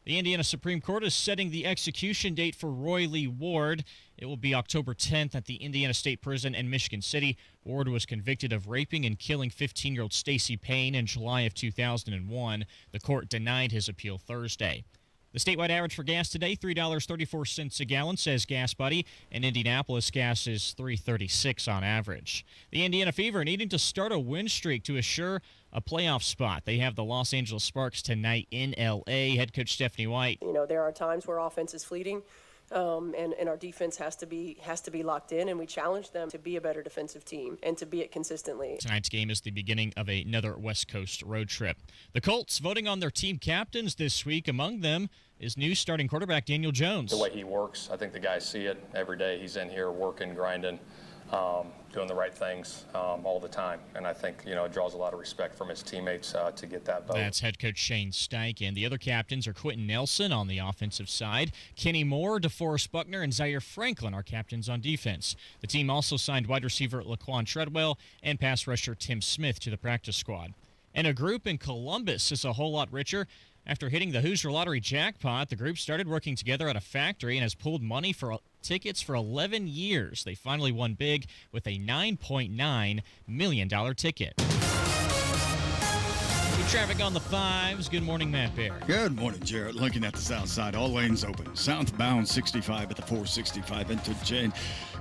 The Indiana Supreme Court is setting the execution date for Roy Lee Ward. It will be October 10th at the Indiana State Prison in Michigan City. Ward was convicted of raping and killing 15-year-old Stacey Payne in July of 2001. The court denied his appeal Thursday. The statewide average for gas today, $3.34 a gallon, says Gas Buddy. In Indianapolis, gas is $3.36 on average. The Indiana Fever needing to start a win streak to assure a playoff spot. They have the Los Angeles Sparks tonight in L.A. Head coach Stephanie White. You know, there are times where offense is fleeting. And our defense has to be locked in, and we challenge them to be a better defensive team and to be it consistently. Tonight's game is the beginning of another West Coast road trip. The Colts voting on their team captains this week. Among them is new starting quarterback Daniel Jones. The way he works, I think the guys see it every day. He's in here working, grinding, doing the right things all the time. And I think, it draws a lot of respect from his teammates to get that vote. That's head coach Shane Steichen. The other captains are Quentin Nelson on the offensive side. Kenny Moore, DeForest Buckner, and Zaire Franklin are captains on defense. The team also signed wide receiver Laquan Treadwell and pass rusher Tim Smith to the practice squad. And a group in Columbus is a whole lot richer. After hitting the Hoosier Lottery jackpot, the group started working together at a factory and has pulled money for tickets for 11 years. They finally won big with a $9.9 million ticket. Traffic on the 5s. Good morning, Matt Baird. Good morning, Jarrett. Looking at the south side, all lanes open. Southbound 65 at the 465 interchange.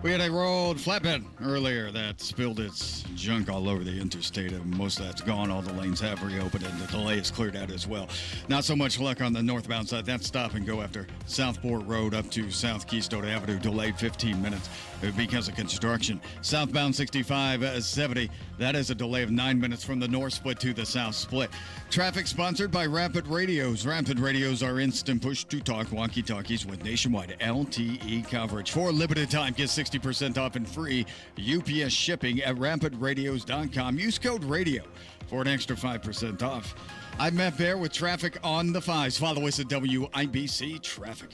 We had a road flatbed earlier that spilled its junk all over the interstate, and most of that's gone. All the lanes have reopened, and the delay is cleared out as well. Not so much luck on the northbound side. That's stop and go after Southport Road up to South Keystone Avenue, delayed 15 minutes because of construction. Southbound 65 70, that is a delay of 9 minutes from the north split to the south split. Traffic sponsored by Rapid Radios. Rapid Radios are instant push-to-talk walkie-talkies with nationwide LTE coverage. For a limited time, get 60% off and free UPS shipping at rapidradios.com. Use code RADIO for an extra 5% off. I'm Matt Baird with traffic on the 5s. Follow us at WIBC Traffic.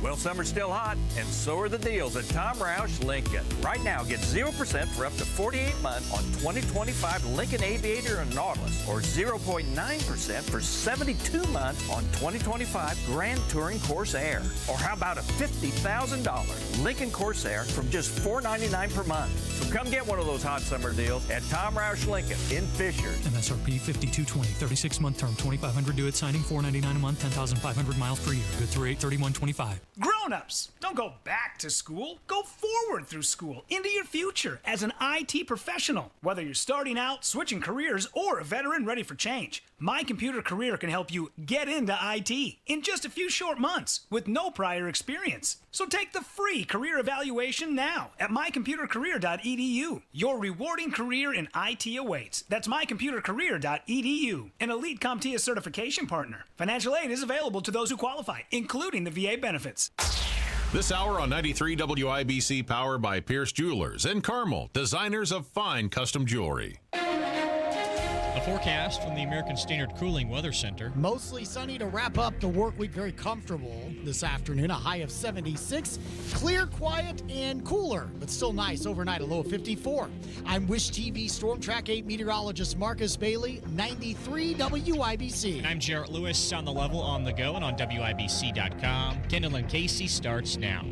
Well, summer's still hot, and so are the deals at Tom Roush Lincoln. Right now, get 0% for up to 48 months on 2025 Lincoln Aviator and Nautilus, or 0.9% for 72 months on 2025 Grand Touring Corsair. Or how about a $50,000 Lincoln Corsair from just $499 per month? So come get one of those hot summer deals at Tom Roush Lincoln in Fishers. MSRP $52.20, 36-month term, $2,500 due at signing, $499 a month, 10,500 miles per year. Good through 8/31/25. Grown-ups, don't go back to school. Go forward through school into your future as an IT professional. Whether you're starting out, switching careers, or a veteran ready for change, My Computer Career can help you get into IT in just a few short months with no prior experience. So take the free career evaluation now at mycomputercareer.edu. Your rewarding career in IT awaits. That's mycomputercareer.edu. An elite CompTIA certification partner. Financial aid is available to those who qualify, including the VA benefits. This hour on 93 WIBC, powered by Pierce Jewelers and Carmel, designers of fine custom jewelry. The forecast from the American Standard Cooling Weather Center. Mostly sunny to wrap up the work week. Very comfortable this afternoon. A high of 76. Clear, quiet, and cooler, but still nice. Overnight, a low of 54. I'm Wish TV Storm Track 8 meteorologist Marcus Bailey, 93 WIBC. And I'm Jarrett Lewis on the level, on the go, and on WIBC.com. Kendall and Casey starts now.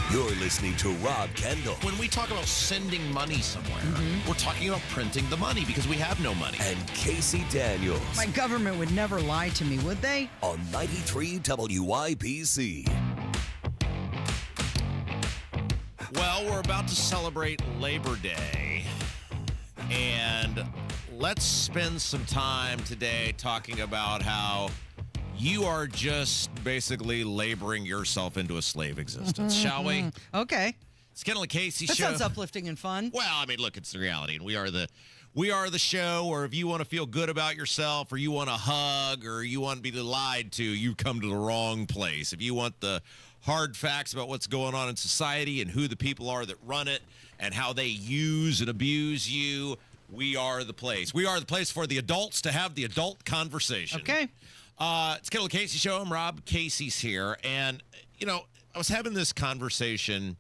You're listening to Rob Kendall. When we talk about sending money somewhere, we're talking about printing the money because we have no money. And Casey Daniels. My government would never lie to me, would they? On 93 WIBC. Well, we're about to celebrate Labor Day, and let's spend some time today talking about how you are just basically laboring yourself into a slave existence, shall we? Okay. It's Kendall Casey That show. sounds uplifting and fun. Well, I mean, look, it's the reality, and we are the show where if you want to feel good about yourself, or you want a hug, or you want to be lied to, you come to the wrong place. If you want the hard facts about what's going on in society and who the people are that run it and how they use and abuse you, we are the place. We are the place for the adults to have the adult conversation. Okay. It's Kendall Casey show. I'm Rob. Casey's here. And, I was having this conversation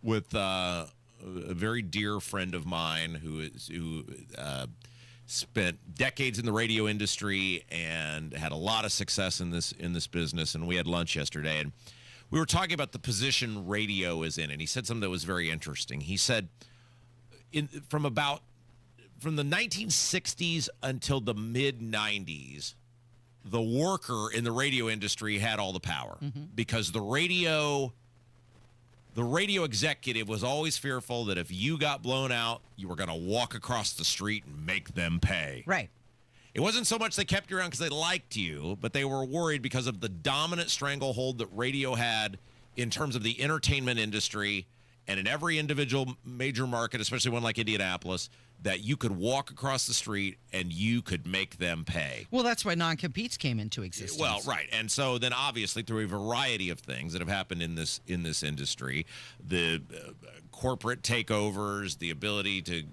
with a very dear friend of mine who spent decades in the radio industry and had a lot of success in this business. And we had lunch yesterday, and we were talking about the position radio is in, and he said something that was very interesting. He said, from the 1960s until the mid 90s, the worker in the radio industry had all the power because the radio executive was always fearful that if you got blown out, you were going to walk across the street and make them pay. Right. It wasn't so much they kept you around because they liked you, but they were worried because of the dominant stranglehold that radio had in terms of the entertainment industry and in every individual major market, especially one like Indianapolis, that you could walk across the street and you could make them pay. Well, that's why non-competes came into existence. Well, right. And so then obviously through a variety of things that have happened in this industry, the corporate takeovers, the ability to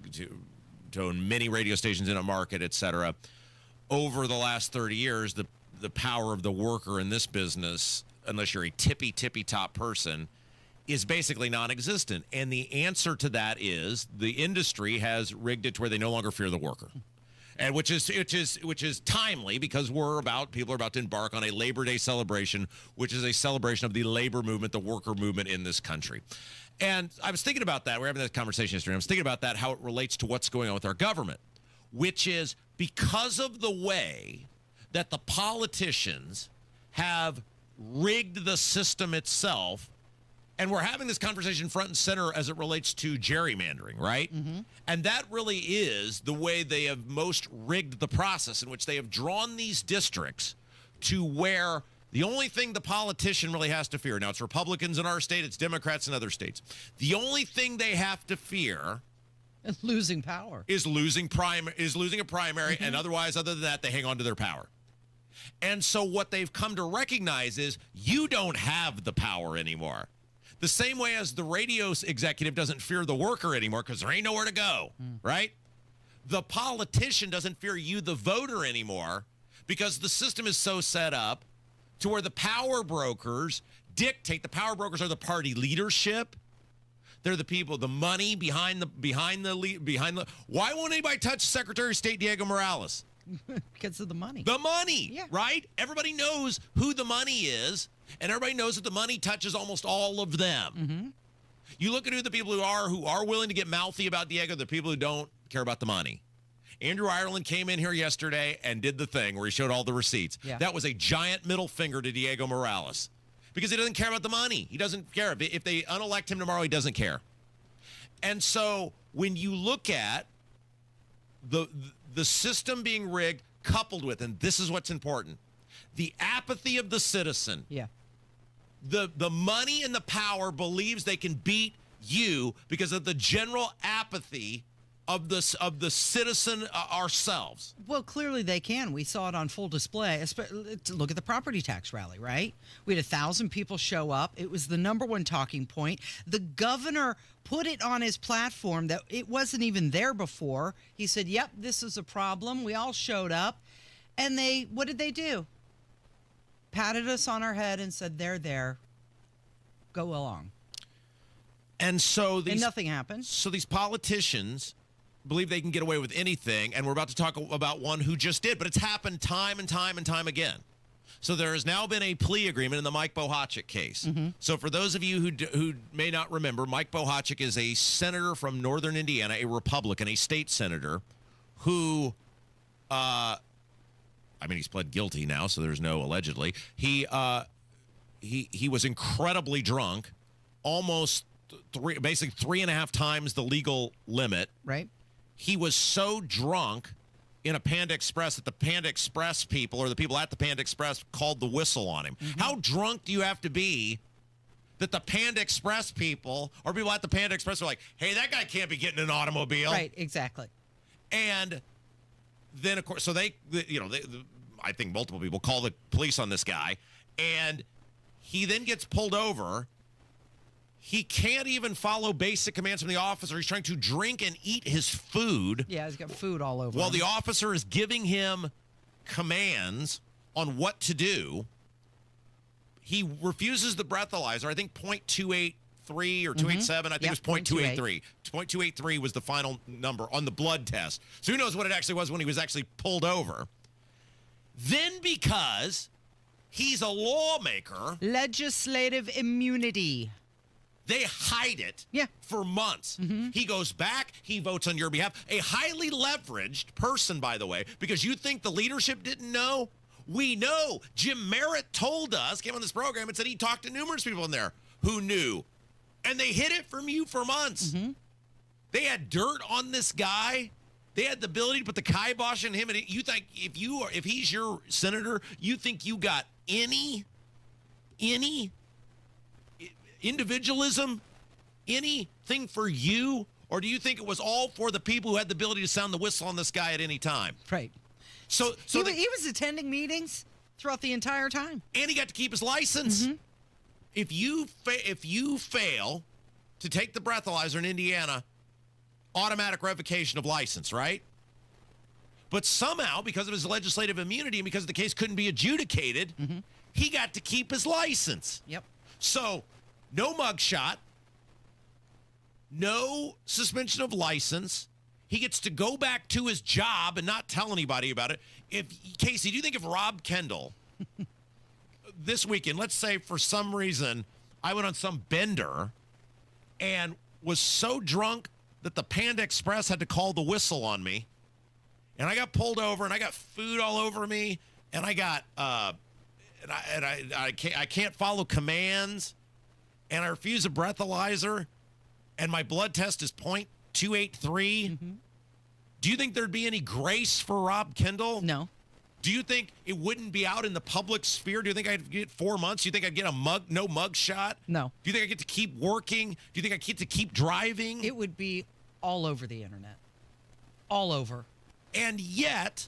own many radio stations in a market, et cetera, over the last 30 years, the power of the worker in this business, unless you're a tippy top person, is basically non-existent. And the answer to that is the industry has rigged it to where they no longer fear the worker. And which is timely because people are about to embark on a Labor Day celebration, which is a celebration of the labor movement, the worker movement in this country. And I was thinking about that. We were having that conversation yesterday. I was thinking about that, how it relates to what's going on with our government, which is because of the way that the politicians have rigged the system itself. And we're having this conversation front and center as it relates to gerrymandering, right? And that really is the way they have most rigged the process, in which they have drawn these districts to where the only thing the politician really has to fear, now it's Republicans in our state, it's Democrats in other states, the only thing they have to fear losing power is losing a primary, and other than that, they hang on to their power. And so what they've come to recognize is you don't have the power anymore. The same way as the radio executive doesn't fear the worker anymore because there ain't nowhere to go, right? The politician doesn't fear you, the voter, anymore because the system is so set up to where the power brokers dictate. The power brokers are the party leadership. They're the people, the money behind the. Why won't anybody touch Secretary of State Diego Morales? Because of the money. The money, right? Everybody knows who the money is. And everybody knows that the money touches almost all of them. You look at who the people who are willing to get mouthy about Diego, the people who don't care about the money. Andrew Ireland came in here yesterday and did the thing where he showed all the receipts. Yeah. That was a giant middle finger to Diego Morales because he doesn't care about the money. He doesn't care. If they unelect him tomorrow, he doesn't care. And so when you look at the system being rigged, coupled with, and this is what's important, the apathy of the citizen. Yeah. The money and the power believes they can beat you because of the general apathy of the citizen ourselves. Well, clearly they can. We saw it on full display. Look at the property tax rally, right? We had 1,000 people show up. It was the number one talking point. The governor put it on his platform that it wasn't even there before. He said, yep, this is a problem. We all showed up. And what did they do? Patted us on our head and said, they're there. Go along. And so and nothing happened. So these politicians believe they can get away with anything, and we're about to talk about one who just did, but it's happened time and time and time again. So there has now been a plea agreement in the Mike Bohachic case. So for those of you who may not remember, Mike Bohachic is a senator from northern Indiana, a Republican, a state senator, who he's pled guilty now, so there's no allegedly. He was incredibly drunk, almost basically 3.5 times the legal limit. Right. He was so drunk in a Panda Express that the Panda Express people, or the people at the Panda Express, called the whistle on him. How drunk do you have to be that the Panda Express people, or people at the Panda Express, are like, hey, that guy can't be getting an automobile. Right, exactly. And then, of course, so I think multiple people call the police on this guy, and he then gets pulled over. He can't even follow basic commands from the officer. He's trying to drink and eat his food. Yeah, he's got food all over while him. the officer is giving him commands on what to do. He refuses the breathalyzer, I think 0.28 283 or 287. I think it was 0.283. 0.283 was the final number on the blood test. So who knows what it actually was when he was actually pulled over. Then because he's a lawmaker. Legislative immunity. They hide it for months. He goes back. He votes on your behalf. A highly leveraged person, by the way, because you think the leadership didn't know? We know. Jim Merritt told us, came on this program and said he talked to numerous people in there who knew. And they hid it from you for months. They had dirt on this guy. They had the ability to put the kibosh on him. And you think if he's your senator, you think you got any individualism, anything for you? Or do you think it was all for the people who had the ability to sound the whistle on this guy at any time? Right. So he was attending meetings throughout the entire time. And he got to keep his license. If you fail to take the breathalyzer in Indiana, automatic revocation of license, right? But somehow, because of his legislative immunity and because the case couldn't be adjudicated, he got to keep his license. Yep. So, no mugshot, no suspension of license. He gets to go back to his job and not tell anybody about it. Casey, do you think if Rob Kendall this weekend, let's say for some reason I went on some bender and was so drunk that the Panda Express had to call the whistle on me, and I got pulled over and I got food all over me, and I got I can't follow commands, and I refuse a breathalyzer, and my blood test is 0.283. Do you think there'd be any grace for Rob Kendall? No. Do you think it wouldn't be out in the public sphere? Do you think I'd get 4 months? Do you think I'd get no mug shot? No. Do you think I get to keep working? Do you think I get to keep driving? It would be all over the internet. All over. And yet,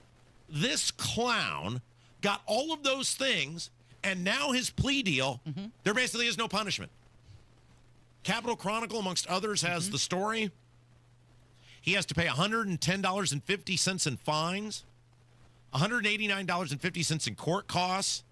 this clown got all of those things, and now his plea deal, there basically is no punishment. Capitol Chronicle, amongst others, has the story. He has to pay $110.50 in fines, $189.50 in court costs,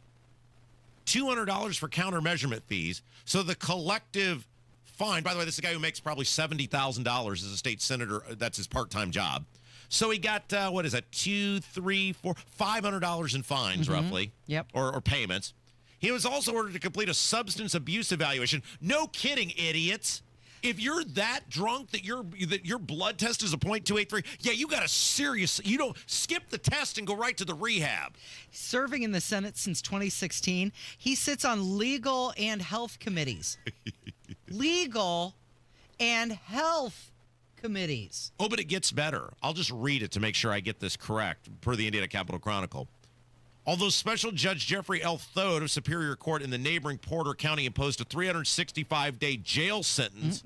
$200 for counter-measurement fees. So the collective fine, by the way, this is a guy who makes probably $70,000 as a state senator. That's his part-time job. So he got, what is that, $500 in fines, roughly. Yep. Or payments. He was also ordered to complete a substance abuse evaluation. No kidding, idiots. If you're that drunk that your blood test is a 0.283, yeah, you got a serious, you don't skip the test and go right to the rehab. Serving in the Senate since 2016, he sits on legal and health committees. Legal and health committees. Oh, but it gets better. I'll just read it to make sure I get this correct, per the Indiana Capitol Chronicle. Although Special Judge Jeffrey L. Thode of Superior Court in the neighboring Porter County imposed a 365-day jail sentence.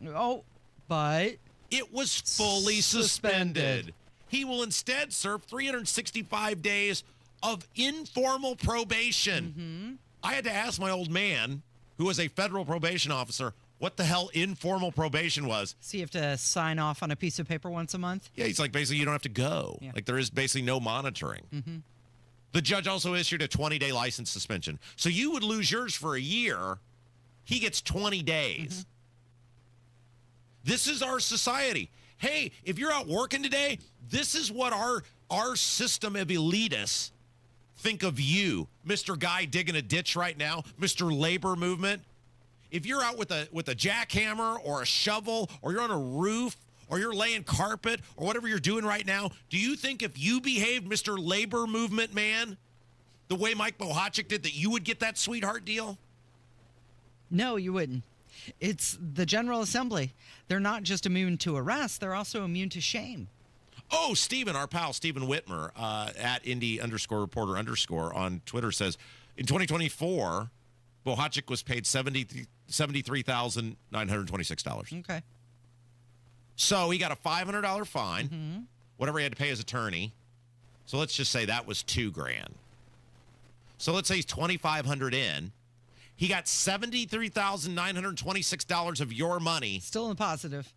But it was fully suspended. He will instead serve 365 days of informal probation. I had to ask my old man, who was a federal probation officer, what the hell informal probation was. So you have to sign off on a piece of paper once a month? Yeah, he's like, basically, you don't have to go. Yeah. Like, there is basically no monitoring. The judge also issued a 20-day license suspension. So you would lose yours for a year. He gets 20 days. This is our society. Hey, if you're out working today, this is what our system of elitists think of you, Mr. Guy digging a ditch right now, Mr. Labor Movement. If you're out with a jackhammer or a shovel, or you're on a roof, or you're laying carpet, or whatever you're doing right now, do you think if you behaved, Mr. Labor Movement man, the way Mike Bohachic did, that you would get that sweetheart deal? No, you wouldn't. It's the General Assembly. They're not just immune to arrest, they're also immune to shame. Oh, Stephen, our pal, Stephen Whitmer, at Indy_reporter_ on Twitter says, in 2024, Bohachic was paid $73,926. Okay. So he got a $500 fine, whatever he had to pay his attorney. So let's just say that was $2,000. So let's say he's $2,500 in. He got $73,926 of your money. Still in the positive.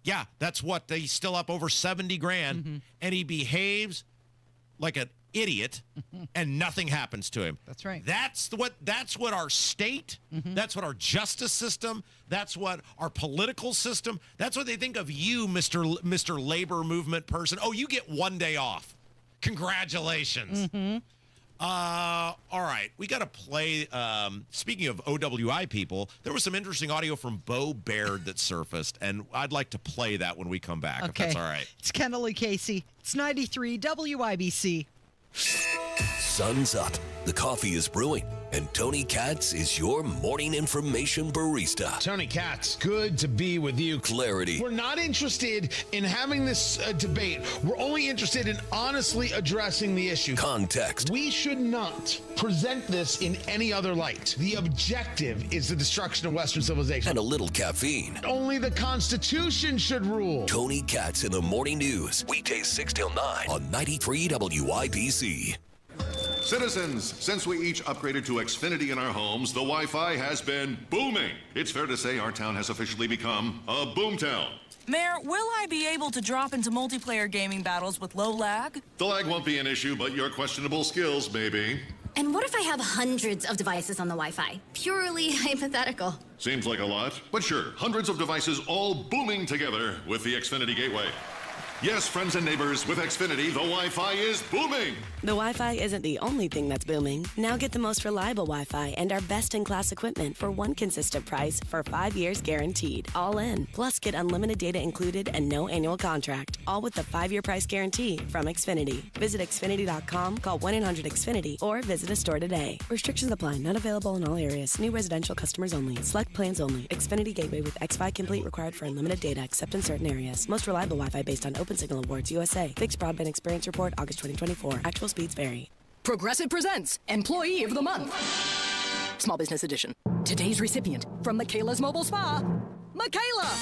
Yeah, that's what he's still up over $70,000, and he behaves like idiot and nothing happens to him. That's right. That's what our state, that's what our justice system, that's what our political system, that's what they think of you, Mr. Labor Movement person. Oh, you get 1 day off. Congratulations. All right, we got to play. Speaking of OWI people, there was some interesting audio from Baird that surfaced, and I'd like to play that when we come back, if that's all right. It's Kendall Casey. It's 93 WIBC. Sun's up, the coffee is brewing, and Tony Katz is your morning information barista. Tony Katz, good to be with you. Clarity. We're not interested in having this debate. We're only interested in honestly addressing the issue. Context. We should not present this in any other light. The objective is the destruction of Western civilization. And a little caffeine. Only the Constitution should rule. Tony Katz in the Morning News. Weekdays 6 till 9 on 93 WIBC. Citizens, since we each upgraded to Xfinity in our homes, the Wi-Fi has been booming. It's fair to say our town has officially become a boomtown. Mayor, will I be able to drop into multiplayer gaming battles with low lag? The lag won't be an issue, but your questionable skills may be. And what if I have hundreds of devices on the Wi-Fi? Purely hypothetical. Seems like a lot, but sure, hundreds of devices all booming together with the Xfinity Gateway. Yes, friends and neighbors, with Xfinity, the Wi-Fi is booming. The Wi-Fi isn't the only thing that's booming. Now get the most reliable Wi-Fi and our best-in-class equipment for one consistent price for 5 years guaranteed. All in. Plus, get unlimited data included and no annual contract. All with the 5-year price guarantee from Xfinity. Visit Xfinity.com, call 1-800-XFINITY, or visit a store today. Restrictions apply. Not available in all areas. New residential customers only. Select plans only. Xfinity Gateway with XFi Complete required for unlimited data except in certain areas. Most reliable Wi-Fi based on Open Signal Awards USA. Fixed Broadband Experience Report, August 2024. Actual speeds vary. Progressive presents Employee of the Month. Small Business Edition. Today's recipient from Michaela's Mobile Spa, Michaela.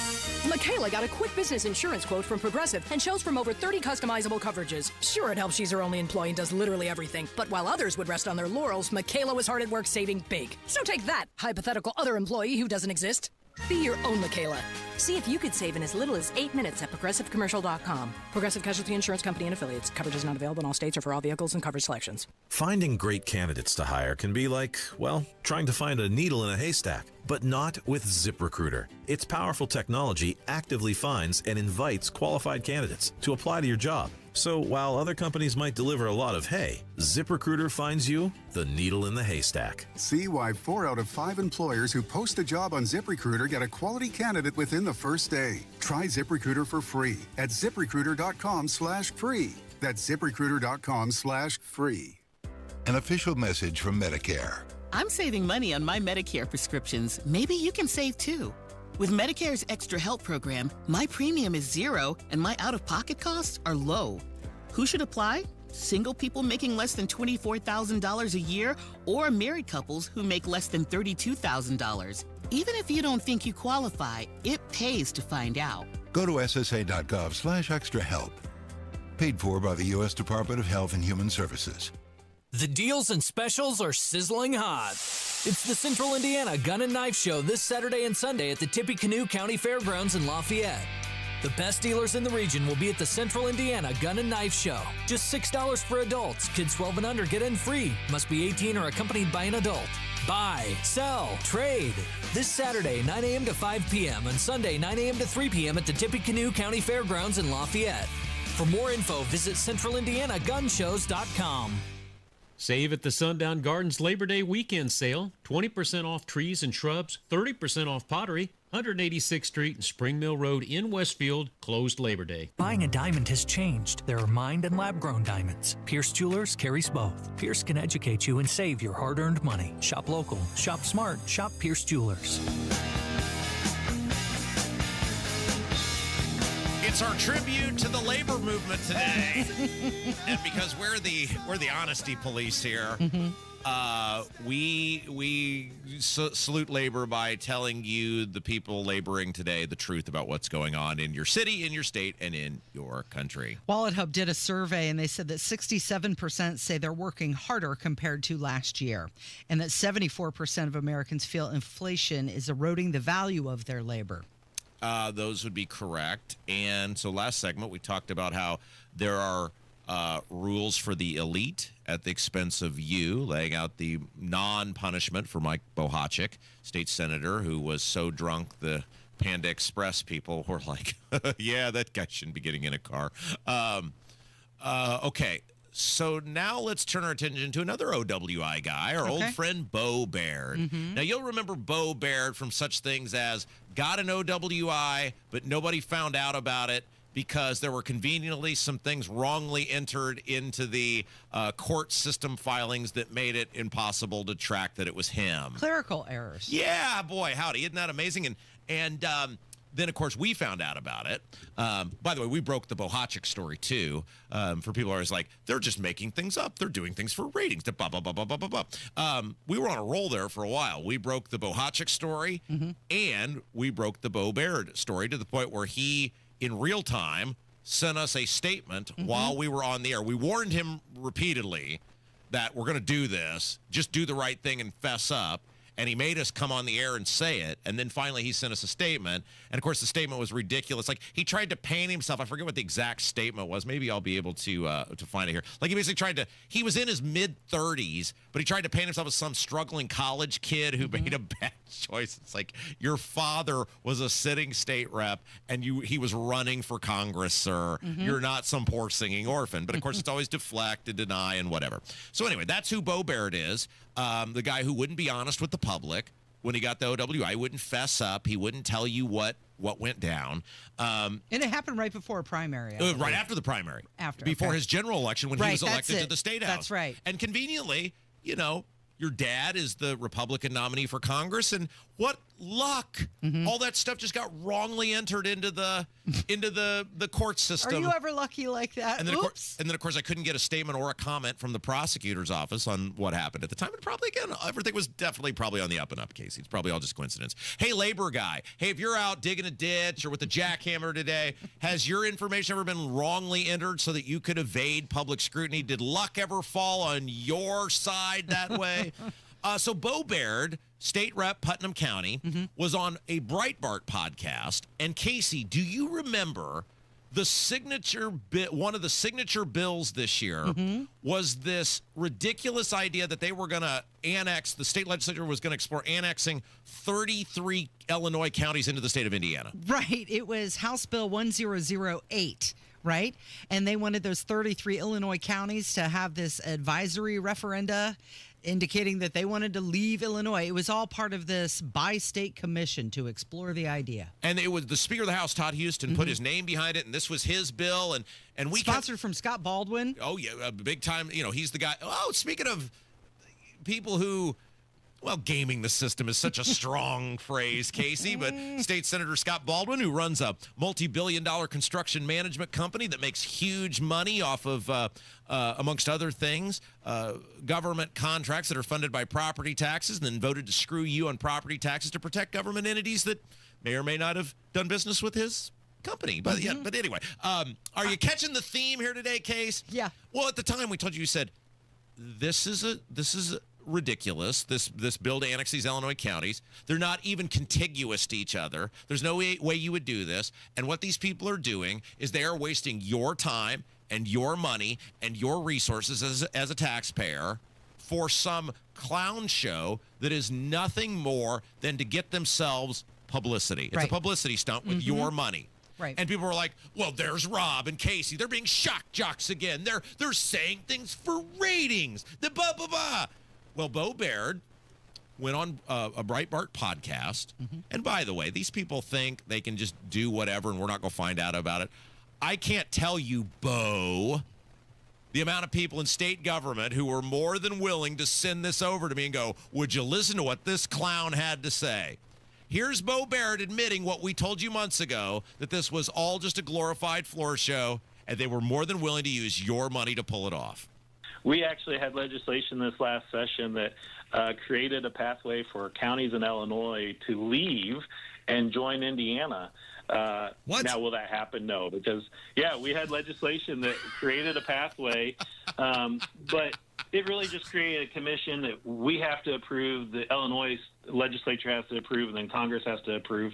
Michaela got a quick business insurance quote from Progressive and chose from over 30 customizable coverages. Sure, it helps she's her only employee and does literally everything. But while others would rest on their laurels, Michaela was hard at work saving big. So take that, hypothetical other employee who doesn't exist. Be your own Michaela. See if you could save in as little as 8 minutes at progressivecommercial.com. Progressive Casualty Insurance Company and Affiliates. Coverage is not available in all states or for all vehicles and coverage selections. Finding great candidates to hire can be like, well, trying to find a needle in a haystack. But not with ZipRecruiter. Its powerful technology actively finds and invites qualified candidates to apply to your job. So while other companies might deliver a lot of hay, ZipRecruiter finds you the needle in the haystack. See why 4 out of 5 employers who post a job on ZipRecruiter get a quality candidate within the first day. Try ZipRecruiter for free at ZipRecruiter.com/free. That's ZipRecruiter.com/free. An official message from Medicare. I'm saving money on my Medicare prescriptions. Maybe you can save too. With Medicare's Extra Help program, my premium is $0 and my out-of-pocket costs are low. Who should apply? Single people making less than $24,000 a year or married couples who make less than $32,000. Even if you don't think you qualify, it pays to find out. Go to ssa.gov/extrahelp. Paid for by the U.S. Department of Health and Human Services. The deals and specials are sizzling hot. It's the Central Indiana Gun and Knife Show this Saturday and Sunday at the Tippecanoe County Fairgrounds in Lafayette. The best dealers in the region will be at the Central Indiana Gun and Knife Show. Just $6 for adults. Kids 12 and under get in free. Must be 18 or accompanied by an adult. Buy, sell, trade. This Saturday, 9 a.m. to 5 p.m. and Sunday, 9 a.m. to 3 p.m. at the Tippecanoe County Fairgrounds in Lafayette. For more info, visit CentralIndianaGunShows.com. Save at the Sundown Gardens Labor Day weekend sale. 20% off trees and shrubs, 30% off pottery. 186th Street and Spring Mill Road in Westfield, closed Labor Day. Buying a diamond has changed. There are mined and lab-grown diamonds. Pierce Jewelers carries both. Pierce can educate you and save your hard-earned money. Shop local, shop smart, shop Pierce Jewelers. It's our tribute to the labor movement today, and because we're the honesty police here, we salute labor by telling you, the people laboring today, the truth about what's going on in your city, in your state, and in your country. Wallet Hub did a survey, and they said that 67% say they're working harder compared to last year, and that 74% of Americans feel inflation is eroding the value of their labor. Those would be correct. And so last segment, we talked about how there are rules for the elite at the expense of you, laying out the non-punishment for Mike Bohachic, state senator, who was so drunk the Panda Express people were like, yeah, that guy shouldn't be getting in a car. Okay, so now let's turn our attention to another OWI guy, our old friend Bo Baird. Now, you'll remember Bo Baird from such things as got an OWI, but nobody found out about it because there were conveniently some things wrongly entered into the court system filings that made it impossible to track that it was him. Clerical errors. Yeah, boy, howdy. Isn't that amazing? And then, of course, we found out about it. By the way, we broke the Bohachic story, too. For people who are always like, they're just making things up. They're doing things for ratings. Blah, blah, blah, blah, blah, blah, blah. We were on a roll there for a while. We broke the Bohachic story, and we broke the Bo Baird story to the point where he, in real time, sent us a statement while we were on the air. We warned him repeatedly that we're going to do this. Just do the right thing and fess up. And he made us come on the air and say it. And then finally he sent us a statement. And, of course, the statement was ridiculous. Like, he tried to paint himself. I forget what the exact statement was. Maybe I'll be able to find it here. Like, he basically tried to – he was in his mid-30s, but he tried to paint himself as some struggling college kid who made a bad choice. It's like, your father was a sitting state rep, and he was running for Congress, sir. You're not some poor singing orphan. But, of course, it's always deflect and deny and whatever. So, anyway, that's who Bo Baird is. The guy who wouldn't be honest with the public when he got the OWI. He wouldn't fess up. He wouldn't tell you what went down. And it happened right before a primary. Right after the primary. After. Before his general election when he was elected to the state house. That's right. And conveniently, you know, your dad is the Republican nominee for Congress, and what luck! All that stuff just got wrongly entered into the court system. Are you ever lucky like that? And then, of course, I couldn't get a statement or a comment from the prosecutor's office on what happened at the time. And probably, again, everything was definitely probably on the up and up, Casey. It's probably all just coincidence. Hey, labor guy. Hey, if you're out digging a ditch or with a jackhammer today, has your information ever been wrongly entered so that you could evade public scrutiny? Did luck ever fall on your side that way? So Bo Baird, state rep, Putnam County, was on a Breitbart podcast. And Casey, do you remember the signature one of the signature bills this year was this ridiculous idea that they were going to annex, the state legislature was going to explore annexing 33 Illinois counties into the state of Indiana. Right. It was House Bill 1008. Right? And they wanted those 33 Illinois counties to have this advisory referenda indicating that they wanted to leave Illinois. It was all part of this bi-state commission to explore the idea. And it was the Speaker of the House, Todd Houston, put his name behind it, and this was his bill. And we sponsored from Scott Baldwin. Oh, yeah, big time. You know, he's the guy. Oh, speaking of people who... Well, gaming the system is such a strong phrase, Casey, but State Senator Scott Baldwin, who runs a multi-billion-dollar construction management company that makes huge money off of, amongst other things, government contracts that are funded by property taxes, and then voted to screw you on property taxes to protect government entities that may or may not have done business with his company. But yeah, but anyway, are you catching the theme here today, Case? Yeah. Well, at the time we told you said, this is ridiculous, this bill to annex these Illinois counties. They're not even contiguous to each other. There's no way you would do this. And what these people are doing is they are wasting your time and your money and your resources as a taxpayer for some clown show that is nothing more than to get themselves publicity. It's a publicity stunt with your money. Right. And people were like, well, there's Rob and Casey. They're being shock jocks again. They're saying things for ratings. The blah, blah, blah. Well, Bo Baird went on a Breitbart podcast. And by the way, these people think they can just do whatever and we're not going to find out about it. I can't tell you, Bo, the amount of people in state government who were more than willing to send this over to me and go, would you listen to what this clown had to say? Here's Bo Baird admitting what we told you months ago, that this was all just a glorified floor show, and they were more than willing to use your money to pull it off. We actually had legislation this last session that created a pathway for counties in Illinois to leave and join Indiana. What? Now, will that happen? No, because, yeah, we had legislation that created a pathway, but it really just created a commission that we have to approve, the Illinois legislature has to approve, and then Congress has to approve.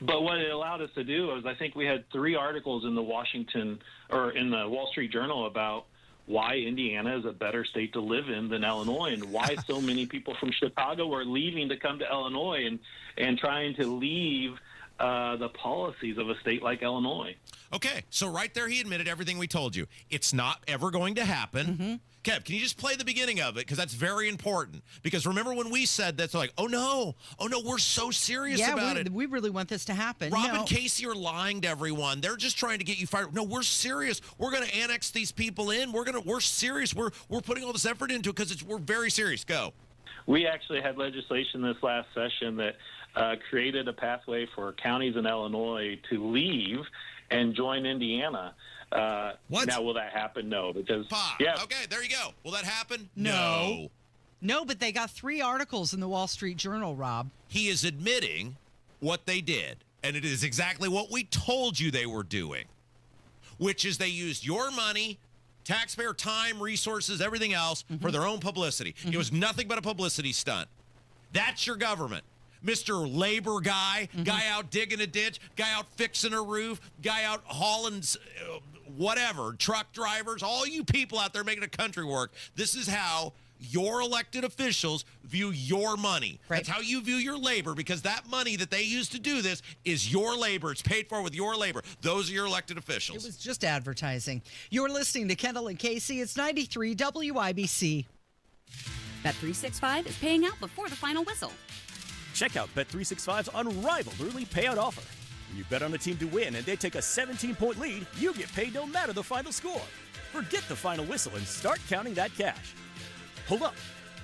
But what it allowed us to do was, I think we had 3 articles in the Wall Street Journal about why Indiana is a better state to live in than Illinois, and why so many people from Chicago are leaving to come to Illinois and trying to leave the policies of a state like Illinois. Okay, so right there he admitted everything we told you. It's not ever going to happen. Kev, can you just play the beginning of it? Because that's very important. Because remember when we said that, they're like, oh no, we're so serious about it. We really want this to happen. Rob and Casey are lying to everyone. They're just trying to get you fired. No, we're serious. We're going to annex these people in. We're serious. We're putting all this effort into it because we're very serious. Go. We actually had legislation this last session that created a pathway for counties in Illinois to leave and join Indiana. What? Now, will that happen? No, because Okay, there you go. Will that happen? No. No, but they got 3 articles in the Wall Street Journal, Rob. He is admitting what they did, and it is exactly what we told you they were doing, which is they used your money, taxpayer time, resources, everything else for their own publicity. It was nothing but a publicity stunt. That's your government. Mr. Labor guy, guy out digging a ditch, guy out fixing a roof, guy out hauling whatever, truck drivers, all you people out there making a country work. This is how your elected officials view your money. Right. That's how you view your labor, because that money that they use to do this is your labor. It's paid for with your labor. Those are your elected officials. It was just advertising. You're listening to Kendall and Casey. It's 93 WIBC. Bet365 is paying out before the final whistle. Check out Bet365's unrivaled early payout offer. When you bet on a team to win and they take a 17-point lead, you get paid no matter the final score. Forget the final whistle and start counting that cash. Hold up.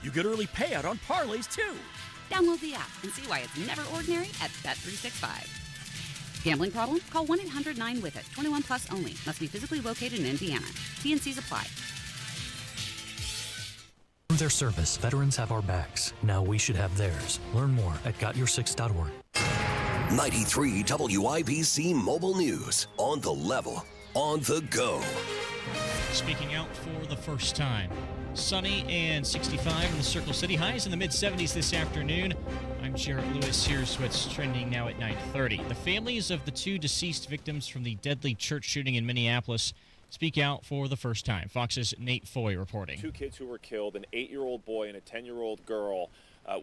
You get early payout on parlays, too. Download the app and see why it's never ordinary at Bet365. Gambling problem? Call 1-800-9-WITH-IT. 21 plus only. Must be physically located in Indiana. T&Cs apply. Through their service, veterans have our backs. Now we should have theirs. Learn more at gotyoursix.org. 93 WIBC Mobile News. On the level. On the go. Speaking out for the first time. Sunny and 65 in the Circle City. Highs in the mid-70s this afternoon. I'm Jarrett Lewis. Here's what's trending now at 9:30. The families of the 2 deceased victims from the deadly church shooting in Minneapolis speak out for the first time. Fox's Nate Foy reporting. 2 kids who were killed, an 8-year-old boy and a 10-year-old girl.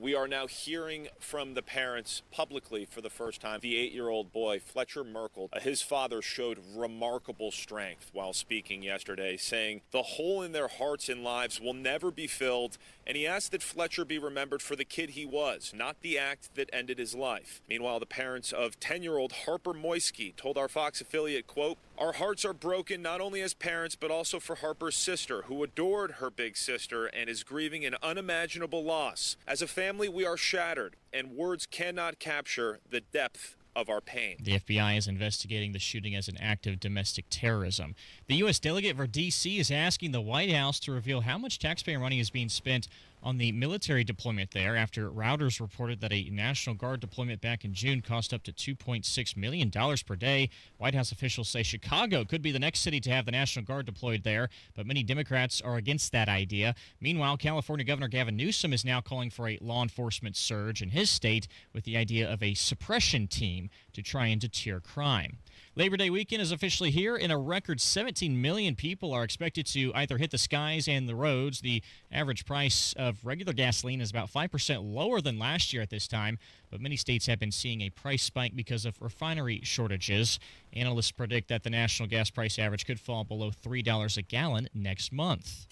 We are now hearing from the parents publicly for the first time. The 8-year-old boy, Fletcher Merkel, his father showed remarkable strength while speaking yesterday, saying the hole in their hearts and lives will never be filled, and he asked that Fletcher be remembered for the kid he was, not the act that ended his life. Meanwhile, the parents of 10-year-old Harper Moisky told our Fox affiliate, quote, "Our hearts are broken not only as parents but also for Harper's sister, who adored her big sister and is grieving an unimaginable loss. As a family, we are shattered, and words cannot capture the depth of our pain." The FBI is investigating the shooting as an act of domestic terrorism. The U.S. delegate for D.C. is asking the White House to reveal how much taxpayer money is being spent on the military deployment there after Reuters reported that a National Guard deployment back in June cost up to $2.6 million per day. White House officials say Chicago could be the next city to have the National Guard deployed there, but many Democrats are against that idea. Meanwhile, California Governor Gavin Newsom is now calling for a law enforcement surge in his state with the idea of a suppression team to try and deter crime. Labor Day weekend is officially here, and a record 17 million people are expected to either hit the skies and the roads. The average price of regular gasoline is about 5% lower than last year at this time, but many states have been seeing a price spike because of refinery shortages. Analysts predict that the national gas price average could fall below $3 a gallon next month.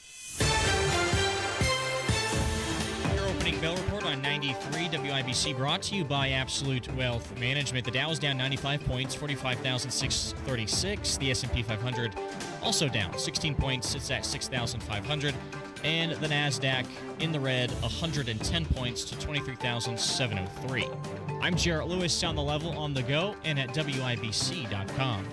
Opening bell report on 93 WIBC, brought to you by Absolute Wealth Management. The Dow is down 95 points, 45,636. The S&P 500 also down 16 points. It's at 6,500. And the NASDAQ in the red, 110 points to 23,703. I'm Jarrett Lewis, on the level, on the go, and at WIBC.com.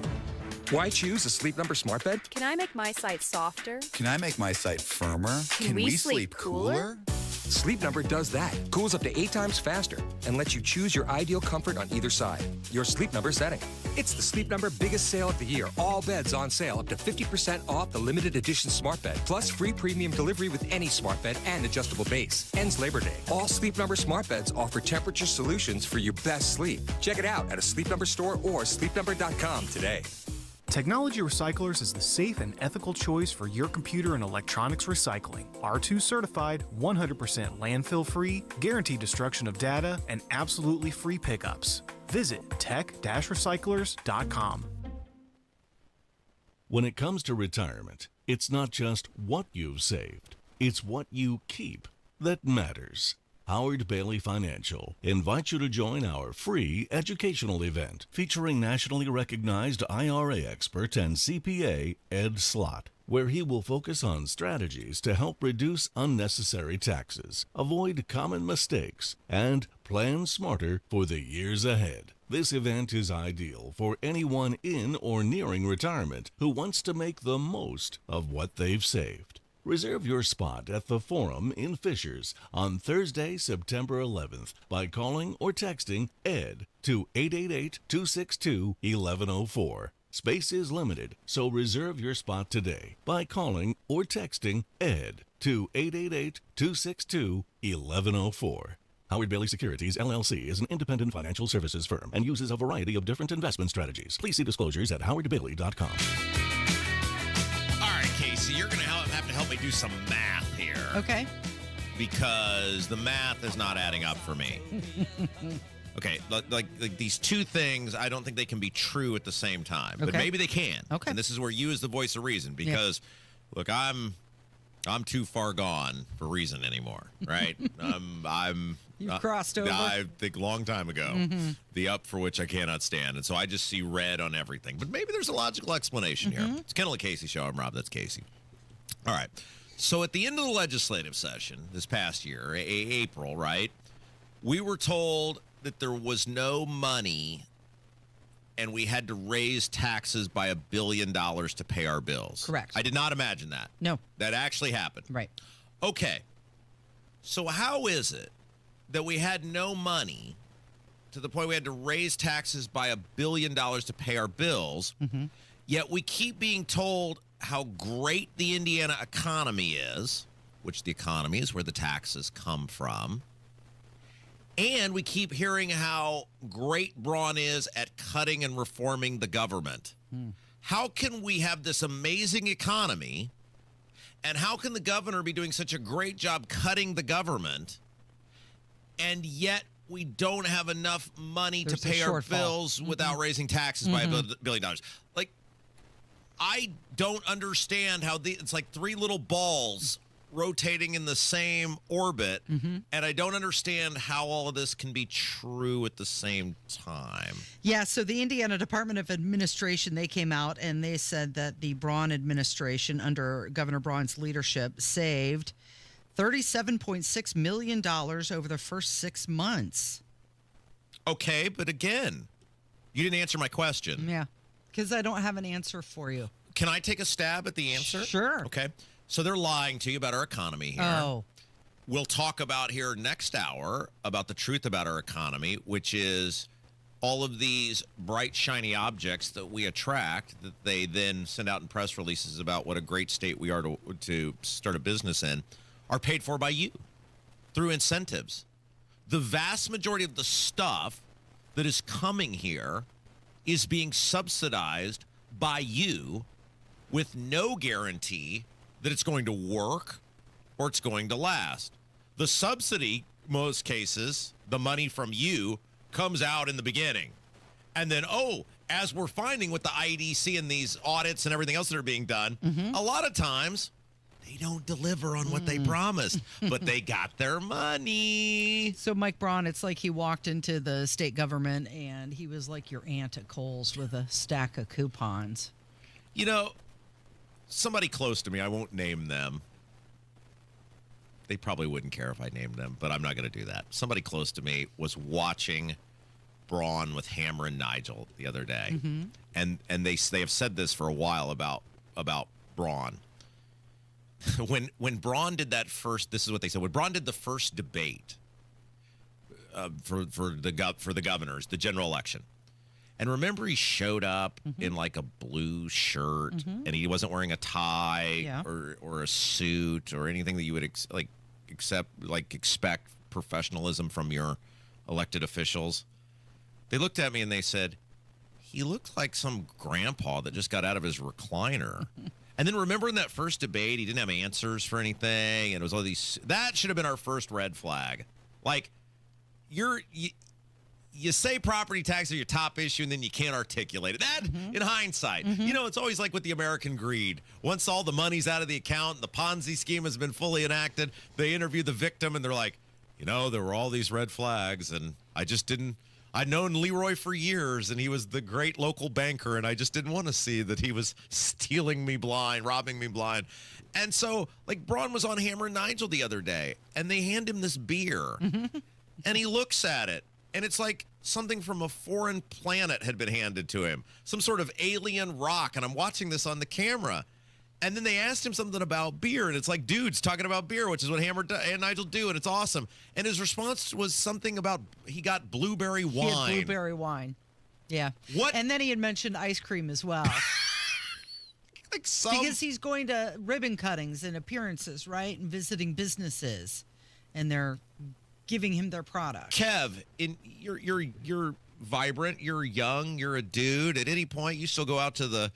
Why choose a Sleep Number smart bed? Can I make my site softer? Can I make my site firmer? Can we sleep cooler? Sleep Number does that. Cools up to 8 times faster and lets you choose your ideal comfort on either side. Your Sleep Number setting. It's the Sleep Number biggest sale of the year. All beds on sale up to 50% off the limited edition smart bed. Plus free premium delivery with any smart bed and adjustable base. Ends Labor Day. All Sleep Number smart beds offer temperature solutions for your best sleep. Check it out at a Sleep Number store or sleepnumber.com today. Technology Recyclers is the safe and ethical choice for your computer and electronics recycling. R2 certified, 100% landfill free, guaranteed destruction of data, and absolutely free pickups. Visit tech-recyclers.com. When it comes to retirement, it's not just what you've saved, it's what you keep that matters. Howard Bailey Financial invites you to join our free educational event featuring nationally recognized IRA expert and CPA Ed Slott, where he will focus on strategies to help reduce unnecessary taxes, avoid common mistakes, and plan smarter for the years ahead. This event is ideal for anyone in or nearing retirement who wants to make the most of what they've saved. Reserve your spot at the Forum in Fishers on Thursday, September 11th by calling or texting ED to 888-262-1104. Space is limited, so reserve your spot today by calling or texting ED to 888-262-1104. Howard Bailey Securities, LLC is an independent financial services firm and uses a variety of different investment strategies. Please see disclosures at howardbailey.com. Casey, you're going to have to help me do some math here. Okay. Because the math is not adding up for me. Okay, like these two things, I don't think they can be true at the same time. But maybe they can. Okay. And this is where you is the voice of reason. Because, look, I'm too far gone for reason anymore, right? You've crossed over. I think a long time ago. Mm-hmm. The up for which I cannot stand. And so I just see red on everything. But maybe there's a logical explanation here. It's Kendall Casey Show. I'm Rob. That's Casey. All right. So at the end of the legislative session this past year, April, right, we were told that there was no money and we had to raise taxes by $1 billion to pay our bills. Correct. I did not imagine that. No. That actually happened. Right. Okay. So how is it that we had no money to the point we had to raise taxes by $1 billion to pay our bills, yet we keep being told how great the Indiana economy is, which the economy is where the taxes come from, and we keep hearing how great Braun is at cutting and reforming the government. How can we have this amazing economy, and how can the governor be doing such a great job cutting the government, and yet we don't have enough money to pay our bills without raising taxes by $1 billion? Like, I don't understand how it's like three little balls rotating in the same orbit, and I don't understand how all of this can be true at the same time. Yeah, so the Indiana Department of Administration, they came out and they said that the Braun administration under Governor Braun's leadership saved $37.6 million over the first 6 months. Okay, but again, you didn't answer my question. Yeah, because I don't have an answer for you. Can I take a stab at the answer? Sure. Okay. So they're lying to you about our economy here. Oh. We'll talk about here next hour about the truth about our economy, which is all of these bright, shiny objects that we attract that they then send out in press releases about what a great state we are to start a business in are paid for by you through incentives. The vast majority of the stuff that is coming here is being subsidized by you with no guarantee that it's going to work or it's going to last. The subsidy, most cases, the money from you comes out in the beginning. And then, as we're finding with the IEDC and these audits and everything else that are being done, a lot of times they don't deliver on what they promised, but they got their money. So Mike Braun, it's like he walked into the state government and he was like your aunt at Kohl's with a stack of coupons. You know, somebody close to me, I won't name them. They probably wouldn't care if I named them, but I'm not going to do that. Somebody close to me was watching Braun with Hammer and Nigel the other day. And they have said this for a while about Braun. when Braun did that first, this is what they said. When Braun did the first debate for the governors, the general election, and remember he showed up in like a blue shirt, and he wasn't wearing a tie or a suit or anything that you would expect professionalism from your elected officials. They looked at me and they said, he looked like some grandpa that just got out of his recliner. And then remember in that first debate, he didn't have answers for anything, and it was all these. That should have been our first red flag. Like, you say property tax are your top issue, and then you can't articulate it. That, in hindsight, it's always like with the American greed. Once all the money's out of the account and the Ponzi scheme has been fully enacted, they interview the victim, and they're like, there were all these red flags, and I just didn't. I'd known Leroy for years, and he was the great local banker, and I just didn't want to see that he was stealing me blind, robbing me blind. And so, like, Braun was on Hammer and Nigel the other day, and they hand him this beer, and he looks at it, and it's like something from a foreign planet had been handed to him, some sort of alien rock, and I'm watching this on the camera. And then they asked him something about beer, and it's like dudes talking about beer, which is what Hammer and Nigel do, and it's awesome. And his response was something about he got blueberry wine. He had blueberry wine. Yeah. What? And then he had mentioned ice cream as well. Because he's going to ribbon cuttings and appearances, right? And visiting businesses, and they're giving him their product. Kev, you're vibrant, you're young, you're a dude. At any point, you still go out to the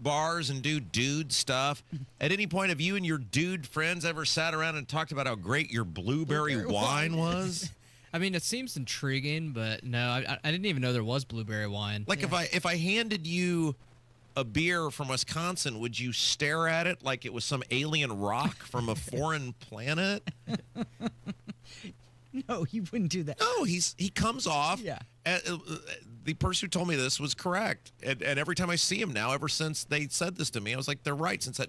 bars and do dude stuff. At any point, have you and your dude friends ever sat around and talked about how great your blueberry wine was? I mean, it seems intriguing, but no, I didn't even know there was blueberry wine. Like if I handed you a beer from Wisconsin, would you stare at it like it was some alien rock from a foreign planet? No, he wouldn't do that. No, he comes off. Yeah. The person who told me this was correct. And every time I see him now, ever since they said this to me, I was like, they're right. Since that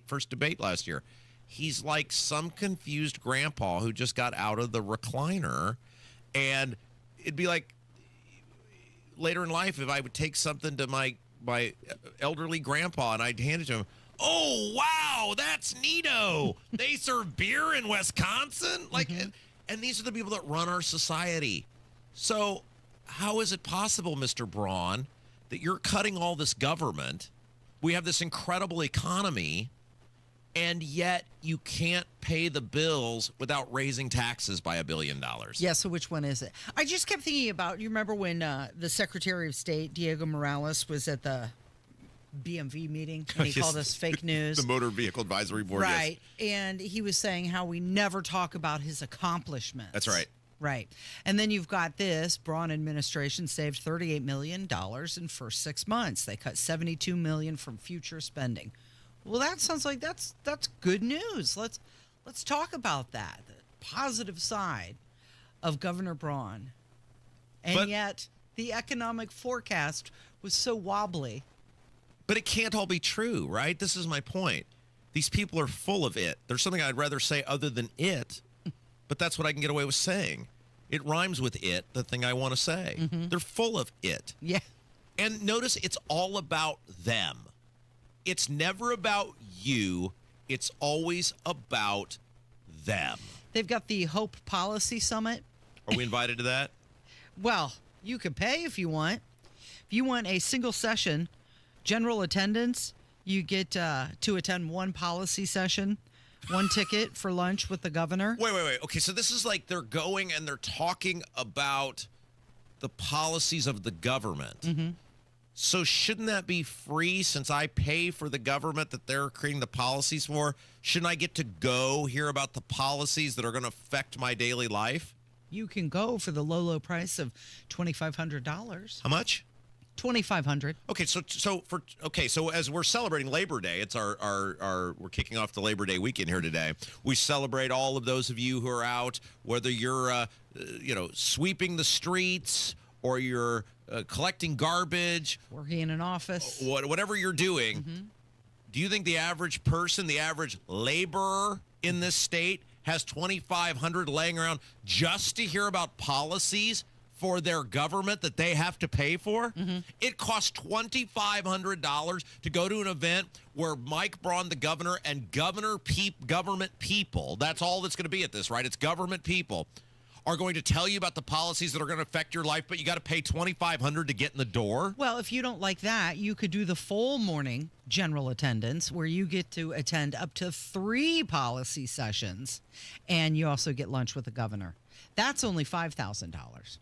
first debate last year, he's like some confused grandpa who just got out of the recliner. And it'd be like later in life, if I would take something to my elderly grandpa and I'd hand it to him. Oh, wow, that's neato. They serve beer in Wisconsin? Like, and these are the people that run our society. So how is it possible, Mr. Braun, that you're cutting all this government? We have this incredible economy, and yet you can't pay the bills without raising taxes by $1 billion. Yeah, so which one is it? I just kept thinking about, you remember when the Secretary of State, Diego Morales, was at the BMV meeting, and he called us fake news. The Motor Vehicle Advisory Board, right. Yes. And he was saying how we never talk about his accomplishments. That's right. Right. And then you've got this. Braun administration saved $38 million in first 6 months. They cut $72 million from future spending. Well, that sounds like that's good news. Let's talk about that, the positive side of Governor Braun. And yet the economic forecast was so wobbly. But it can't all be true, right? This is my point. These people are full of it. There's something I'd rather say other than it, but that's what I can get away with saying. It rhymes with it, the thing I want to say. They're full of it. Yeah. And notice it's all about them. It's never about you. It's always about them. They've got the Hope Policy Summit. Are we invited to that? Well, you could pay if you want. If you want a single session, general attendance, you get to attend one policy session, one ticket for lunch with the governor. Wait. Okay, so this is like they're going and they're talking about the policies of the government. So shouldn't that be free since I pay for the government that they're creating the policies for? Shouldn't I get to go hear about the policies that are going to affect my daily life? You can go for the low price of $2,500. How much? $2,500. Okay, so as we're celebrating Labor Day, it's our we're kicking off the Labor Day weekend here today. We celebrate all of those of you who are out, whether you're sweeping the streets or you're collecting garbage, working in an office, whatever you're doing. Do you think the average person, the average laborer in this state has $2,500 laying around just to hear about policies for their government that they have to pay for. It costs $2,500 to go to an event where Mike Braun, the governor, and government people, that's all that's going to be at this, right? It's government people, are going to tell you about the policies that are going to affect your life, but you got to pay $2,500 to get in the door. Well, if you don't like that, you could do the full morning general attendance where you get to attend up to 3 policy sessions, and you also get lunch with the governor. That's only $5,000.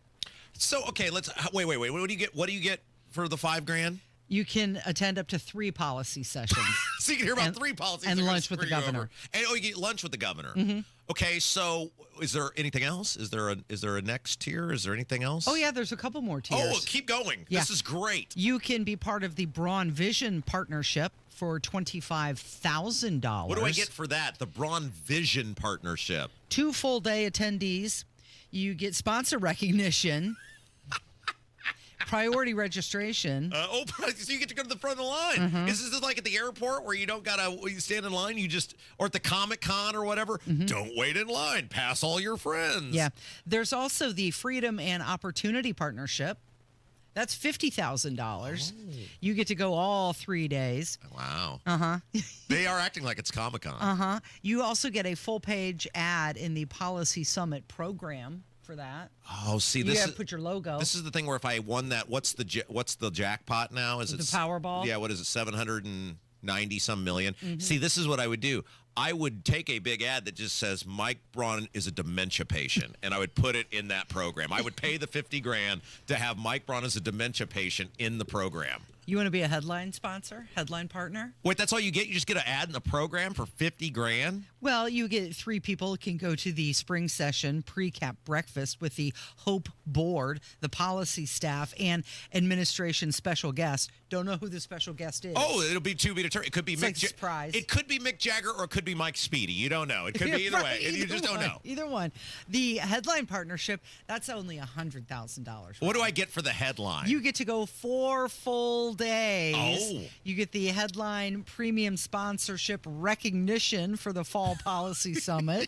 So, okay, let's wait. What do you get for the $5,000? You can attend up to 3 policy sessions. So you can hear about 3 policies and lunch with the governor. And you get lunch with the governor. Okay, so is there anything else? Is there a next tier? Is there anything else? Oh yeah, there's a couple more tiers. Oh, keep going. Yeah. This is great. You can be part of the Braun Vision partnership for $25,000. What do I get for that? The Braun Vision partnership. 2 full day attendees. You get sponsor recognition. Priority registration. So you get to go to the front of the line. Is this like at the airport where you don't you stand in line? Or at the Comic-Con or whatever? Don't wait in line. Pass all your friends. Yeah. There's also the Freedom and Opportunity Partnership. That's $50,000. You get to go all 3 days. Wow. They are acting like it's Comic-Con. You also get a full-page ad in the Policy Summit program for that. Oh, see, you have to put your logo. This is the thing where if I won that, what's the jackpot now? Is it the Powerball? Yeah, what is it? 790 some million. See, this is what I would do. I would take a big ad that just says Mike Braun is a dementia patient, and I would put it in that program. I would pay the $50,000 to have Mike Braun as a dementia patient in the program. You want to be a headline sponsor, headline partner? Wait, that's all you get? You just get an ad in the program for $50,000? Well, you get 3 people can go to the spring session pre-cap breakfast with the Hope Board, the policy staff, and administration special guest. Don't know who the special guest is. Oh, it'll be to be determined. It could be surprise. It could be Mick Jagger or it could be Mike Speedy. You don't know. It could be either way. You just don't know. Either one. The headline partnership, that's only $100,000. What do I get for the headline? You get to go 4 full days. Oh. You get the headline premium sponsorship recognition for the Fall Policy Summit.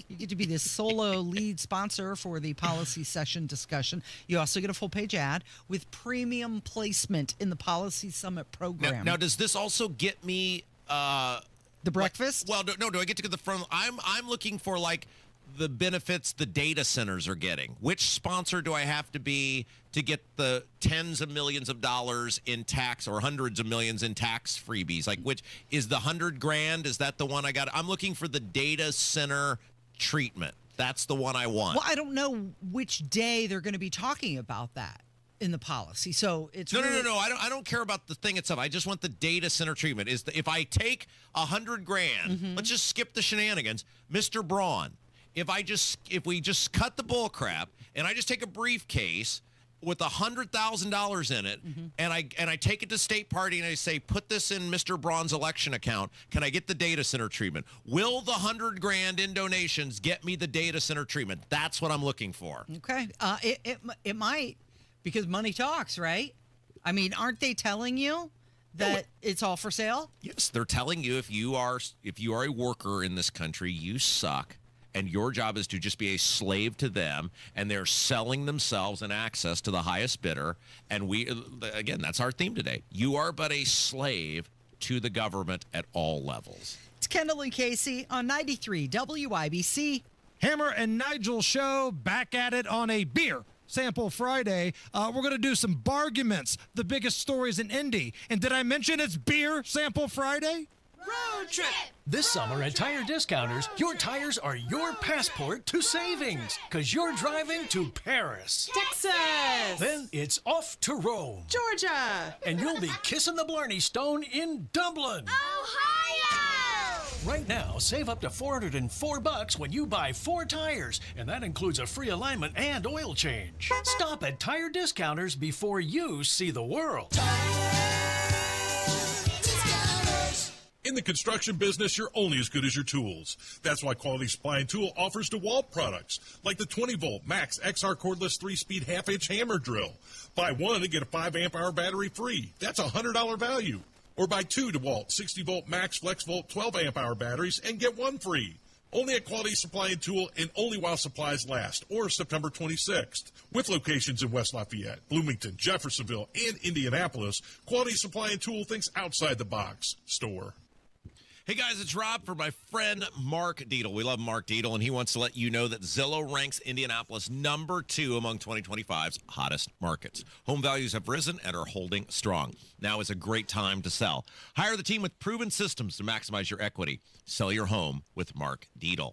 You get to be the solo lead sponsor for the policy session discussion. You also get a full-page ad with premium placement in the Policy Summit program. Now does this also get me the breakfast? Well, no. Do I get to go to the front? I'm looking for like the benefits the data centers are getting. Which sponsor do I have to be to get the tens of millions of dollars in tax or hundreds of millions in tax freebies? Like, which is the $100,000? Is that the one I got? I'm looking for the data center treatment. That's the one I want. Well, I don't know which day they're going to be talking about that in the policy. So it's no. I don't care about the thing itself. I just want the data center treatment. If I take $100,000, let's just skip the shenanigans, Mr. Braun. If we just cut the bull crap and I just take a briefcase with $100,000 in it, and I take it to State Party and I say, put this in Mr. Braun's election account. Can I get the data center treatment? Will the $100,000 in donations get me the data center treatment? That's what I'm looking for. Okay, it might, because money talks, right? I mean, aren't they telling you that it's all for sale? Yes, they're telling you if you are a worker in this country, you suck. And your job is to just be a slave to them, and they're selling themselves and access to the highest bidder. And again, that's our theme today. You are but a slave to the government at all levels. It's Kendall and Casey on 93 WIBC. Hammer and Nigel show back at it on a beer sample Friday. We're going to do some barguments, the biggest stories in Indy. And did I mention it's beer sample Friday? Road trip! This summer at Tire Discounters, your tires are your passport to savings, because you're driving to Paris, Texas, then it's off to Rome, Georgia, and you'll be kissing the Blarney Stone in Dublin, Ohio! Right now, save up to $404 when you buy 4 tires, and that includes a free alignment and oil change. Stop at Tire Discounters before you see the world. In the construction business, you're only as good as your tools. That's why Quality Supply and Tool offers DeWalt products, like the 20-volt Max XR cordless 3-speed half-inch hammer drill. Buy one and get a 5-amp-hour battery free. That's a $100 value. Or buy 2 DeWalt 60-volt Max Flex Volt 12-amp-hour batteries and get one free. Only at Quality Supply and Tool and only while supplies last, or September 26th. With locations in West Lafayette, Bloomington, Jeffersonville, and Indianapolis, Quality Supply and Tool thinks outside the box. Store. Hey guys, it's Rob for my friend Mark Deedle. We love Mark Deedle, and he wants to let you know that Zillow ranks Indianapolis number 2 among 2025's hottest markets. Home values have risen and are holding strong. Now is a great time to sell. Hire the team with proven systems to maximize your equity. Sell your home with Mark Deedle.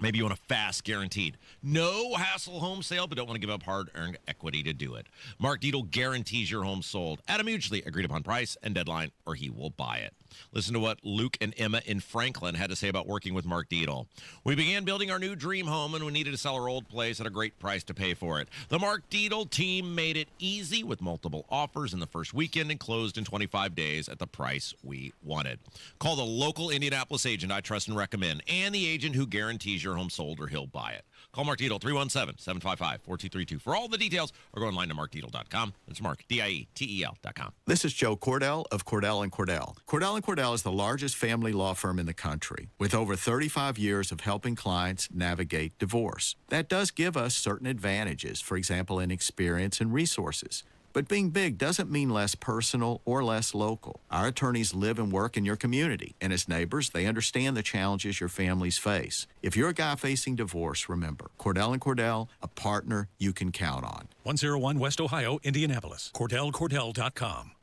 Maybe you want a fast, guaranteed, no-hassle home sale, but don't want to give up hard-earned equity to do it. Mark Deedle guarantees your home sold at a mutually agreed-upon price and deadline, or he will buy it. Listen to what Luke and Emma in Franklin had to say about working with Mark Deedle. We began building our new dream home, and we needed to sell our old place at a great price to pay for it. The Mark Deedle team made it easy with multiple offers in the first weekend and closed in 25 days at the price we wanted. Call the local Indianapolis agent I trust and recommend, and the agent who guarantees your home sold or he'll buy it. Call Mark Deedle, 317-755-4232 for all the details, or go online to markdeedle.com. It's Mark, D-I-E-T-E-L.com. This is Joe Cordell of Cordell & Cordell. Cordell & Cordell is the largest family law firm in the country, with over 35 years of helping clients navigate divorce. That does give us certain advantages, for example, in experience and resources. But being big doesn't mean less personal or less local. Our attorneys live and work in your community, and as neighbors, they understand the challenges your families face. If you're a guy facing divorce, remember, Cordell & Cordell, a partner you can count on. 101 West Ohio, Indianapolis. CordellCordell.com.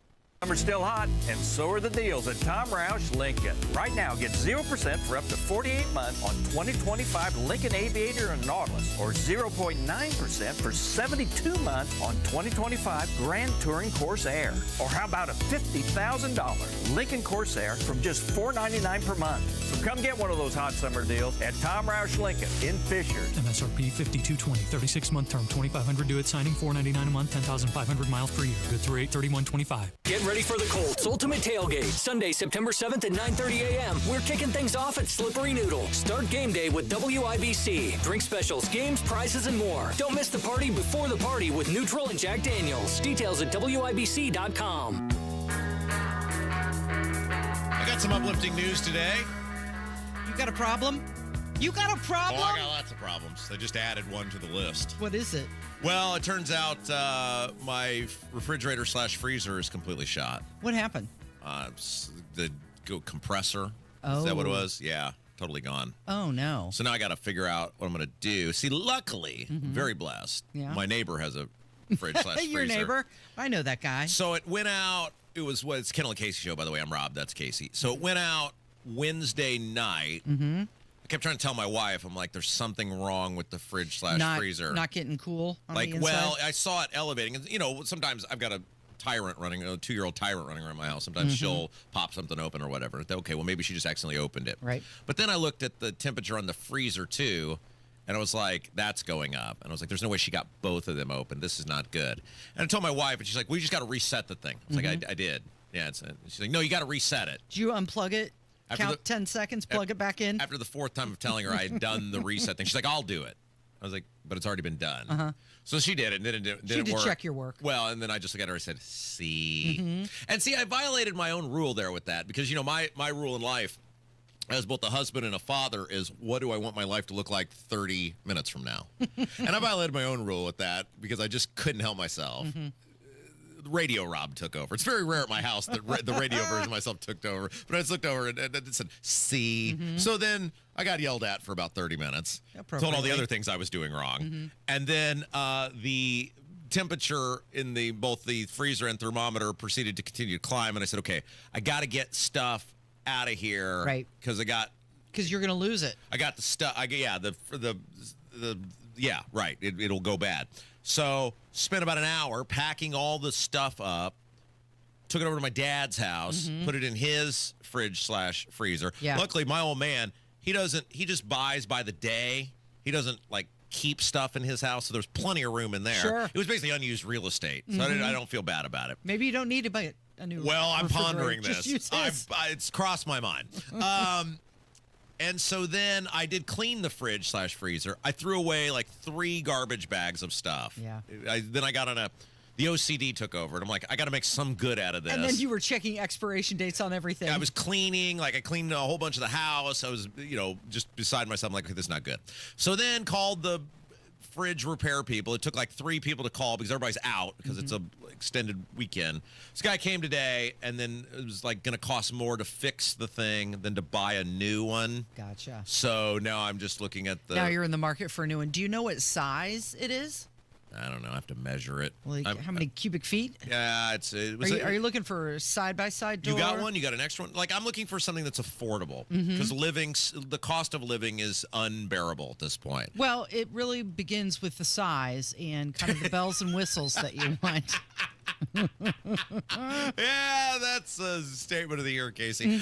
Summer's still hot, and so are the deals at Tom Roush Lincoln. Right now, get 0% for up to 48 months on 2025 Lincoln Aviator and Nautilus, or 0.9% for 72 months on 2025 Grand Touring Corsair. Or how about a $50,000 Lincoln Corsair from just $499 per month? So come get one of those hot summer deals at Tom Roush Lincoln in Fishers. MSRP 5220, 36-month term, $2,500 due at signing, $499 a month, 10,500 miles per year. Good through 8/31/25. Get ready for the Colts Ultimate Tailgate, Sunday, September 7th at 9:30 a.m. We're kicking things off at Slippery Noodle. Start game day with WIBC. Drink specials, games, prizes, and more. Don't miss the party before the party with Neutral and Jack Daniels. Details at WIBC.com. I got some uplifting news today. You got a problem? You got a problem? Oh, I got lots of problems. I just added one to the list. What is it? Well, it turns out my refrigerator/freezer is completely shot. What happened? The compressor. Oh. Is that what it was? Yeah, totally gone. Oh, no. So now I got to figure out what I'm going to do. See, luckily, very blessed. Yeah. My neighbor has a fridge/freezer. Your neighbor? I know that guy. So it went out. It was it's Kendall Casey show, by the way. I'm Rob. That's Casey. So it went out Wednesday night. Mm-hmm. I kept trying to tell my wife, I'm like, there's something wrong with the fridge/freezer. Not getting cool on like, the inside? well, I saw it elevating. And, you know, sometimes I've got a tyrant running, a 2-year-old tyrant running around my house. Sometimes she'll pop something open or whatever. Okay, well, maybe she just accidentally opened it. Right. But then I looked at the temperature on the freezer, too, and I was like, that's going up. And I was like, there's no way she got both of them open. This is not good. And I told my wife, and she's like, well, you just got to reset the thing. I was like, I did. Yeah. She's like, no, you got to reset it. Did you unplug it? Count 10 seconds, plug it back in? After the fourth time of telling her I had done the reset thing, she's like, I'll do it. I was like, but it's already been done. Uh-huh. So she did it, and then it didn't She did work. check your work. Well, and then I just looked at her and said, see. And see, I violated my own rule there with that, because, you know, my rule in life as both a husband and a father is, what do I want my life to look like 30 minutes from now? And I violated my own rule with that because I just couldn't help myself. Radio Rob took over. It's very rare at my house that the radio version of myself took over. But I just looked over and it said, see. So then I got yelled at for about 30 minutes. Told all the other things I was doing wrong. And then the temperature in both the freezer and thermometer proceeded to continue to climb. And I said, okay, I got to get stuff out of here. Right. Because you're going to lose it. I got the stuff. Yeah, right. It'll go bad. So spent about an hour packing all the stuff up, took it over to my dad's house, put it in his fridge/freezer. Yeah. Luckily, my old man, he just buys by the day. He doesn't like keep stuff in his house, so there's plenty of room in there. Sure. It was basically unused real estate, so I don't feel bad about it. Maybe you don't need to buy a new Well, I'm pondering refrigerator. this. Just use this. It's crossed my mind. And so then I did clean the fridge/freezer. I threw away like 3 garbage bags of stuff. Yeah. Then I got on the OCD took over, and I'm like, I got to make some good out of this. And then you were checking expiration dates on everything. I was cleaning, like I cleaned a whole bunch of the house. I was, just beside myself. I'm like, okay, this is not good. So then called the fridge repair people. It took like 3 people to call because everybody's out because it's a extended weekend. This guy came today, and then it was like going to cost more to fix the thing than to buy a new one. Gotcha. So now I'm just looking at the. Now you're in the market for a new one. Do you know what size it is? I don't know. I have to measure it. Like how many cubic feet? Yeah, Are you looking for a side-by-side door? You got one? You got an extra one? Like, I'm looking for something that's affordable because the cost of living is unbearable at this point. Well, it really begins with the size and kind of the bells and whistles that you want. Yeah, that's a statement of the year, Casey.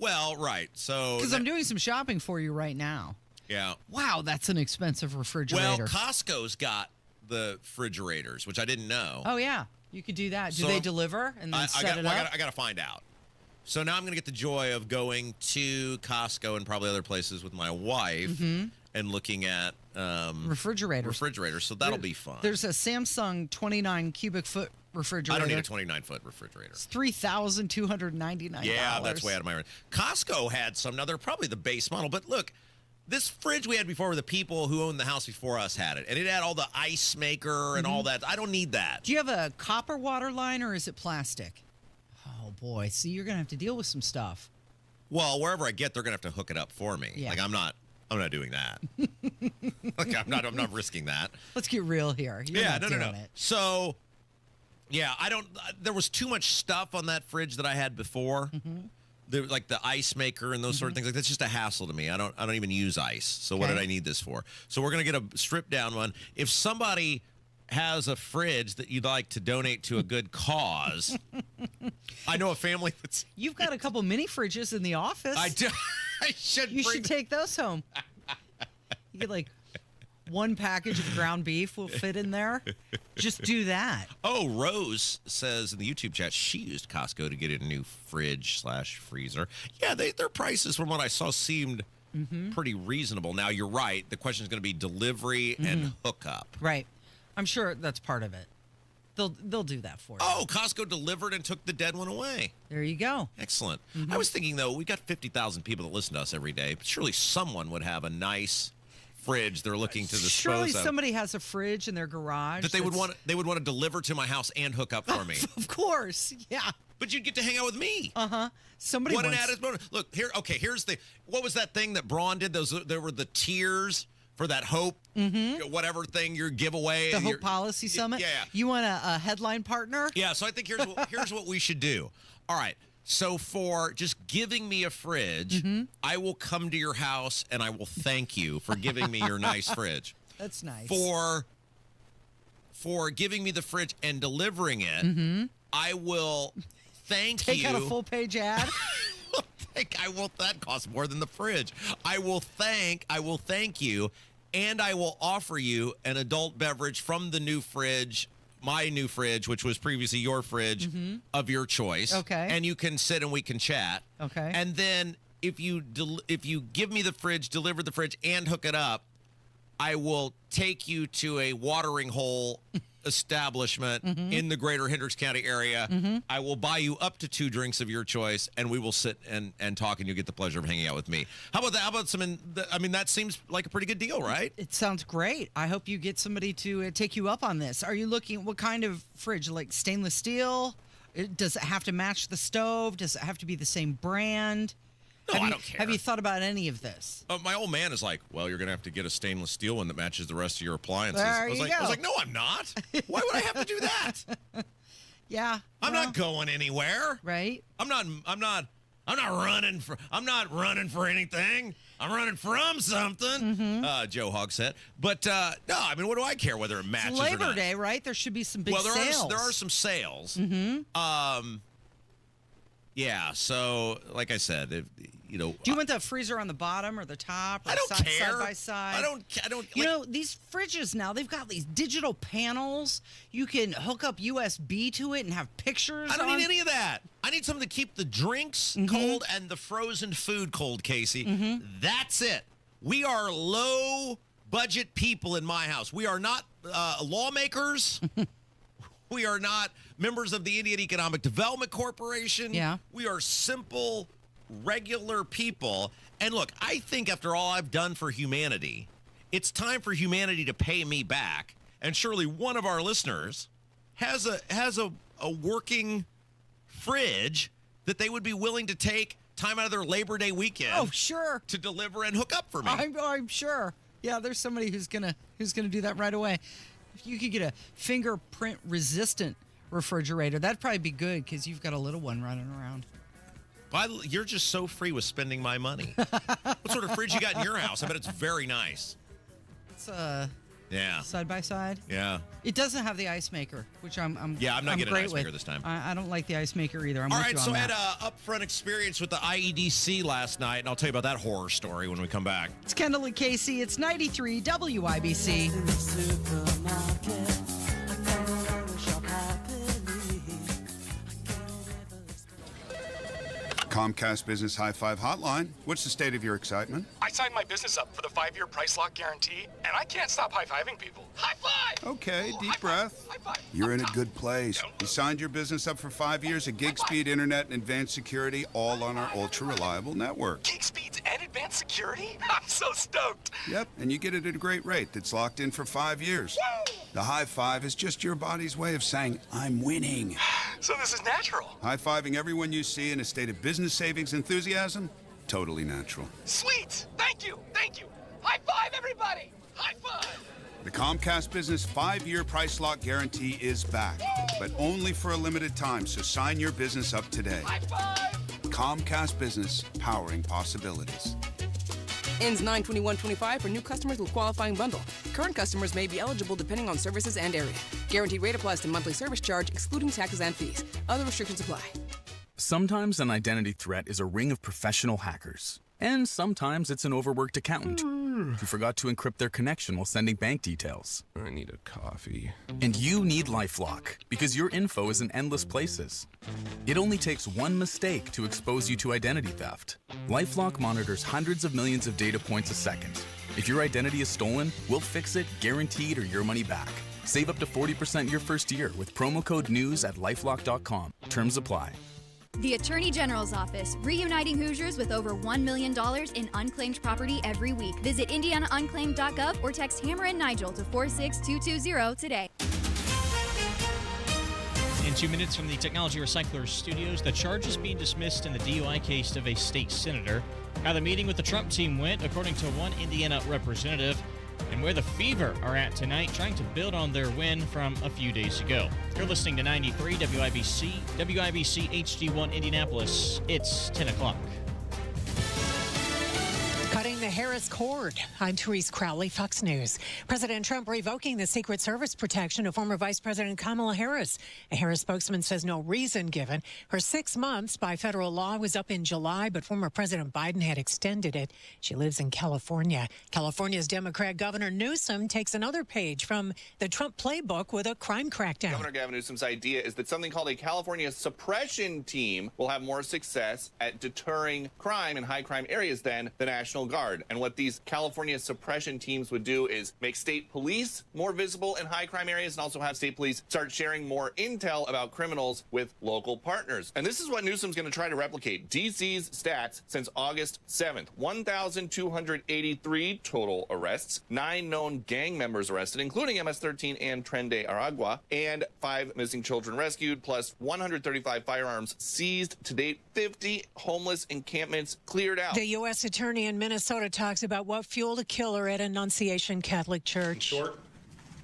Well, right. So because I'm doing some shopping for you right now. Yeah. Wow, that's an expensive refrigerator. Well, Costco's got the refrigerators, which I didn't know. Oh, yeah. You could do that. Do So they deliver and then set it up? I got to find out. So now I'm going to get the joy of going to Costco and probably other places with my wife and looking at refrigerators. So that'll be fun. There's a Samsung 29 cubic foot refrigerator. I don't need a 29-foot refrigerator. It's $3,299. Yeah, that's way out of my range. Costco had some. Now, they're probably the base model. But look, this fridge we had before, the people who owned the house before us had it. And it had all the ice maker and all that. I don't need that. Do you have a copper water line or is it plastic? Oh, boy. See, you're going to have to deal with some stuff. Well, wherever I get, they're going to have to hook it up for me. Yeah. Like, I'm not doing that. Like, I'm not risking that. Let's get real here. You're not doing it. So, yeah, there was too much stuff on that fridge that I had before. Like the ice maker and those sort of things. Like, that's just a hassle to me. I don't even use ice. So what did I need this for? So we're going to get a stripped down one. If somebody has a fridge that you'd like to donate to a good cause, I know a family that's... You've got a couple mini fridges in the office. I do. I should. You should take those home. You get like one package of ground beef will fit in there. Just do that. Oh, Rose says in the YouTube chat she used Costco to get a new fridge/freezer. Yeah, their prices from what I saw seemed pretty reasonable. Now, you're right. The question is going to be delivery and hookup. Right. I'm sure that's part of it. They'll do that for you. Oh, Costco delivered and took the dead one away. There you go. Excellent. I was thinking, though, we've got 50,000 people that listen to us every day. Surely someone would have a nice fridge they're looking to dispose Surely of. somebody has a fridge in their garage that they would want to deliver to my house and hook up for me. Of course, yeah. But you'd get to hang out with me. Somebody what wants... an added bonus. Look, here's the... What was that thing that Braun did? There were the tiers for that Hope, whatever thing, your giveaway. The Hope Policy Summit? Yeah. You want a headline partner? Yeah, so I think here's what we should do. All right. So for just giving me a fridge, I will come to your house and I will thank you for giving me your nice fridge. That's nice. For giving me the fridge and delivering it, I will thank you. Take out a full page ad. That costs more than the fridge. I will thank you, and I will offer you an adult beverage from the new fridge. My new fridge, which was previously your fridge, of your choice. Okay. And you can sit and we can chat. Okay. And then if you give me the fridge, deliver the fridge, and hook it up, I will take you to a watering hole establishment in the greater Hendricks County area. I will buy you up to 2 drinks of your choice, and we will sit and talk, and you get the pleasure of hanging out with me. How about that? How about that seems like a pretty good deal, right? It sounds great. I hope you get somebody to take you up on this. Are you looking, what kind of fridge? Like stainless steel? Does it have to match the stove? Does it have to be the same brand? No, I don't care. Have you thought about any of this? My old man is like, well, you're going to have to get a stainless steel one that matches the rest of your appliances. I was like, no, I'm not. Why would I have to do that? Yeah. I'm not going anywhere. Right. I'm not running for anything. I'm running from something. Joe Hogg said. But no, I mean, what do I care whether it matches it's Labor or not? Day, right? There should be some big sales. sales. There are some sales. Yeah, so like I said, do you want the freezer on the bottom or the top? Or I don't care. Side by side. I don't. You know, these fridges now, they've got these digital panels. You can hook up USB to it and have pictures. I don't need any of that. I need something to keep the drinks cold and the frozen food cold, Casey. That's it. We are low budget people in my house. We are not lawmakers. We are not members of the Indian Economic Development Corporation. Yeah. We are simple, regular people. And look, I think after all I've done for humanity, it's time for humanity to pay me back. And surely one of our listeners has a working fridge that they would be willing to take time out of their Labor Day weekend. Oh, sure. To deliver and hook up for me. I'm sure. Yeah, there's somebody who's gonna do that right away. If you could get a fingerprint resistant refrigerator, that'd probably be good because you've got a little one running around. You're just so free with spending my money. What sort of fridge you got in your house? I bet it's very nice. It's yeah, side by side. Yeah. It doesn't have the ice maker, which I'm not getting an ice maker this time. I don't like the ice maker either. All right, so I had an upfront experience with the IEDC last night, and I'll tell you about that horror story when we come back. It's Kendall Casey. It's 93 WIBC. Comcast Business High Five Hotline. What's the state of your excitement? I signed my business up for the 5-year price lock guarantee, and I can't stop high-fiving people. High five! Okay, Oh, deep high breath. High five. You're in a good place. You signed your business up for 5 years of gig speed internet and advanced security, all on our ultra-reliable network. Gig speeds and advanced security? I'm so stoked. Yep, and you get it at a great rate that's locked in for 5 years. Woo! The high five is just your body's way of saying, I'm winning. So this is natural. High-fiving everyone you see in a state of business savings enthusiasm? Totally natural. Sweet. Thank you. Thank you. High five, everybody. High five. The Comcast Business 5-year price lock guarantee is back, but only for a limited time, so sign your business up today. High five. Comcast Business, powering possibilities. Ends 9/21/25 for new customers with qualifying bundle. Current customers may be eligible depending on services and area. Guaranteed rate applies to monthly service charge, excluding taxes and fees. Other restrictions apply. Sometimes an identity threat is a ring of professional hackers. And sometimes it's an overworked accountant who forgot to encrypt their connection while sending bank details. I need a coffee. And you need LifeLock, because your info is in endless places. It only takes one mistake to expose you to identity theft. LifeLock monitors hundreds of millions of data points a second. If your identity is stolen, we'll fix it, guaranteed, or your money back. Save up to 40% your first year with promo code NEWS at LifeLock.com. Terms apply. The Attorney General's Office, reuniting Hoosiers with over $1 million in unclaimed property every week. Visit IndianaUnclaimed.gov or text Hammer and Nigel to 46220 today. In 2 minutes from the Technology Recyclers Studios, the charges being dismissed in the DUI case of a state senator, how the meeting with the Trump team went, according to one Indiana representative, and where the Fever are at tonight, trying to build on their win from a few days ago. You're listening to 93 WIBC, WIBC HD1 Indianapolis. It's 10 o'clock. Cutting the Harris cord. I'm Therese Crowley, Fox News. President Trump revoking the Secret Service protection of former Vice President Kamala Harris. A Harris spokesman says no reason given. Her 6 months by federal law was up in July, but former President Biden had extended it. She lives in California. California's Democrat Governor Newsom takes another page from the Trump playbook with a crime crackdown. Governor Gavin Newsom's idea is that something called a California suppression team will have more success at deterring crime in high crime areas than the National Guard. And what these California suppression teams would do is make state police more visible in high crime areas and also have state police start sharing more intel about criminals with local partners. And this is what Newsom's going to try to replicate. DC's stats since August 7th. 1,283 total arrests, 9 known gang members arrested, including MS-13 and Tren de Aragua, and 5 missing children rescued, plus 135 firearms seized. To date, 50 homeless encampments cleared out. The U.S. Attorney in Minnesota talks about what fueled a killer at Annunciation Catholic Church. In short,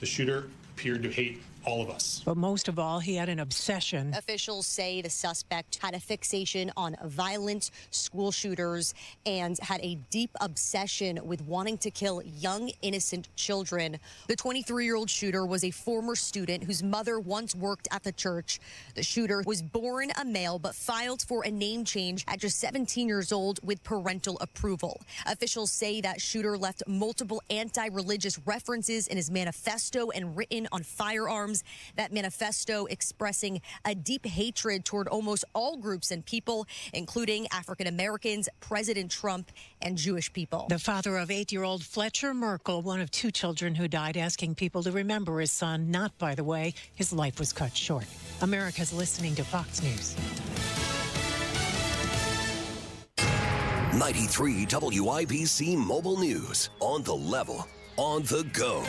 the shooter appeared to hate all of us. But most of all, he had an obsession. Officials say the suspect had a fixation on violent school shooters and had a deep obsession with wanting to kill young, innocent children. The 23-year-old shooter was a former student whose mother once worked at the church. The shooter was born a male but filed for a name change at just 17 years old with parental approval. Officials say that shooter left multiple anti-religious references in his manifesto and written on firearms. terms. That manifesto expressing a deep hatred toward almost all groups and people, including African Americans, President Trump, and Jewish people. The father of 8-year-old Fletcher Merkel, one of 2 children who died, asking people to remember his son. Not, by the way, his life was cut short. America's listening to Fox News. 93 WIBC Mobile News. On the level, on the go.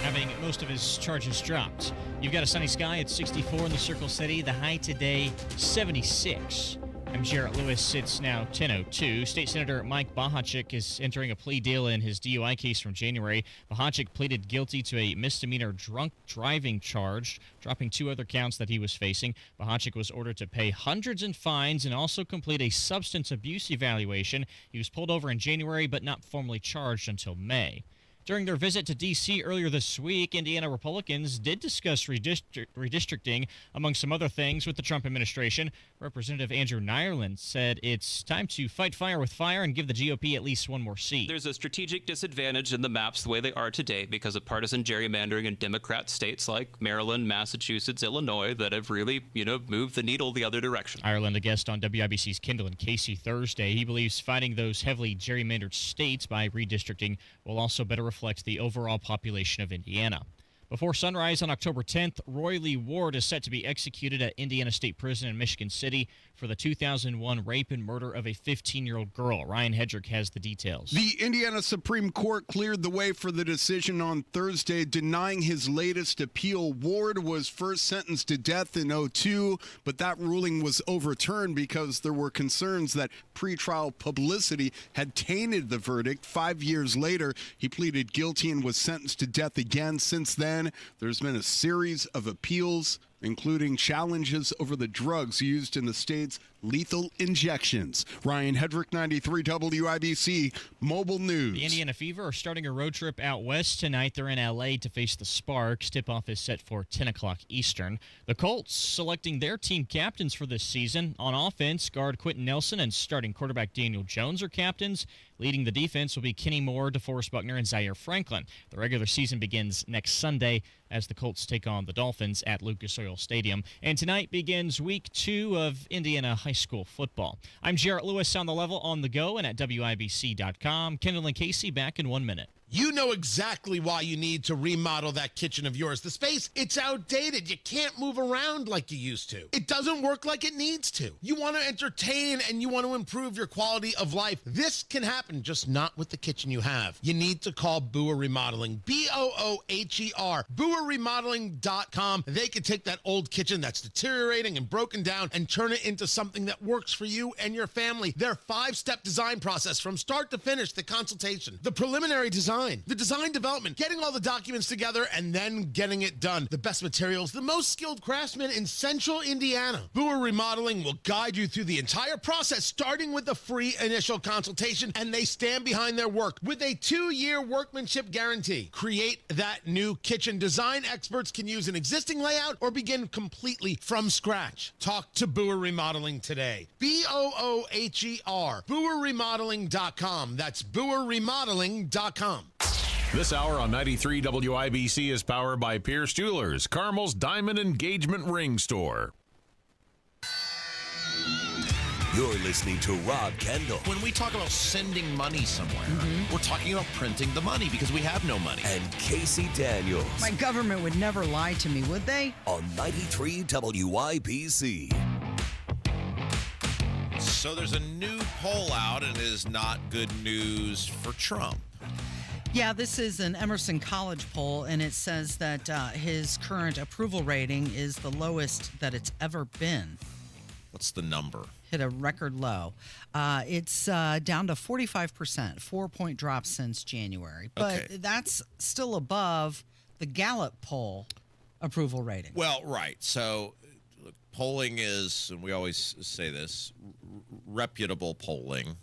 Having most of his charges dropped. You've got a sunny sky at 64 in the Circle City. The high today, 76. I'm Jarrett Lewis. It's now 10:02. State Senator Mike Bohachic is entering a plea deal in his DUI case from January. Bohachic pleaded guilty to a misdemeanor drunk driving charge, dropping 2 other counts that he was facing. Bohachic was ordered to pay hundreds in fines and also complete a substance abuse evaluation. He was pulled over in January but not formally charged until May. During their visit to D.C. earlier this week, Indiana Republicans did discuss redistricting, among some other things, with the Trump administration. Representative Andrew Nyerland said it's time to fight fire with fire and give the GOP at least one more seat. There's a strategic disadvantage in the maps the way they are today because of partisan gerrymandering in Democrat states like Maryland, Massachusetts, Illinois that have really, moved the needle the other direction. Ireland, a guest on WIBC's Kendall Casey Thursday. He believes fighting those heavily gerrymandered states by redistricting will also better reflect the overall population of Indiana. Before sunrise on October 10th, Roy Lee Ward is set to be executed at Indiana State Prison in Michigan City for the 2001 rape and murder of a 15-year-old girl. Ryan Hedrick has the details. The Indiana Supreme Court cleared the way for the decision on Thursday, denying his latest appeal. Ward was first sentenced to death in 2002, but that ruling was overturned because there were concerns that pretrial publicity had tainted the verdict. 5 years later, he pleaded guilty and was sentenced to death again. Since then, there's been a series of appeals, including challenges over the drugs used in the state's lethal injections. Ryan Hedrick, 93 WIBC Mobile News. The Indiana Fever are starting a road trip out west tonight. They're in L.A. to face the Sparks. Tip-off is set for 10 o'clock Eastern. The Colts selecting their team captains for this season. On offense, guard Quentin Nelson and starting quarterback Daniel Jones are captains. Leading the defense will be Kenny Moore, DeForest Buckner, and Zaire Franklin. The regular season begins next Sunday as the Colts take on the Dolphins at Lucas Oil Stadium. And tonight begins week 2 of Indiana high school football. I'm Jarrett Lewis on the level, on the go, and at WIBC.com. Kendall and Casey back in 1 minute. You know exactly why you need to remodel that kitchen of yours. The space, it's outdated. You can't move around like you used to. It doesn't work like it needs to. You want to entertain and you want to improve your quality of life. This can happen, just not with the kitchen you have. You need to call Boer Remodeling, B-O-O-H-E-R, BoerRemodeling.com. They can take that old kitchen that's deteriorating and broken down and turn it into something that works for you and your family. Their 5-step design process from start to finish, the consultation, the preliminary design, the design development, getting all the documents together, and then getting it done. The best materials, the most skilled craftsmen in Central Indiana. Boer Remodeling will guide you through the entire process, starting with the free initial consultation, and they stand behind their work with a 2-year workmanship guarantee. Create that new kitchen. Design experts can use an existing layout or begin completely from scratch. Talk to Boer Remodeling today. B-O-O-H-E-R. BoerRemodeling.com. That's BoerRemodeling.com. This hour on 93 WIBC is powered by Pierce Jewelers, Carmel's Diamond Engagement Ring Store. You're listening to Rob Kendall. When we talk about sending money somewhere, we're talking about printing the money because we have no money. And Casey Daniels. My government would never lie to me, would they? On 93 WIBC. So there's a new poll out, and it is not good news for Trump. Yeah, this is an Emerson College poll, and it says that his current approval rating is the lowest that it's ever been. What's the number? Hit a record low. It's down to 45%, 4-point drop since January. But that's still above the Gallup poll approval rating. Well, right. So look, polling is, and we always say this, reputable polling.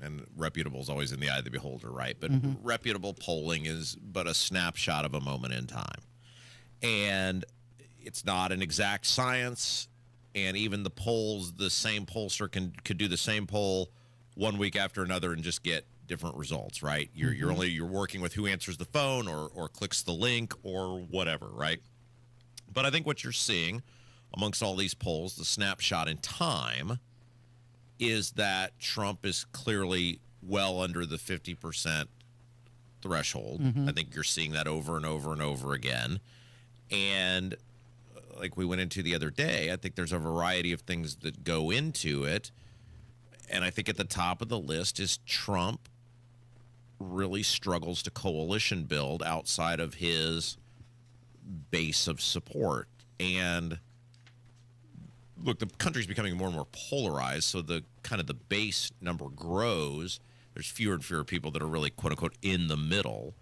And reputable is always in the eye of the beholder, right? But reputable polling is but a snapshot of a moment in time. And it's not an exact science. And even the polls, the same pollster could do the same poll 1 week after another and just get different results, right? You're working with who answers the phone or clicks the link or whatever, right? But I think what you're seeing amongst all these polls, the snapshot in time, is that Trump is clearly well under the 50% threshold. I think you're seeing that over and over and over again. And like we went into the other day, I think there's a variety of things that go into it. And I think at the top of the list is Trump really struggles to coalition build outside of his base of support. And look, the country's becoming more and more polarized, so the kind of the base number grows. There's fewer and fewer people that are really, quote unquote, in the middle.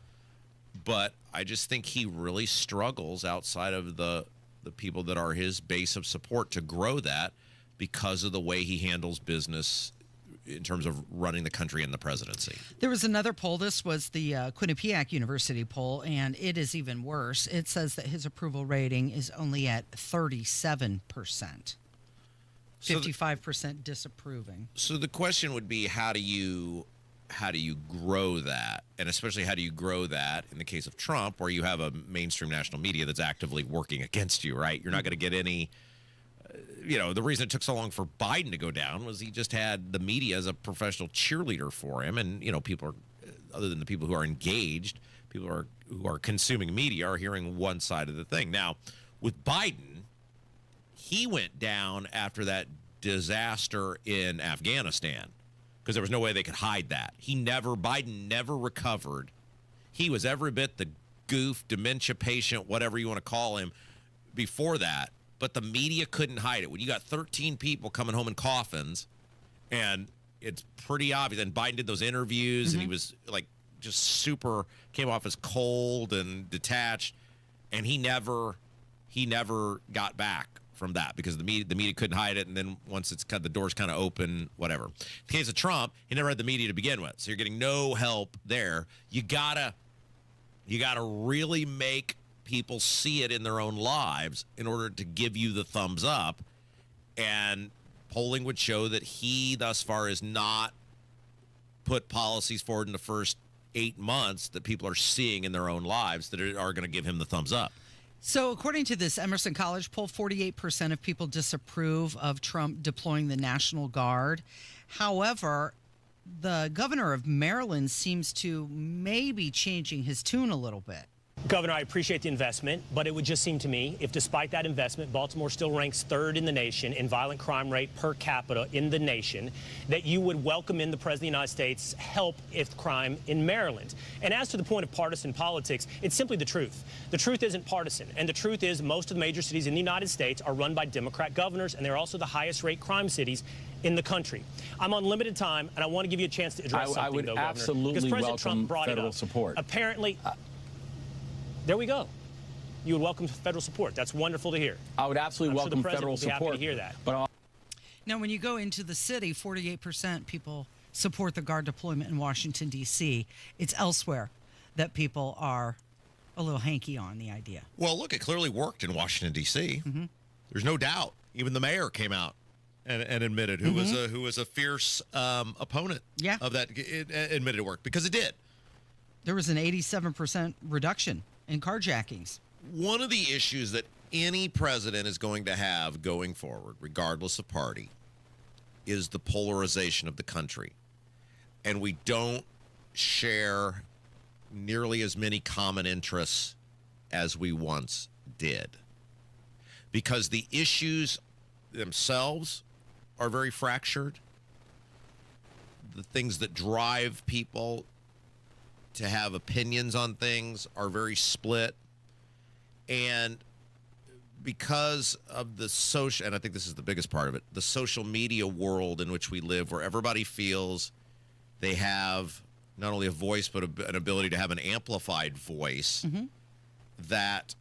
But I just think he really struggles outside of the people that are his base of support to grow that because of the way he handles business in terms of running the country and the presidency. There was another poll. This was the Quinnipiac University poll, and it is even worse. It says that his approval rating is only at 37%. 55% disapproving. So the question would be, how do you grow that? And especially, how do you grow that in the case of Trump, where you have a mainstream national media that's actively working against you, right? You're not going to get any... the reason it took so long for Biden to go down was he just had the media as a professional cheerleader for him. And, people are, other than the people who are engaged, people who are consuming media are hearing one side of the thing. Now, with Biden, he went down after that disaster in Afghanistan because there was no way they could hide that. Biden never recovered. He was every bit the goof, dementia patient, whatever you want to call him, before that. But the media couldn't hide it. When you got 13 people coming home in coffins, and it's pretty obvious. And Biden did those interviews, and he was like just super, came off as cold and detached, and he never got back from that because the media couldn't hide it. And then once the doors kind of open, whatever. In the case of Trump, he never had the media to begin with, so you're getting no help there. You gotta really make people see it in their own lives in order to give you the thumbs up. And polling would show that he thus far has not put policies forward in the first 8 months that people are seeing in their own lives that are going to give him the thumbs up. So according to this Emerson College poll, 48% of people disapprove of Trump deploying the National Guard. However, the governor of Maryland seems to maybe changing his tune a little bit. Governor, I appreciate the investment, but it would just seem to me, if despite that investment, Baltimore still ranks third in the nation in violent crime rate per capita in the nation, that you would welcome in the President of the United States help if crime in Maryland. And as to the point of partisan politics, it's simply the truth. The truth isn't partisan, and the truth is most of the major cities in the United States are run by Democrat governors, and they're also the highest rate crime cities in the country. I'm on limited time, and I want to give you a chance to address something, I would though, Governor. absolutely because President welcome Trump brought federal it up. support. Apparently, there we go. You would welcome federal support. That's wonderful to hear. I would absolutely welcome the federal would be support. happy to hear that. But now, when you go into the city, 48% people support the Guard deployment in Washington, D.C. It's elsewhere that people are a little hanky on the idea. Well, look, it clearly worked in Washington, D.C. There's no doubt. Even the mayor came out and admitted, who was a fierce opponent of that, admitted it worked because it did. There was an 87% reduction in carjackings. One of the issues that any president is going to have going forward, regardless of party, is the polarization of the country. And we don't share nearly as many common interests as we once did. Because the issues themselves are very fractured. The things that drive people to have opinions on things are very split. And because of the social, and I think this is the biggest part of it, the social media world in which we live, where everybody feels they have not only a voice, but an ability to have an amplified voice, that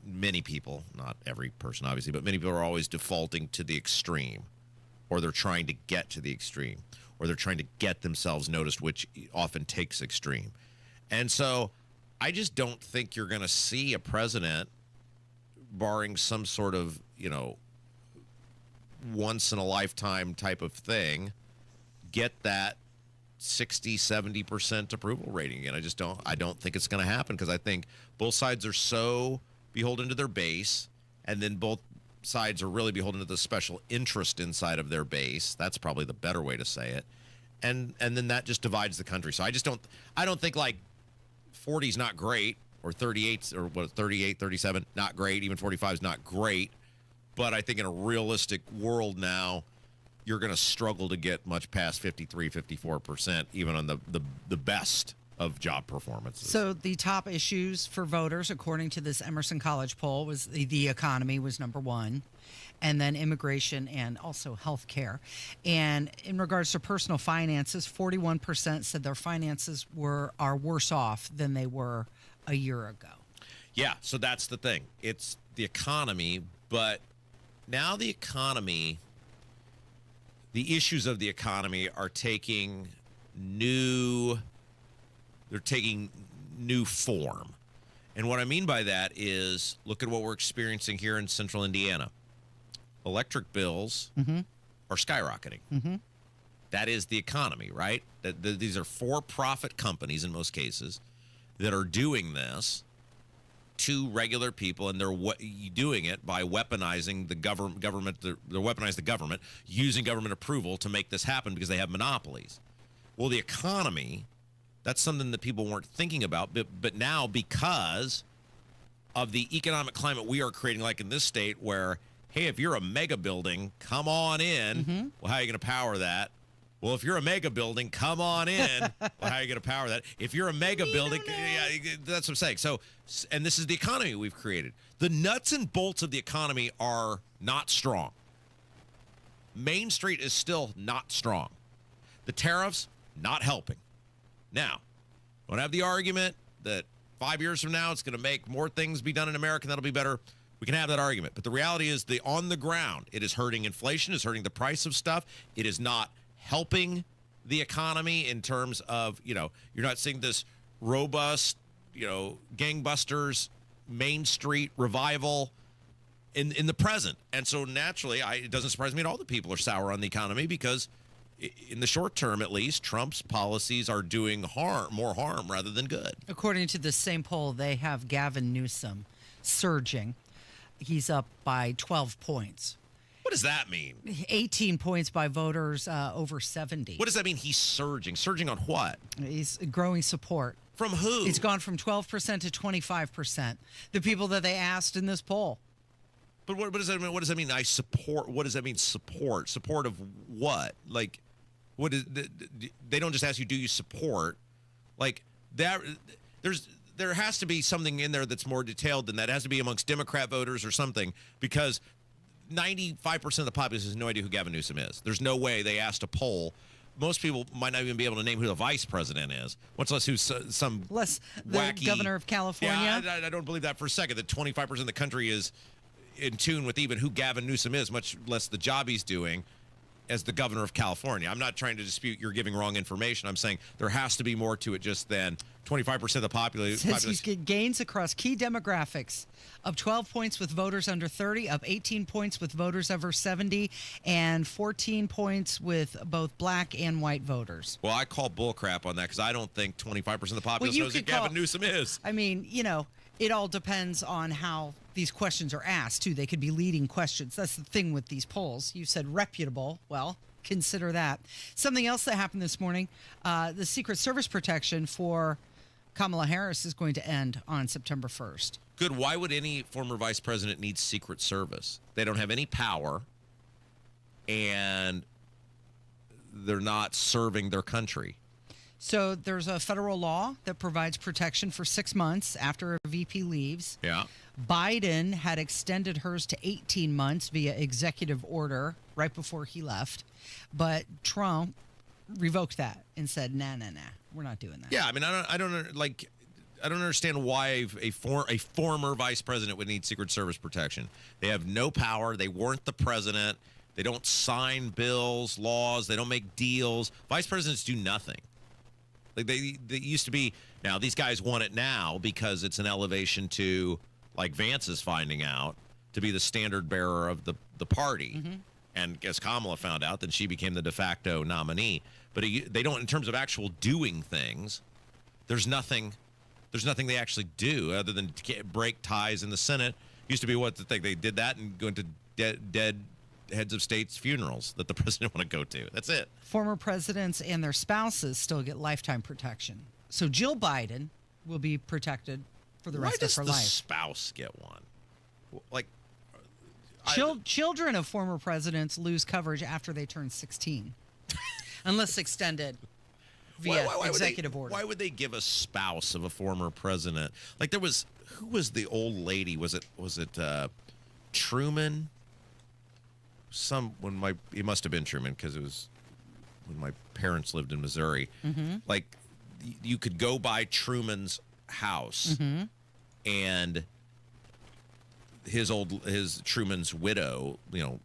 many people, not every person obviously, but many people are always defaulting to the extreme, or they're trying to get to the extreme, or they're trying to get themselves noticed, which often takes extreme. And so I just don't think you're going to see a president, barring some sort of, once in a lifetime type of thing, get that 60, 70% approval rating again. I don't think it's going to happen because I think both sides are so beholden to their base, and then both sides are really beholden to the special interest inside of their base. That's probably the better way to say it. And then that just divides the country. So I don't think like 40 is not great, or 38 or 38, 37 not great, even 45 is not great. But I think in a realistic world now, you're going to struggle to get much past 53, 54%, even on the best of job performances. So the top issues for voters, according to this Emerson College poll, was the economy was number one, and then immigration and also health care. And in regards to personal finances, 41% said their finances are worse off than they were a year ago. Yeah, so that's the thing. It's the economy, but now the economy, the issues of the economy are taking new form. And what I mean by that is, look at what we're experiencing here in central Indiana. Electric bills are skyrocketing. That is the economy, right? These are for-profit companies in most cases that are doing this to regular people, and they're doing it by weaponizing the government. They weaponize the government, using government approval to make this happen because they have monopolies. Well, the economy, that's something that people weren't thinking about, but now because of the economic climate we are creating, like in this state, where, hey, if you're a mega building, come on in. Well, how are you going to power that? Well, if you're a mega building, come on in. Well, how are you going to power that? If you're a mega building, yeah, that's what I'm saying. So, and this is the economy we've created. The nuts and bolts of the economy are not strong. Main Street is still not strong. The tariffs, not helping. Now, don't have the argument that 5 years from now it's going to make more things be done in America and that'll be better. We can have that argument. But the reality is, on the ground, it is hurting inflation, it's hurting the price of stuff. It is not helping the economy in terms of, you're not seeing this robust, gangbusters, Main Street revival in the present. And so naturally, it doesn't surprise me at all that people are sour on the economy, because in the short term, at least, Trump's policies are doing more harm rather than good. According to the same poll, they have Gavin Newsom surging. He's up by 12 points. What does that mean? 18 points by voters over 70. What does that mean he's surging? Surging on what? He's growing support. From who? It's gone from 12% to 25%. The people that they asked in this poll. But what does that mean? What does that mean? I support. What does that mean? Support. Support of what? Like, what is? They don't just ask you, do you support? Like that. There has to be something in there that's more detailed than that. It has to be amongst Democrat voters or something, because 95% of the populace has no idea who Gavin Newsom is. There's no way they asked a poll. Most people might not even be able to name who the vice president is, much less who's some less the wacky governor of California. Yeah, I don't believe that for a second, that 25% of the country is in tune with even who Gavin Newsom is, much less the job he's doing as the governor of California. I'm not trying to dispute you're giving wrong information. I'm saying there has to be more to it just than 25% of the population. He's gains across key demographics, up 12 points with voters under 30, up 18 points with voters over 70, and 14 points with both black and white voters. Well, I call bullcrap on that, because I don't think 25% of the populace knows who Gavin Newsom is. I mean, it all depends on how these questions are asked, too. They could be leading questions. That's the thing with these polls. You said reputable. Well, consider that. Something else that happened this morning, the Secret Service protection for Kamala Harris is going to end on September 1st. Good. Why would any former vice president need Secret Service? They don't have any power, and they're not serving their country. So there's a federal law that provides protection for 6 months after a VP leaves. Yeah. Biden had extended hers to 18 months via executive order right before he left. But Trump revoked that and said, nah, we're not doing that. Yeah, I mean, I don't understand why a former vice president would need Secret Service protection. They have no power. They weren't the president. They don't sign bills, laws. They don't make deals. Vice presidents do nothing. Like they used to be. Now these guys want it now because it's an elevation to, like Vance is finding out, to be the standard bearer of the party. And as Kamala found out, then she became the de facto nominee. But they don't, in terms of actual doing things, there's nothing they actually do other than break ties in the Senate. Used to be they did that and go into dead heads of states' funerals that the president want to go to. That's it. Former presidents and their spouses still get lifetime protection. So Jill Biden will be protected for the rest of her life. Why does the spouse get one? Like, children of former presidents lose coverage after they turn 16, unless extended via executive order. Why would they give a spouse of a former president? Like who was the old lady? Was it Truman? It must have been Truman because it was when my parents lived in Missouri. Mm-hmm. Like you could go by Truman's house and his Truman's widow,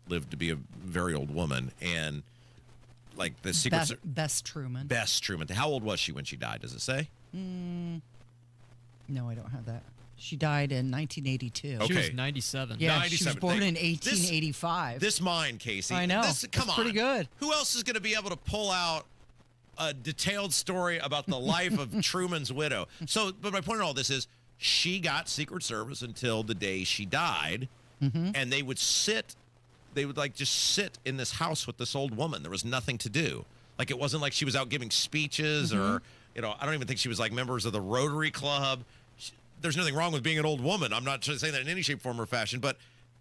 lived to be a very old woman, and like the secret Bess Truman. Bess Truman. How old was she when she died? Does it say? No, I don't have that. She died in 1982. Okay. She was 97. Yeah, 97. she was born in 1885. This mind, Casey. I know. Come on. Pretty good. Who else is going to be able to pull out a detailed story about the life of Truman's widow? But my point in all this is, she got Secret Service until the day she died, and they would just sit in this house with this old woman. There was nothing to do. Like, it wasn't like she was out giving speeches or, I don't even think she was like members of the Rotary Club. There's nothing wrong with being an old woman. I'm not saying that in any shape, form, or fashion, but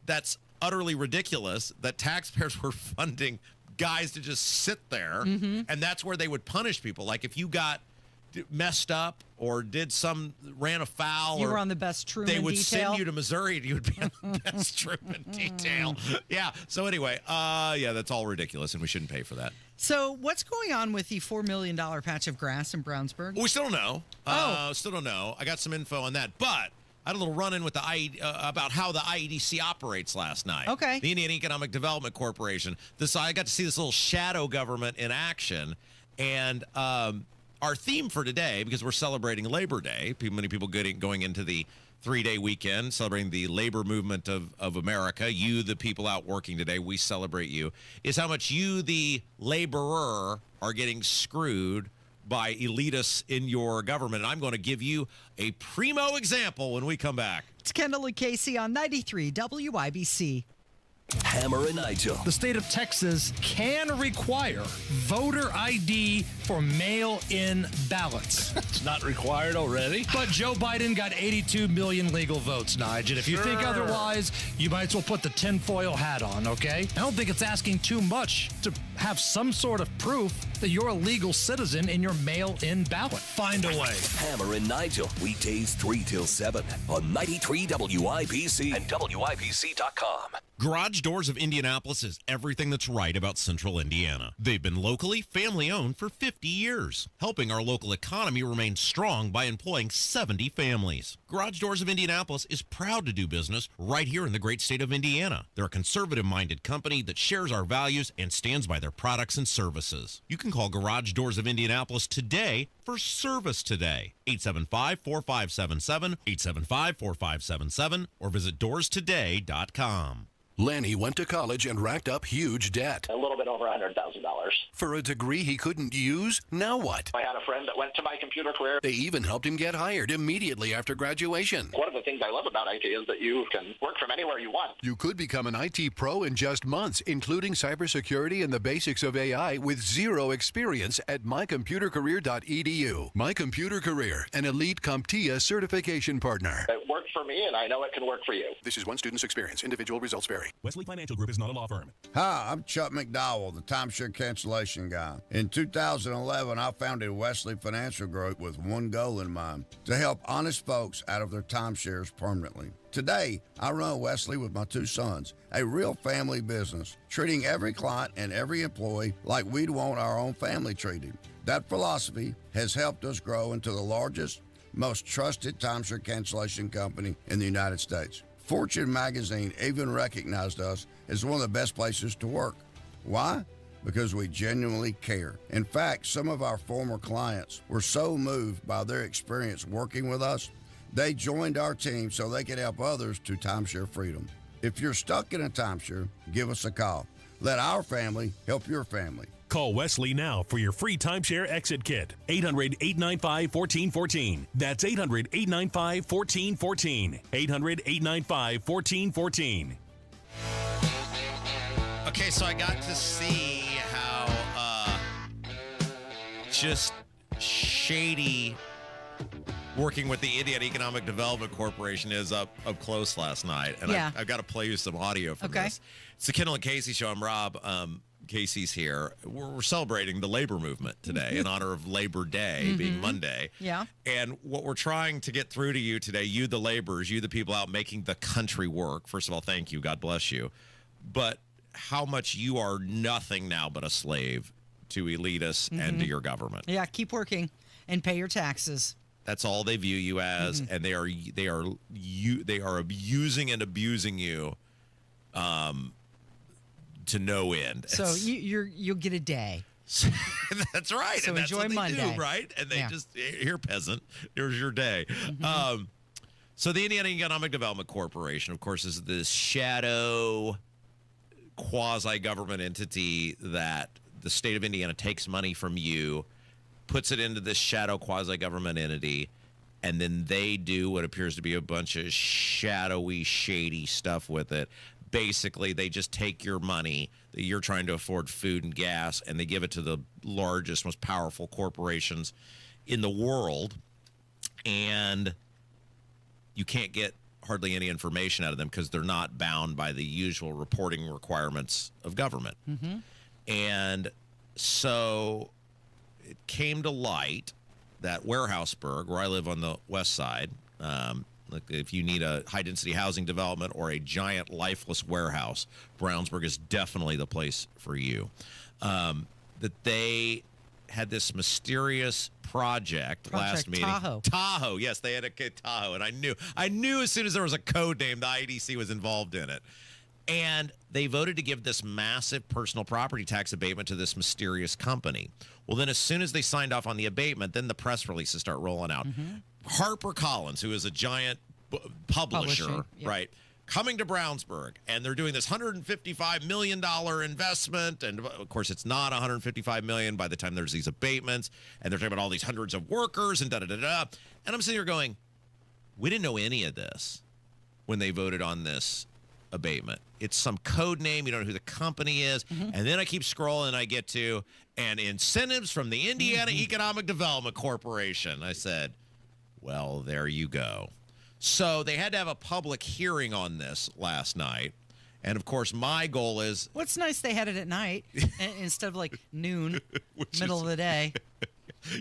that's utterly ridiculous that taxpayers were funding guys to just sit there, and that's where they would punish people. Like, if you got messed up or ran afoul, you were on the Bess Truman they would detail. send you to Missouri and you would be on the Bess Truman detail. Yeah. So anyway, that's all ridiculous, and we shouldn't pay for that. So what's going on with the $4 million patch of grass in Brownsburg? Well, we still don't know. Still don't know. I got some info on that, but I had a little run-in with about how the IEDC operates last night. Okay. The Indiana Economic Development Corporation. I got to see this little shadow government in action, and our theme for today, because we're celebrating Labor Day, many people going into the 3-day weekend, celebrating the labor movement of America. You, the people out working today, we celebrate you, is how much you, the laborer, are getting screwed by elitists in your government. And I'm going to give you a primo example when we come back. It's Kendall Casey on 93 WIBC. Hammer and Nigel. The state of Texas can require voter ID for mail-in ballots. It's not required already. But Joe Biden got 82 million legal votes, Nigel. If you think otherwise, you might as well put the tinfoil hat on, okay? I don't think it's asking too much to have some sort of proof that you're a legal citizen in your mail-in ballot. Find a way. Hammer and Nigel, weekdays 3 till 7 on 93 WIBC and WIBC.com. Garage Doors of Indianapolis is everything that's right about Central Indiana. They've been locally family-owned for 50 years, helping our local economy remain strong by employing 70 families. Garage Doors of Indianapolis is proud to do business right here in the great state of Indiana. They're a conservative-minded company that shares our values and stands by their products and services. You can call Garage Doors of Indianapolis today for service today. 875-4577, 875-4577, or visit doorstoday.com. Lanny went to college and racked up huge debt. A little bit over $100,000. For a degree he couldn't use, now what? I had a friend that went to my computer career. They even helped him get hired immediately after graduation. One of the things I love about IT is that you can work from anywhere you want. You could become an IT pro in just months, including cybersecurity and the basics of AI with zero experience at mycomputercareer.edu. My Computer Career, an elite CompTIA certification partner. It worked for me, and I know it can work for you. This is one student's experience. Individual results vary. Wesley Financial Group is not a law firm. Hi, I'm Chuck McDowell, the timeshare cancellation guy. In 2011, I founded Wesley Financial Group with one goal in mind: to help honest folks out of their timeshares permanently. Today, I run Wesley with my two sons, a real family business, treating every client and every employee like we'd want our own family treated. That philosophy has helped us grow into the largest, most trusted timeshare cancellation company in the United States. Fortune magazine even recognized us as one of the best places to work. Why? Because we genuinely care. In fact, some of our former clients were so moved by their experience working with us, they joined our team so they could help others to timeshare freedom. If you're stuck in a timeshare, give us a call. Let our family help your family. Call Wesley now for your free timeshare exit kit. 800-895-1414. That's 800-895-1414. 800-895-1414. Okay, so I got to see how just shady working with the Indiana Economic Development Corporation is up close last night. And Yeah. I've got to play you some audio from this. It's the Kendall and Casey show. I'm Rob. Casey's here. We're celebrating the labor movement today in honor of Labor Day being Monday. Yeah. And what we're trying to get through to you today, you the laborers, you the people out making the country work. First of all, thank you. God bless you. But how much you are nothing now but a slave to elitists and to your government. Yeah, keep working and pay your taxes. That's all they view you as, and they are abusing and abusing you to no end. So you'll get a day. That's right. So and that's enjoy what they Monday. do, right? And they just, here, peasant, here's your day. So the Indiana Economic Development Corporation, of course, is this shadow quasi-government entity that the state of Indiana takes money from you, puts it into this shadow quasi-government entity, and then they do what appears to be a bunch of shadowy, shady stuff with it. Basically, they just take your money that you're trying to afford food and gas, and they give it to the largest, most powerful corporations in the world, and you can't get hardly any information out of them because they're not bound by the usual reporting requirements of government. And so it came to light that Warehouseburg, where I live on the west side, look, if you need a high-density housing development or a giant lifeless warehouse, Brownsburg is definitely the place for you. That they had this mysterious project last meeting. Tahoe, yes, they had a Tahoe, and I knew as soon as there was a code name, the IEDC was involved in it. And they voted to give this massive personal property tax abatement to this mysterious company. Well, then as soon as they signed off on the abatement, then the press releases start rolling out. HarperCollins, who is a giant publisher, right, coming to Brownsburg, and they're doing this $155 million investment, and of course it's not $155 million by the time there's these abatements, and they're talking about all these hundreds of workers and da-da-da-da. And I'm sitting here going, we didn't know any of this when they voted on this abatement. It's some code name. You don't know who the company is. And then I keep scrolling and I get to, and incentives from the Indiana Economic Development Corporation. I said, well, there you go. So they had to have a public hearing on this last night. And of course, my goal is... What's nice, they had it at night instead of like noon, middle of the day.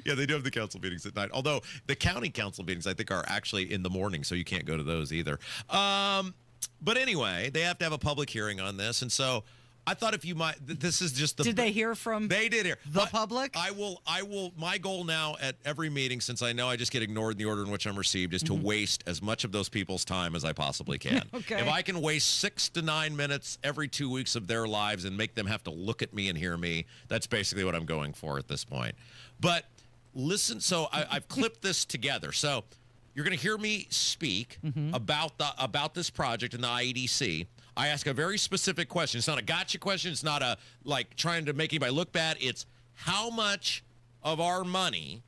Yeah, they do have the council meetings at night. Although the county council meetings, I think, are actually in the morning, so you can't go to those either. But anyway, they have to have a public hearing on this, and so I thought if you might, this is just the. Did they hear from? They did hear the public. I will. My goal now at every meeting, since I know I just get ignored in the order in which I'm received, is to waste as much of those people's time as I possibly can. Okay. If I can waste 6 to 9 minutes every 2 weeks of their lives and make them have to look at me and hear me, that's basically what I'm going for at this point. But listen, so I've clipped this together. So you're going to hear me speak about this project in the IEDC. I ask a very specific question. It's not a gotcha question. It's not a like trying to make anybody look bad. It's how much of our money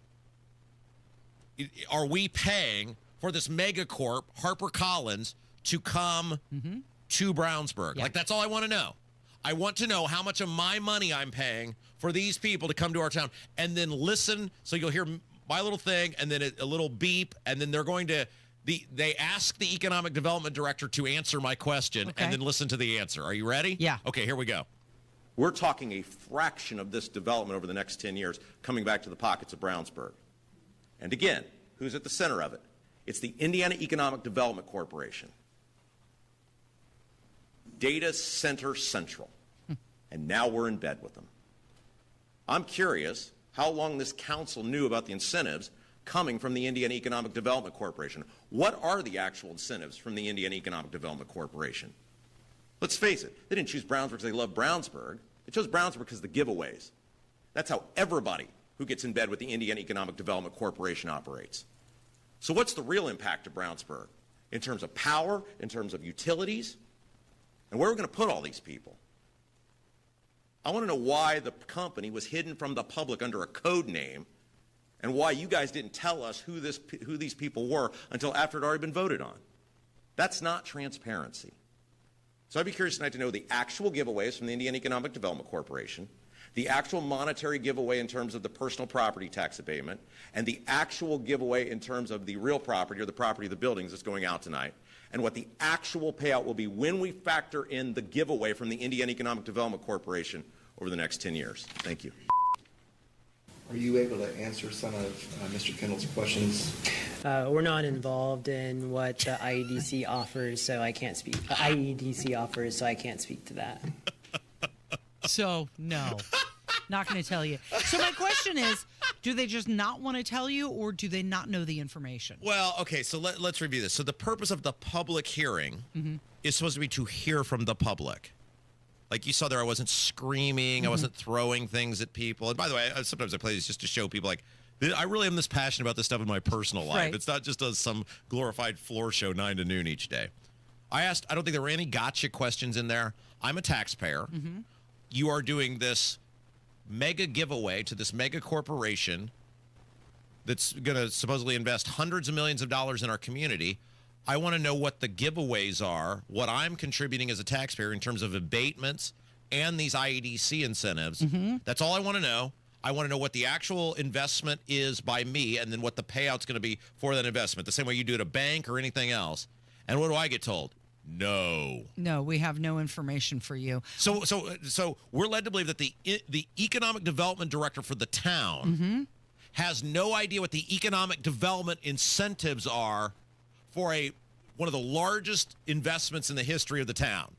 are we paying for this megacorp, HarperCollins, to come to Brownsburg? Like, that's all I want to know. I want to know how much of my money I'm paying for these people to come to our town, and then listen. So you'll hear my little thing, and then a little beep, and then they're going to. They ask the economic development director to answer my question, and then listen to the answer. Are you ready? Yeah. Okay, here we go. We're talking a fraction of this development over the next 10 years coming back to the pockets of Brownsburg. And again, who's at the center of it? It's the Indiana Economic Development Corporation. Data Center Central. And now we're in bed with them. I'm curious how long this council knew about the incentives coming from the Indiana Economic Development Corporation. What are the actual incentives from the Indiana Economic Development Corporation? Let's face it, they didn't choose Brownsburg because they love Brownsburg. They chose Brownsburg because of the giveaways. That's how everybody who gets in bed with the Indiana Economic Development Corporation operates. So what's the real impact to Brownsburg in terms of power, in terms of utilities, and where are we going to put all these people? I want to know why the company was hidden from the public under a code name and why you guys didn't tell us who these people were until after it had already been voted on. That's not transparency. So I'd be curious tonight to know the actual giveaways from the Indiana Economic Development Corporation, the actual monetary giveaway in terms of the personal property tax abatement, and the actual giveaway in terms of the real property or the property of the buildings that's going out tonight, and what the actual payout will be when we factor in the giveaway from the Indiana Economic Development Corporation over the next 10 years. Thank you. Are you able to answer some of Mr. Kendall's questions? We're not involved in what the IEDC offers, so I can't speak. IEDC offers, so I can't speak to that. So, no. Not going to tell you. So my question is, do they just not want to tell you, or do they not know the information? Well, okay, so let's review this. So the purpose of the public hearing is supposed to be to hear from the public. Like you saw there, I wasn't screaming. I wasn't throwing things at people. And by the way, sometimes I play these just to show people, like, I really am this passionate about this stuff in my personal life. Right. It's not just some glorified floor show 9 to noon each day. I don't think there were any gotcha questions in there. I'm a taxpayer. You are doing this mega giveaway to this mega corporation that's going to supposedly invest hundreds of millions of dollars in our community. I want to know what the giveaways are, what I'm contributing as a taxpayer in terms of abatements and these IEDC incentives. That's all I want to know. I want to know what the actual investment is by me and then what the payout's going to be for that investment, the same way you do at a bank or anything else. And what do I get told? No. No, we have no information for you. So we're led to believe that the economic development director for the town has no idea what the economic development incentives are for one of the largest investments in the history of the town.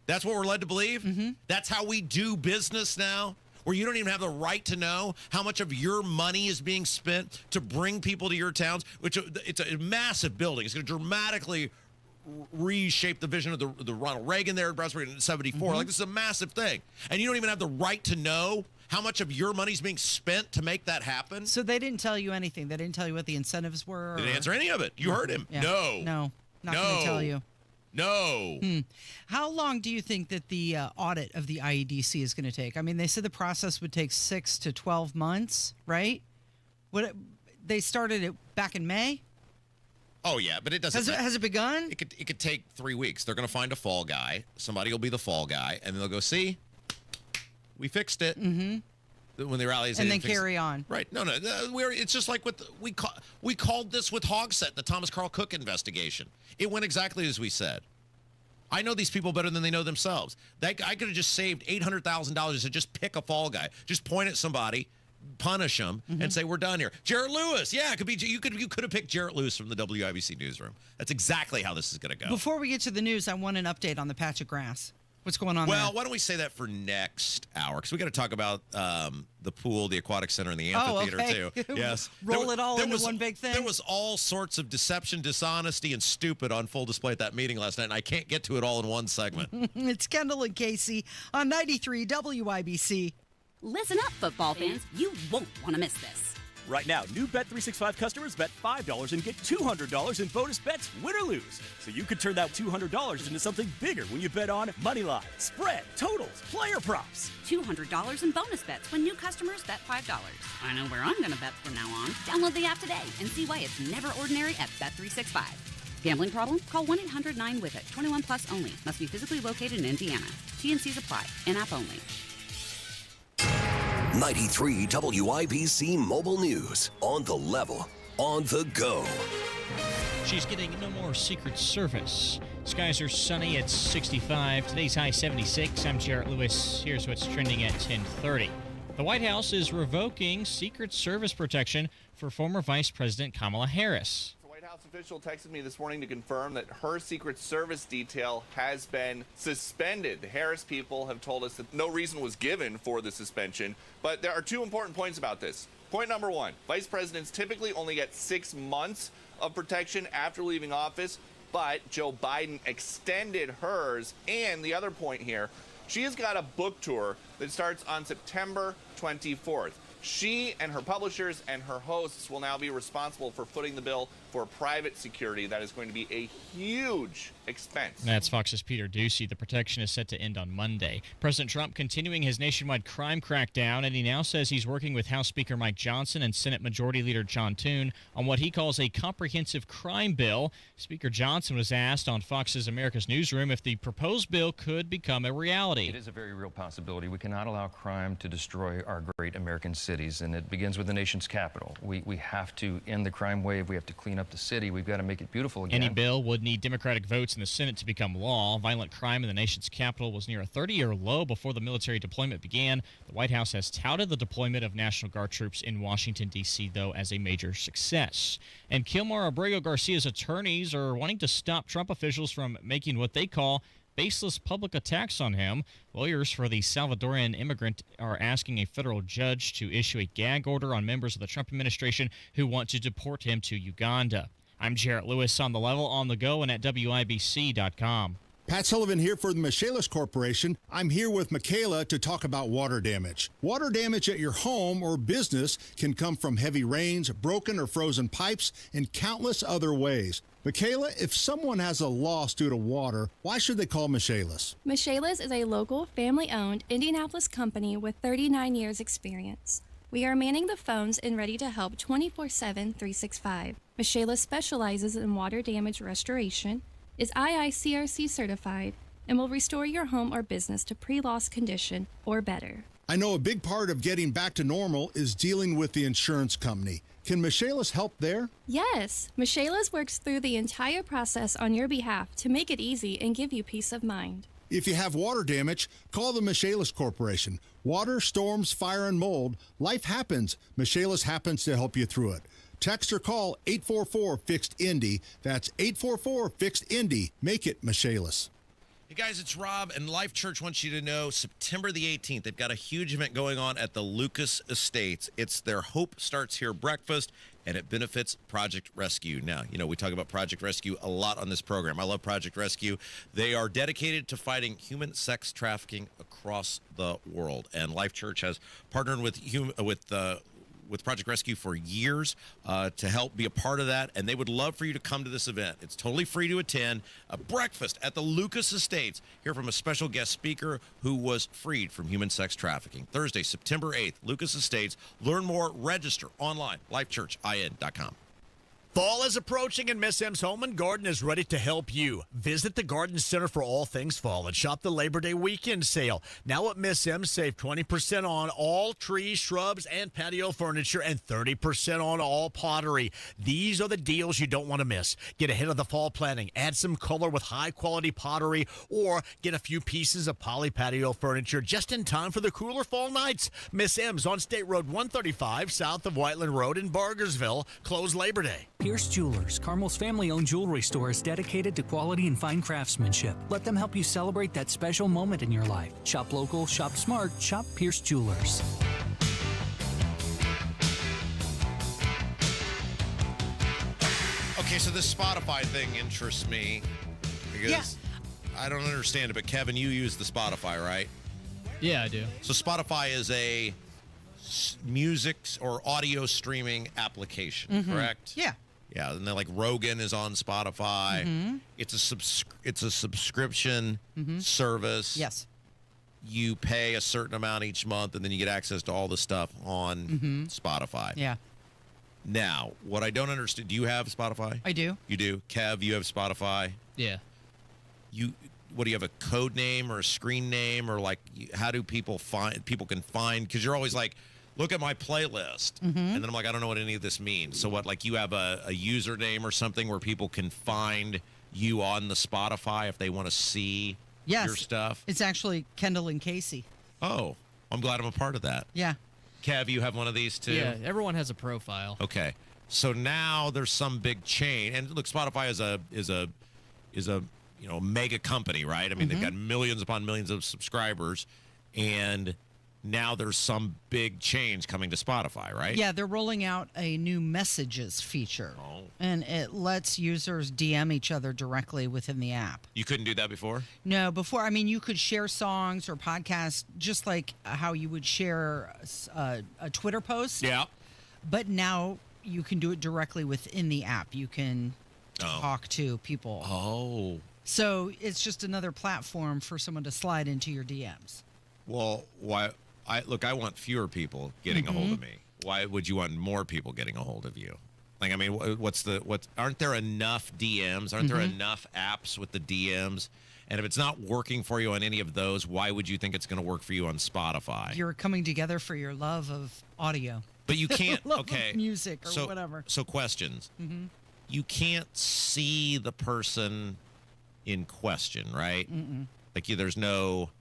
That's what we're led to believe? That's how we do business now, where you don't even have the right to know how much of your money is being spent to bring people to your towns, which it's a massive building. It's going to dramatically reshape the vision of the Ronald Reagan there in Brownsburg in 74. Like, this is a massive thing. And you don't even have the right to know how much of your money's being spent to make that happen. So they didn't tell you anything. They didn't tell you what the incentives were? They didn't answer any of it. You heard him. Yeah. No. Not going to tell you. No. How long do you think that the audit of the IEDC is going to take? I mean, they said the process would take 6 to 12 months, right? They started it back in May? Oh, yeah, but it doesn't. Has it begun? It could take 3 weeks. They're going to find a fall guy. Somebody will be the fall guy, and they'll go, see, we fixed it. When they rally, and then carry on. Right? No. It's just like we called this with Hogsett, the Thomas Carl Cook investigation. It went exactly as we said. I know these people better than they know themselves. I could have just saved $800,000 to just pick a fall guy, just point at somebody, punish them, and say we're done here. Jarrett Lewis, yeah, it could be. You could have picked Jarrett Lewis from the WIBC newsroom. That's exactly how this is going to go. Before we get to the news, I want an update on the patch of grass. What's going on there? Well, why don't we say that for next hour? Because we got to talk about the pool, the aquatic center, and the amphitheater too. Yes, roll it all into one big thing. There was all sorts of deception, dishonesty, and stupid on full display at that meeting last night, and I can't get to it all in one segment. It's Kendall and Casey on 93 WIBC. Listen up, football fans. You won't want to miss this. Right now, new Bet365 customers bet $5 and get $200 in bonus bets, win or lose. So you could turn that $200 into something bigger when you bet on money line, spread, totals, player props. $200 in bonus bets when new customers bet $5. I know where I'm going to bet from now on. Download the app today and see why it's never ordinary at Bet365. Gambling problem? Call 1-800-9-WITH-IT. 21 plus only. Must be physically located in Indiana. T&Cs apply. In-app only. 93 WIBC Mobile News. On the level, on the go. She's getting no more Secret Service. Skies are sunny at 65. Today's high 76. I'm Jarrett Lewis. Here's what's trending at 10:30. The White House is revoking Secret Service protection for former Vice President Kamala Harris. House official texted me this morning to confirm that her Secret Service detail has been suspended. The Harris people have told us that no reason was given for the suspension, but there are two important points about this. Point number one, vice presidents typically only get 6 months of protection after leaving office, but Joe Biden extended hers. And the other point here, she has got a book tour that starts on September 24th. She and her publishers and her hosts will now be responsible for footing the bill for private security. That is going to be a huge expense. That's Fox's Peter Ducey. The protection is set to end on Monday. President Trump continuing his nationwide crime crackdown, and he now says he's working with House Speaker Mike Johnson and Senate Majority Leader John Thune on what he calls a comprehensive crime bill. Speaker Johnson was asked on Fox's America's Newsroom if the proposed bill could become a reality. It is a very real possibility. We cannot allow crime to destroy our great American cities, and it begins with the nation's capital. We have to end the crime wave. We have to clean up the city. We've got to make it beautiful again. Any bill would need Democratic votes in the Senate to become law. Violent crime in the nation's capital was near a 30-year low before the military deployment began. The White House has touted the deployment of National Guard troops in Washington, D.C., though, as a major success. And Kilmar Abrego Garcia's attorneys are wanting to stop Trump officials from making what they call baseless public attacks on him. Lawyers for the Salvadorian immigrant are asking a federal judge to issue a gag order on members of the Trump administration who want to deport him to Uganda. I'm Jarrett Lewis on The Level, on the go, and at WIBC.com. Pat Sullivan here for the Michaelis Corporation. I'm here with Michaela to talk about water damage. Water damage at your home or business can come from heavy rains, broken or frozen pipes, and countless other ways. Michaela, if someone has a loss due to water, why should they call Michaelis? Michaelis is a local, family-owned Indianapolis company with 39 years experience. We are manning the phones and ready to help 24/7, 365. Michaelis specializes in water damage restoration, is IICRC certified, and will restore your home or business to pre-loss condition or better. I know a big part of getting back to normal is dealing with the insurance company. Can Michaelis help there? Yes, Michaelis works through the entire process on your behalf to make it easy and give you peace of mind. If you have water damage, call the Michaelis Corporation. Water, storms, fire, and mold, life happens. Michaelis happens to help you through it. Text or call 844-FIXED-INDY. That's 844-FIXED-INDY. Make it Michaelis. Hey guys, it's Rob, and Life Church wants you to know September the 18th, they've got a huge event going on at the Lucas Estates. It's their Hope Starts Here breakfast, and it benefits Project Rescue. Now, you know, we talk about Project Rescue a lot on this program. I love Project Rescue. They are dedicated to fighting human sex trafficking across the world, and Life Church has partnered with Project Rescue for years to help be a part of that, and they would love for you to come to this event. It's totally free to attend. A breakfast at the Lucas Estates. Hear from a special guest speaker who was freed from human sex trafficking. Thursday, September 8th, Lucas Estates. Learn more, register online, lifechurchin.com. Fall is approaching, and Miss M's Home and Garden is ready to help you. Visit the Garden Center for all things fall and shop the Labor Day weekend sale. Now at Miss M's, save 20% on all trees, shrubs, and patio furniture, and 30% on all pottery. These are the deals you don't want to miss. Get ahead of the fall planning. Add some color with high-quality pottery, or get a few pieces of poly patio furniture just in time for the cooler fall nights. Miss M's on State Road 135, south of Whiteland Road in Bargersville. Closed Labor Day. Pierce Jewelers, Carmel's family-owned jewelry store, is dedicated to quality and fine craftsmanship. Let them help you celebrate that special moment in your life. Shop local, shop smart, shop Pierce Jewelers. Okay, so this Spotify thing interests me because I don't understand it, but Kevin, you use the Spotify, right? Yeah, I do. So Spotify is a music or audio streaming application, correct? Yeah. Yeah, and then like Rogan is on Spotify. It's a subscription service. Yes. You pay a certain amount each month, and then you get access to all the stuff on Spotify. Yeah. Now, what I don't understand, do you have Spotify? I do. You do? Kev, you have Spotify? Yeah. What do you have, a code name or a screen name, or like how do people can find, because you're always like, look at my playlist. And then I'm like, I don't know what any of this means. So what, like you have a username or something where people can find you on the Spotify if they want to see your stuff? It's actually Kendall and Casey. Oh, I'm glad I'm a part of that. Yeah. Kev, you have one of these too? Yeah, everyone has a profile. Okay. So now there's some big chain, and look, Spotify is a mega company, right? I mean, they've got millions upon millions of subscribers, and now there's some big change coming to Spotify, right? Yeah, they're rolling out a new messages feature. Oh. And it lets users DM each other directly within the app. You couldn't do that before? No, before, I mean, you could share songs or podcasts just like how you would share a Twitter post. Yeah. But now you can do it directly within the app. You can talk to people. Oh. So it's just another platform for someone to slide into your DMs. Well, why? I want fewer people getting a hold of me. Why would you want more people getting a hold of you? Like, I mean, aren't there enough DMs? Aren't there enough apps with the DMs? And if it's not working for you on any of those, why would you think it's going to work for you on Spotify? You're coming together for your love of audio. But you can't, love okay. of music or whatever. So questions. You can't see the person in question, right? Like, there's no...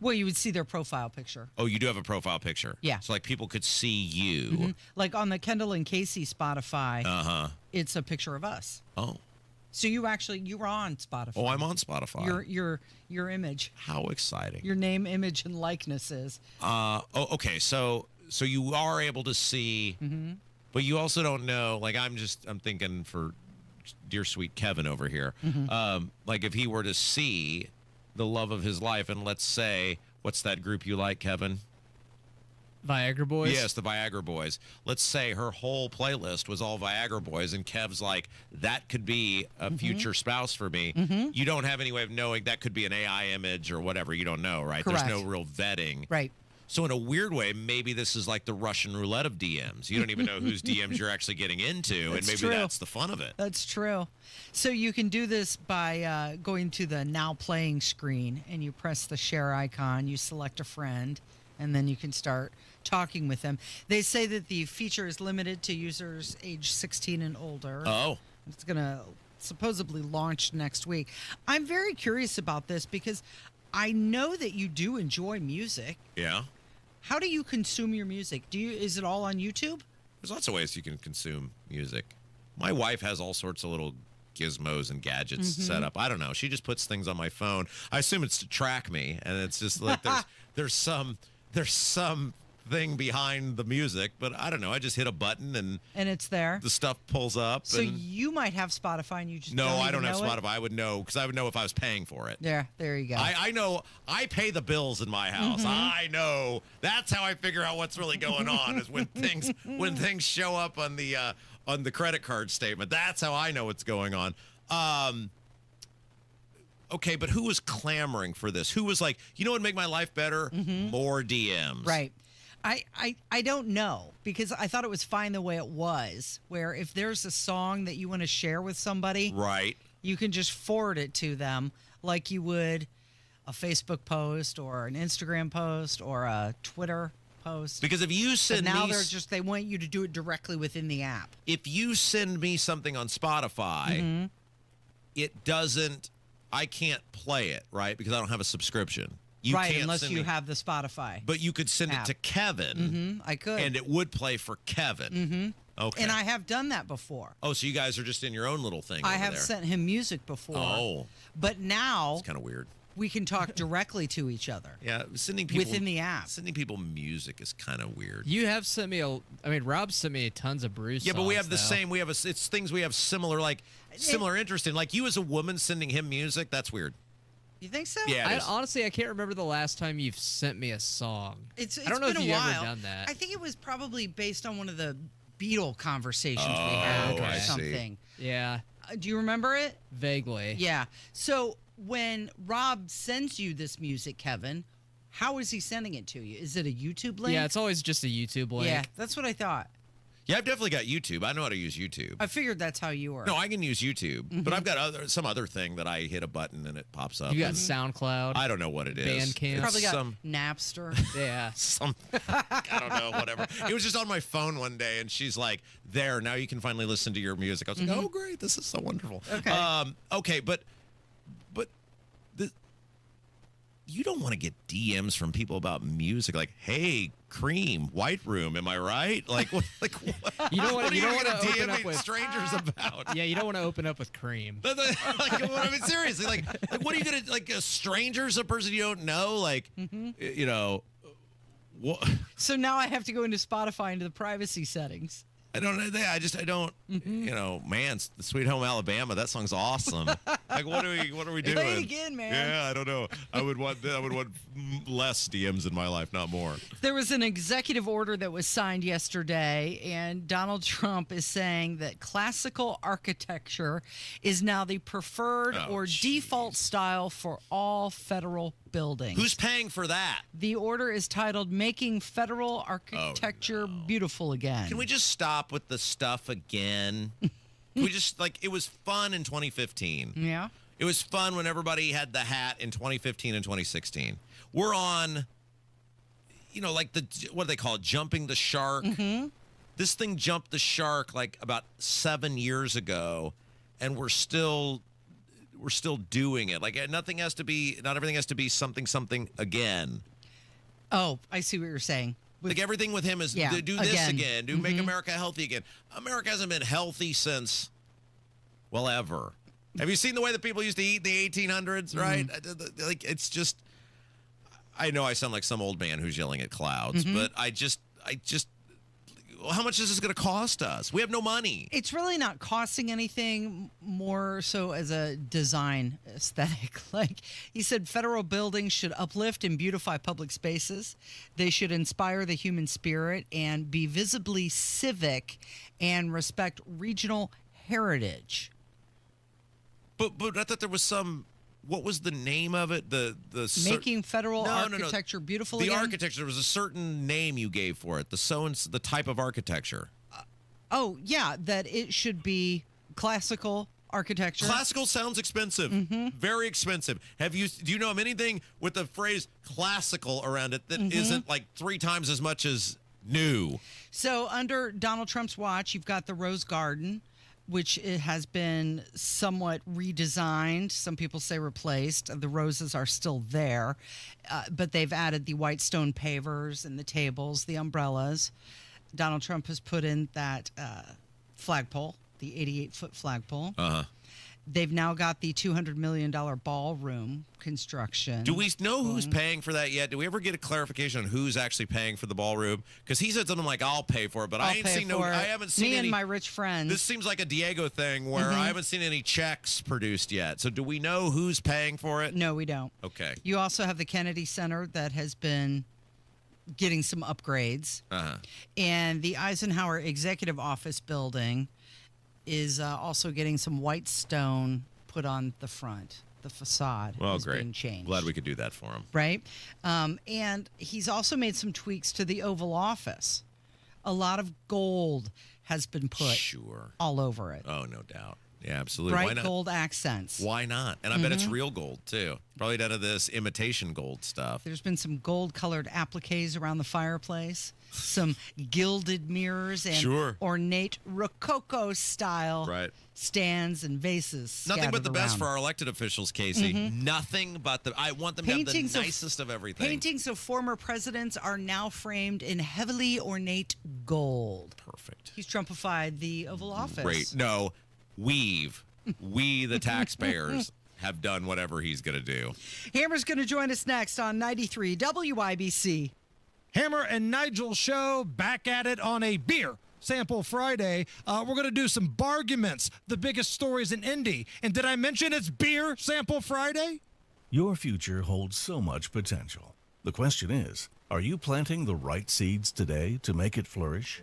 Well, you would see their profile picture. Oh, you do have a profile picture? Yeah. So, like, people could see you. Like on the Kendall and Casey Spotify, it's a picture of us. Oh. So you were on Spotify. Oh, I'm on Spotify. Your image. How exciting. Your name, image, and likeness is. Okay. So you are able to see, but you also don't know, like, I'm thinking for dear sweet Kevin over here, like, if he were to see the love of his life, and let's say, what's that group you like, Kevin? Viagra Boys? Yes, the Viagra Boys. Let's say her whole playlist was all Viagra Boys, and Kev's like, that could be a future spouse for me. You don't have any way of knowing that could be an AI image or whatever. You don't know, right? Correct. There's no real vetting. Right. So in a weird way, maybe this is like the Russian roulette of DMs. You don't even know whose DMs you're actually getting into, and maybe that's the fun of it. That's true. So you can do this by going to the Now Playing screen, and you press the share icon, you select a friend, and then you can start talking with them. They say that the feature is limited to users age 16 and older. Oh. It's going to supposedly launch next week. I'm very curious about this because I know that you do enjoy music. Yeah. How do you consume your music? Is it all on YouTube? There's lots of ways you can consume music. My wife has all sorts of little gizmos and gadgets set up. I don't know. She just puts things on my phone. I assume it's to track me, and it's just like there's some thing behind the music, but I don't know. I just hit a button and it's there. The stuff pulls up. So you might have Spotify and you just no, don't I don't have know Spotify. it? I would know because I would know if I was paying for it. There you go. I know. I pay the bills in my house. I know. That's how I figure out what's really going on is when things show up on the credit card statement. That's how I know what's going on. Okay, but who was clamoring for this? Who was like, you know what would make my life better? More DMs. Right. I don't know because I thought it was fine the way it was, where if there's a song that you want to share with somebody, right, you can just forward it to them like you would a Facebook post or an Instagram post or a Twitter post. Because if you send but now they want you to do it directly within the app. If you send me something on Spotify, I can't play it, right? Because I don't have a subscription. You right, can't unless you have the Spotify. But you could send it to Kevin. I could. And it would play for Kevin. Okay. And I have done that before. Oh, so you guys are just in your own little thing I over have there. sent him music before. Oh. But now it's kind of weird. We can talk directly to each other. Yeah, sending people within the app. Sending people music is kind of weird. You have sent me Rob sent me tons of Bruce. Yeah, but we have the songs, same. It's things we have similar interest in. Like you as a woman sending him music, that's weird. You think so? Yeah. Honestly, I can't remember the last time you've sent me a song. It's I don't know been if a you've while. ever done that. I think it was probably based on one of the Beatle conversations we had or something. Yeah. Do you remember it? Vaguely. Yeah. So when Rob sends you this music, Kevin, how is he sending it to you? Is it a YouTube link? Yeah, it's always just a YouTube link. Yeah, that's what I thought. Yeah, I've definitely got YouTube. I know how to use YouTube. I figured that's how you were. No, I can use YouTube, but I've got some other thing that I hit a button and it pops up. You got SoundCloud. I don't know what it is. Bandcamp. You probably got Napster. Yeah. I don't know, whatever. It was just on my phone one day, and she's like, there, now you can finally listen to your music. I was like, oh, great, this is so wonderful. Okay. Okay, but you don't want to get DMs from people about music like, hey, Cream, White Room, am I right? Like what? You don't want what to DM open up with strangers about? Yeah, you don't want to open up with Cream. I mean, seriously, like, what are you gonna like? A stranger's a person you don't know, like, you know. What? So now I have to go into Spotify into the privacy settings. I don't know. I don't. You know, man, the Sweet Home Alabama. That song's awesome. Like, what are we doing? Play it again, man. Yeah, I don't know. I would want less DMs in my life, not more. There was an executive order that was signed yesterday, and Donald Trump is saying that classical architecture is now the preferred default style for all federal buildings. Who's paying for that? The order is titled "Making Federal Architecture Beautiful Again." Can we just stop with the stuff again? We just, like, it was fun in 2015. Yeah. It was fun when everybody had the hat in 2015 and 2016. We're on, you know, like what do they call it? Jumping the shark. This thing jumped the shark like about 7 years ago, and we're still doing it. Like, not everything has to be something again. Oh, I see what you're saying. Like, everything with him is do this again, make America healthy again. America hasn't been healthy since, well, ever. Have you seen the way that people used to eat in the 1800s, right? Like, it's just, I know I sound like some old man who's yelling at clouds, but I just, how much is this going to cost us? We have no money. It's really not costing anything, more so as a design aesthetic. Like he said, federal buildings should uplift and beautify public spaces. They should inspire the human spirit and be visibly civic and respect regional heritage. But I thought there was some. What was the name of it? Making federal architecture beautiful. The again? architecture, there was a certain name you gave for it. The type of architecture. That it should be classical architecture. Classical sounds expensive. Very expensive. Do you know of anything with the phrase classical around it that isn't like 3 times as much as new? So under Donald Trump's watch, you've got the Rose Garden, which it has been somewhat redesigned. Some people say replaced. The roses are still there, but they've added the white stone pavers and the tables, the umbrellas. Donald Trump has put in that flagpole, the 88-foot flagpole. They've now got the $200 million ballroom construction. Do we know who's paying for that yet? Do we ever get a clarification on who's actually paying for the ballroom? Because he said something like, "I'll pay for it," but I haven't seen me any. And my rich friends. This seems like a Diego thing where I haven't seen any checks produced yet. So do we know who's paying for it? No, we don't. Okay. You also have the Kennedy Center that has been getting some upgrades, and the Eisenhower Executive Office building is also getting some white stone put on the front. The facade is being changed. Glad we could do that for him. Right? And he's also made some tweaks to the Oval Office. A lot of gold has been put all over it. Oh, no doubt. Yeah, absolutely. Bright Why not? gold accents. Why not? And I bet it's real gold, too. Probably none of this imitation gold stuff. There's been some gold-colored appliques around the fireplace, some gilded mirrors, and ornate Rococo-style stands and vases. Nothing but the best around. For our elected officials, Casey. Nothing but I want them to have the nicest of everything. Paintings of former presidents are now framed in heavily ornate gold. Perfect. He's Trumpified the Oval Office. Great. No. We, the taxpayers, have done whatever he's going to do. Hammer's going to join us next on 93 WIBC. Hammer and Nigel show back at it on a beer sample Friday. We're going to do some barguments, the biggest stories in Indy. And did I mention it's beer sample Friday? Your future holds so much potential. The question is, are you planting the right seeds today to make it flourish?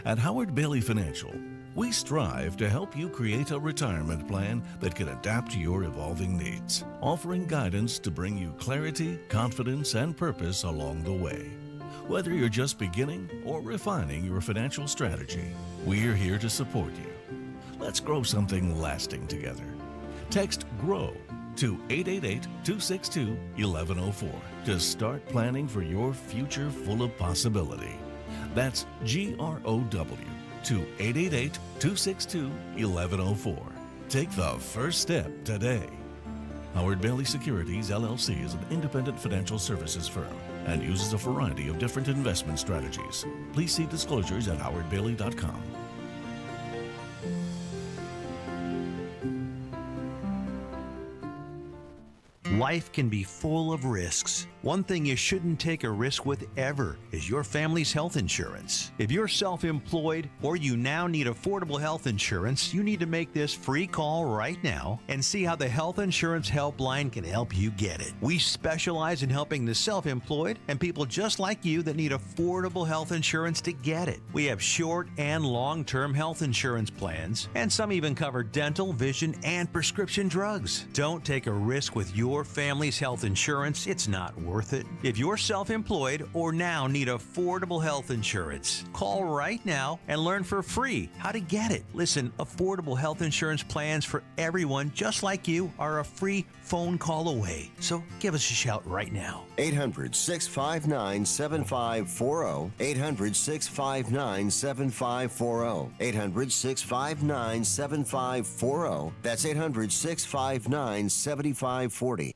At Howard Bailey Financial, we strive to help you create a retirement plan that can adapt to your evolving needs, offering guidance to bring you clarity, confidence, and purpose along the way. Whether you're just beginning or refining your financial strategy, we're here to support you. Let's grow something lasting together. Text GROW to 888-262-1104 to start planning for your future full of possibility. That's GROW to 888-262-1104. Take the first step today. Howard Bailey Securities, LLC is an independent financial services firm and uses a variety of different investment strategies. Please see disclosures at howardbailey.com. Life can be full of risks. One thing you shouldn't take a risk with ever is your family's health insurance. If you're self-employed or you now need affordable health insurance, you need to make this free call right now and see how the Health Insurance Helpline can help you get it. We specialize in helping the self-employed and people just like you that need affordable health insurance to get it. We have short and long-term health insurance plans, and some even cover dental, vision, and prescription drugs. Don't take a risk with your family's health insurance. It's not worth it. If you're self-employed or now need affordable health insurance, call right now and learn for free how to get it. Listen, affordable health insurance plans for everyone just like you are a free phone call away. So give us a shout right now. 800-659-7540. 800-659-7540. 800-659-7540. That's 800-659-7540.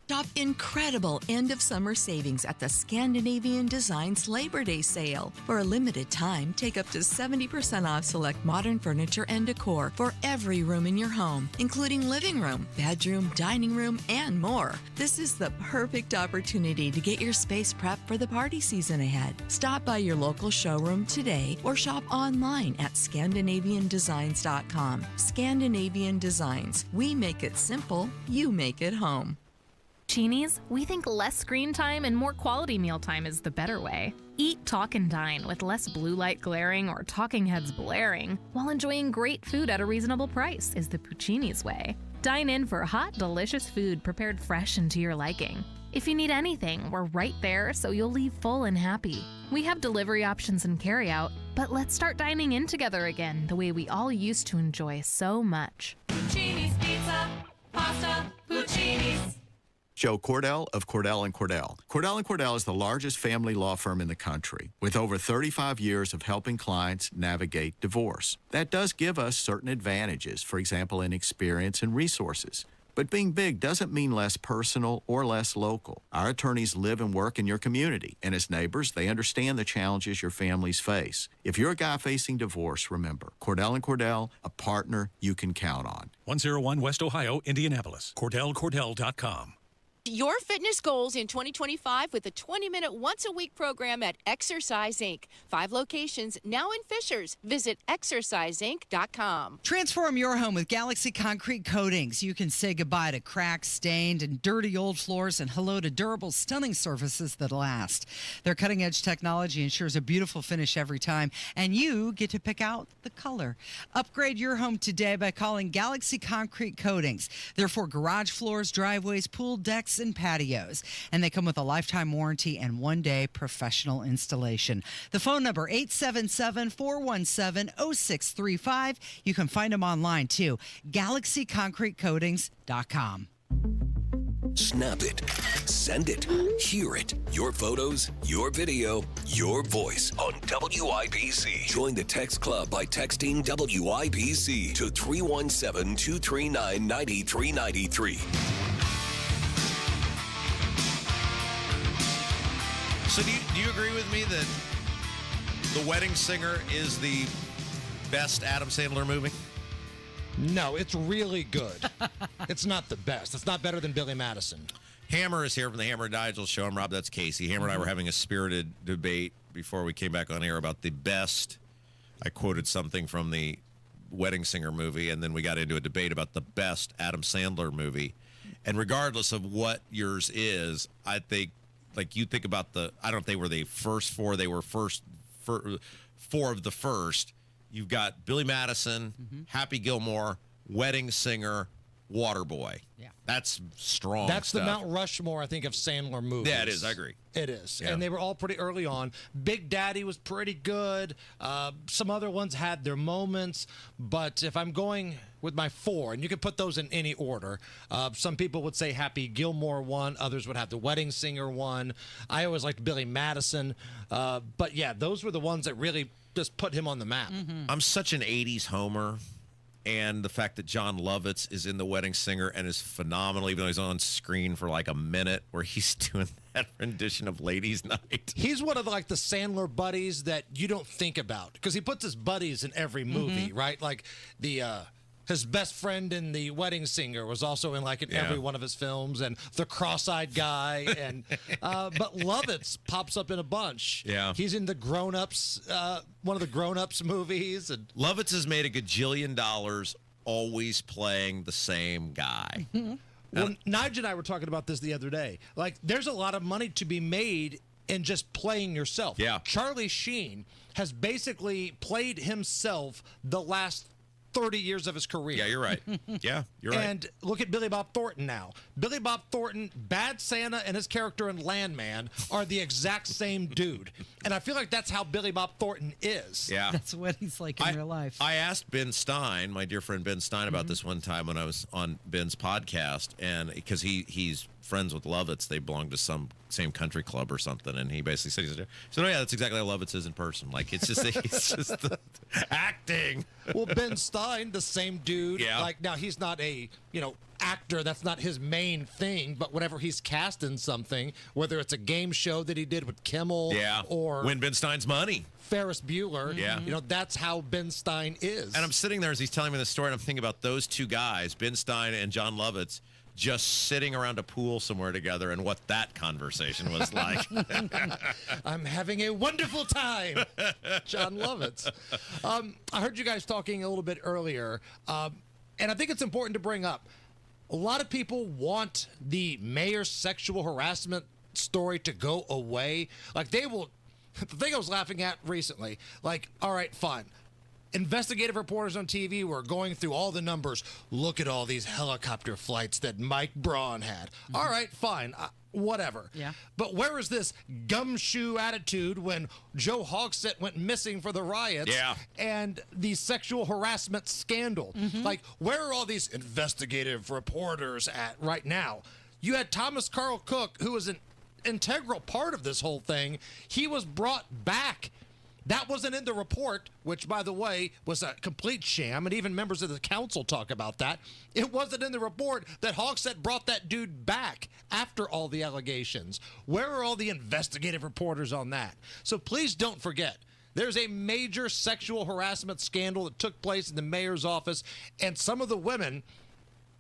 Shop incredible end-of-summer savings at the Scandinavian Designs Labor Day sale. For a limited time, take up to 70% off select modern furniture and decor for every room in your home, including living room, bedroom, dining room, and more. This is the perfect opportunity to get your space prepped for the party season ahead. Stop by your local showroom today or shop online at ScandinavianDesigns.com. Scandinavian Designs. We make it simple, you make it home. Cheenies, we think less screen time and more quality mealtime is the better way. Eat, talk, and dine with less blue light glaring or talking heads blaring while enjoying great food at a reasonable price is the Puccini's way. Dine in for hot, delicious food prepared fresh and to your liking. If you need anything, we're right there so you'll leave full and happy. We have delivery options and carryout, but let's start dining in together again the way we all used to enjoy so much. Puccini's Pizza, Pasta, Puccini's. Joe Cordell of Cordell & Cordell. Cordell & Cordell is the largest family law firm in the country, with over 35 years of helping clients navigate divorce. That does give us certain advantages, for example, in experience and resources. But being big doesn't mean less personal or less local. Our attorneys live and work in your community, and as neighbors, they understand the challenges your families face. If you're a guy facing divorce, remember, Cordell & Cordell, a partner you can count on. 101 West Ohio, Indianapolis. CordellCordell.com. Your fitness goals in 2025 with a 20-minute once-a-week program at Exercise Inc. 5 locations now in Fishers. Visit exerciseinc.com. Transform your home with Galaxy Concrete Coatings. You can say goodbye to cracked, stained, and dirty old floors and hello to durable, stunning surfaces that last. Their cutting-edge technology ensures a beautiful finish every time, and you get to pick out the color. Upgrade your home today by calling Galaxy Concrete Coatings. They're for garage floors, driveways, pool decks, and patios, and they come with a lifetime warranty and one-day professional installation. The phone number 877-417-0635. You can find them online too. GalaxyConcreteCoatings.com. Snap it, send it, hear it. Your photos, your video, your voice on WIBC. Join the text club by texting WIBC to 317-239-9393. So do you agree with me that The Wedding Singer is the best Adam Sandler movie? No, it's really good. It's not the best. It's not better than Billy Madison. Hammer is here from the Hammer and Nigel Show. I'm Rob, that's Casey. Hammer and I were having a spirited debate before we came back on air about the best. I quoted something from the Wedding Singer movie, and then we got into a debate about the best Adam Sandler movie. And regardless of what yours is, I think, like you think about I don't know if they were the first four, they were four of the first. You've got Billy Madison, Happy Gilmore, Wedding Singer, Waterboy. Yeah. That's strong That's stuff. the Mount Rushmore, I think, of Sandler movies. Yeah, it is. I agree. It is. Yeah. And they were all pretty early on. Big Daddy was pretty good. Some other ones had their moments. But if I'm going with my 4, and you can put those in any order, some people would say Happy Gilmore won. Others would have The Wedding Singer won. I always liked Billy Madison. But, yeah, those were the ones that really just put him on the map. I'm such an 80s homer. And the fact that John Lovitz is in The Wedding Singer and is phenomenal, even though he's on screen for like a minute where he's doing that rendition of Ladies' Night. He's one of like the Sandler buddies that you don't think about because he puts his buddies in every movie, right? Like the His best friend in The Wedding Singer was also in every one of his films, and the cross-eyed guy, and but Lovitz pops up in a bunch. Yeah, he's in the Grown Ups, one of the Grown Ups movies. And Lovitz has made a gajillion dollars always playing the same guy. Well, Nigel and I were talking about this the other day. There's a lot of money to be made in just playing yourself. Yeah, Charlie Sheen has basically played himself the last 30 years of his career. Yeah, you're right. Yeah, you're right. And look at Billy Bob Thornton now. Billy Bob Thornton, Bad Santa, and his character in Landman are the exact same dude. And I feel like that's how Billy Bob Thornton is. Yeah. That's what he's like in real life. I asked Ben Stein, my dear friend Ben Stein, about this one time when I was on Ben's podcast, and because he's friends with Lovitz, they belong to some same country club or something, and he basically said, oh yeah, that's exactly how Lovitz is in person. It's just the acting. Well, Ben Stein, the same dude. Yeah. Now he's not a actor. That's not his main thing. But whenever he's cast in something, whether it's a game show that he did with Kimmel, or Win Ben Stein's money, Ferris Bueller, that's how Ben Stein is. And I'm sitting there as he's telling me this story, and I'm thinking about those two guys, Ben Stein and John Lovitz, just sitting around a pool somewhere together, and what that conversation was like. I'm having a wonderful time, John Lovitz. I heard you guys talking a little bit earlier, and I think it's important to bring up, a lot of people want the mayor's sexual harassment story to go away. They will, the thing I was laughing at recently, all right, fine. Investigative reporters on TV were going through all the numbers. Look at all these helicopter flights that Mike Braun had. All right, fine, whatever. Yeah. But where is this gumshoe attitude when Joe Hogsett went missing for the riots? Yeah. And the sexual harassment scandal? Where are all these investigative reporters at right now? You had Thomas Carl Cook, who was an integral part of this whole thing. He was brought back. That wasn't in the report, which, by the way, was a complete sham, and even members of the council talk about that. It wasn't in the report that Hogsett brought that dude back after all the allegations. Where are all the investigative reporters on that? So please don't forget, there's a major sexual harassment scandal that took place in the mayor's office, and some of the women,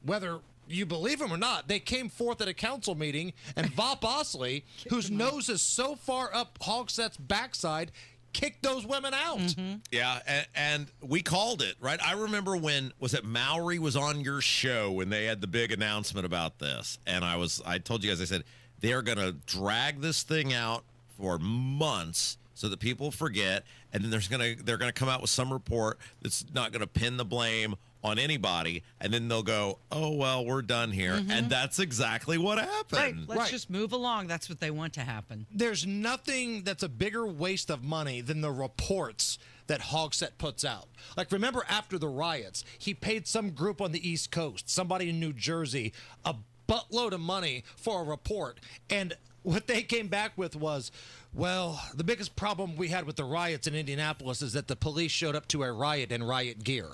whether you believe him or not, they came forth at a council meeting, and Vop Osley, whose nose is so far up Hogsett's backside, kicked those women out. Yeah, and we called it, right? I remember when, was it Maury was on your show when they had the big announcement about this, and I told you guys, I said, they're going to drag this thing out for months so that people forget, and then they're going to come out with some report that's not going to pin the blame on anybody, and then they'll go, oh, well, we're done here. And that's exactly what happened. Right. Let's just move along. That's what they want to happen. There's nothing that's a bigger waste of money than the reports that Hogsett puts out. Remember after the riots, he paid some group on the East Coast, somebody in New Jersey, a buttload of money for a report. And what they came back with was, well, the biggest problem we had with the riots in Indianapolis is that the police showed up to a riot in riot gear.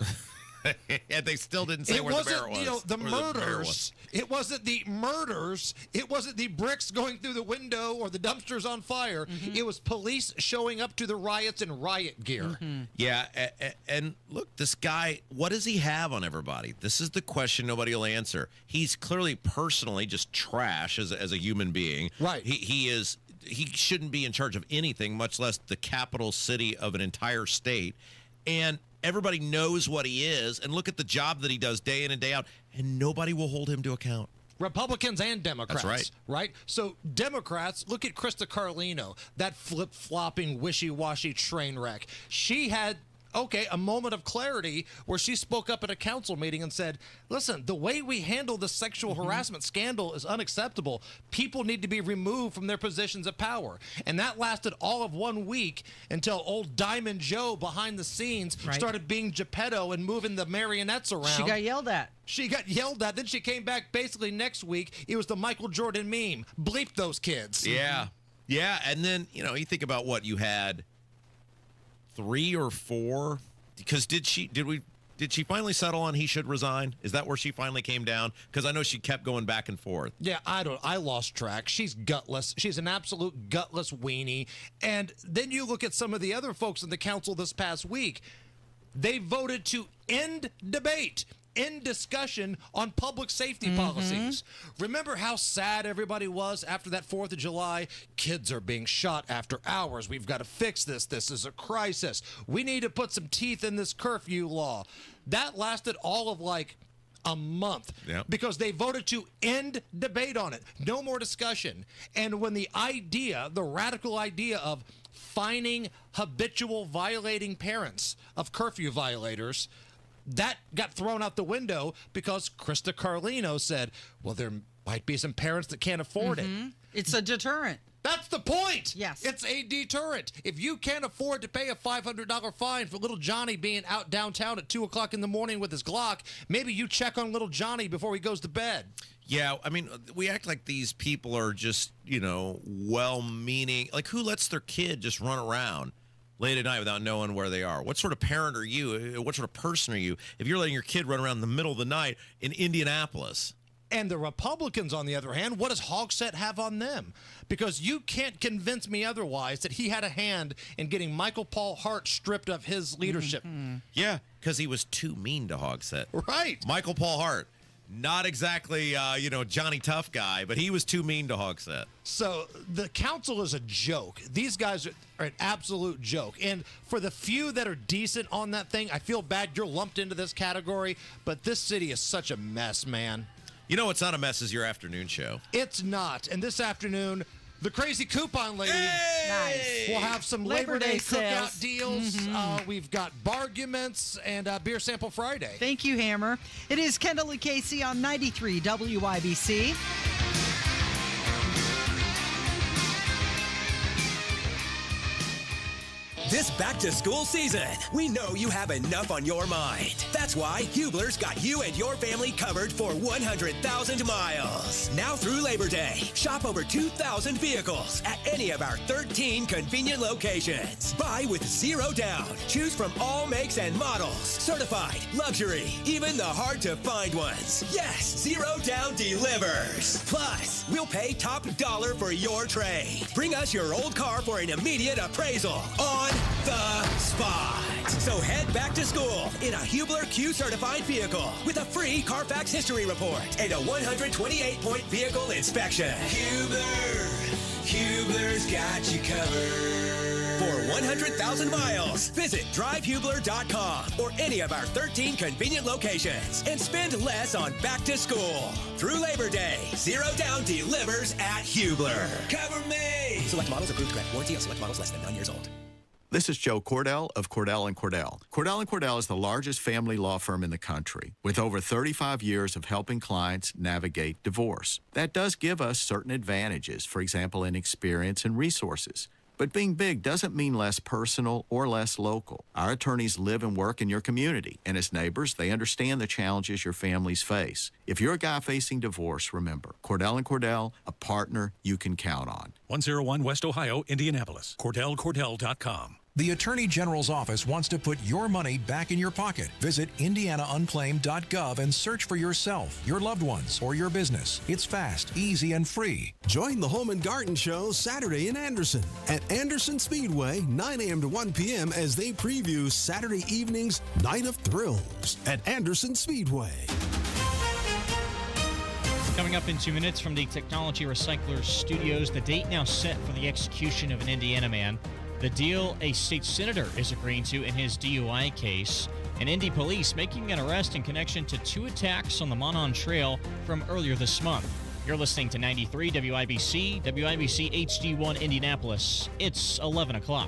And they still didn't say where the bear was. The murders. It wasn't the murders. It wasn't the bricks going through the window or the dumpsters on fire. It was police showing up to the riots in riot gear. Yeah, and look, this guy, what does he have on everybody? This is the question nobody will answer. He's clearly personally just trash as a human being. Right. He shouldn't be in charge of anything, much less the capital city of an entire state. And everybody knows what he is, and look at the job that he does day in and day out, and nobody will hold him to account. Republicans and Democrats. That's right. So Democrats, look at Krista Carlino, that flip-flopping, wishy-washy train wreck. She had, a moment of clarity where she spoke up at a council meeting and said, listen, the way we handle the sexual harassment scandal is unacceptable. People need to be removed from their positions of power. And that lasted all of 1 week until old Diamond Joe behind the scenes started being Geppetto and moving the marionettes around. She got yelled at. Then she came back basically next week. It was the Michael Jordan meme. Bleep those kids. Yeah. And then, you think about what you had 3 or 4, because did she finally settle on he should resign? Is that where she finally came down? Because I know she kept going back and forth. Yeah, I lost track. She's gutless. She's an absolute gutless weenie. And then you look at some of the other folks in the council this past week. They voted to end debate. end discussion on public safety policies. Remember how sad everybody was after that 4th of July? Kids are being shot after hours. We've got to fix this. This is a crisis. We need to put some teeth in this curfew law. That lasted all of like a month because they voted to end debate on it. No more discussion. And when the radical idea of fining habitual violating parents of curfew violators, that got thrown out the window because Krista Carlino said, well, there might be some parents that can't afford it. It's a deterrent. That's the point. Yes. It's a deterrent. If you can't afford to pay a $500 fine for little Johnny being out downtown at 2 o'clock in the morning with his Glock, maybe you check on little Johnny before he goes to bed. Yeah, I mean, we act like these people are just, well-meaning. Like, who lets their kid just run around late at night without knowing where they are? What sort of parent are you? What sort of person are you if you're letting your kid run around in the middle of the night in Indianapolis? And the Republicans, on the other hand, what does Hogsett have on them? Because you can't convince me otherwise that he had a hand in getting Michael Paul Hart stripped of his leadership. Yeah, because he was too mean to Hogsett. Right. Michael Paul Hart. Not exactly, Johnny Tough guy, but he was too mean to Hogsett. So the council is a joke. These guys are an absolute joke. And for the few that are decent on that thing, I feel bad you're lumped into this category, but this city is such a mess, man. You know what's not a mess is your afternoon show. It's not. And this afternoon, the crazy coupon lady will have some Labor Day cookout deals. We've got barguments and Beer Sample Friday. Thank you, Hammer. It is Kendall Casey on 93 WIBC. This back-to-school season, we know you have enough on your mind. That's why Hubler's got you and your family covered for 100,000 miles. Now through Labor Day, shop over 2,000 vehicles at any of our 13 convenient locations. Buy with zero down. Choose from all makes and models. Certified, luxury, even the hard-to-find ones. Yes, zero down delivers. Plus, we'll pay top dollar for your trade. Bring us your old car for an immediate appraisal on the spot. So head back to school in a Hubler Q certified vehicle with a free Carfax history report and a 128-point vehicle inspection. Hubler's got you covered. For 100,000 miles, visit drivehubler.com or any of our 13 convenient locations and spend less on back to school. Through Labor Day, zero down delivers at Hubler. Cover me. Select models approved credit. Warranty on select models less than 9 years old. This is Joe Cordell of Cordell & Cordell. Cordell & Cordell is the largest family law firm in the country with over 35 years of helping clients navigate divorce. That does give us certain advantages, for example, in experience and resources. But being big doesn't mean less personal or less local. Our attorneys live and work in your community, and as neighbors, they understand the challenges your families face. If you're a guy facing divorce, remember, Cordell & Cordell, a partner you can count on. 101 West Ohio, Indianapolis. CordellCordell.com. The Attorney General's office wants to put your money back in your pocket. Visit indianaunclaimed.gov and search for yourself, your loved ones, or your business. It's fast, easy, and free. Join the Home and Garden Show Saturday in Anderson at Anderson Speedway, 9 a.m. to 1 p.m. as they preview Saturday evening's Night of Thrills at Anderson Speedway. Coming up in 2 minutes from the Technology Recyclers Studios, the date now set for the execution of an Indiana man, the deal a state senator is agreeing to in his DUI case, and Indy police making an arrest in connection to 2 attacks on the Monon Trail from earlier this month. You're listening to 93 WIBC, WIBC HD1 Indianapolis. It's 11 o'clock.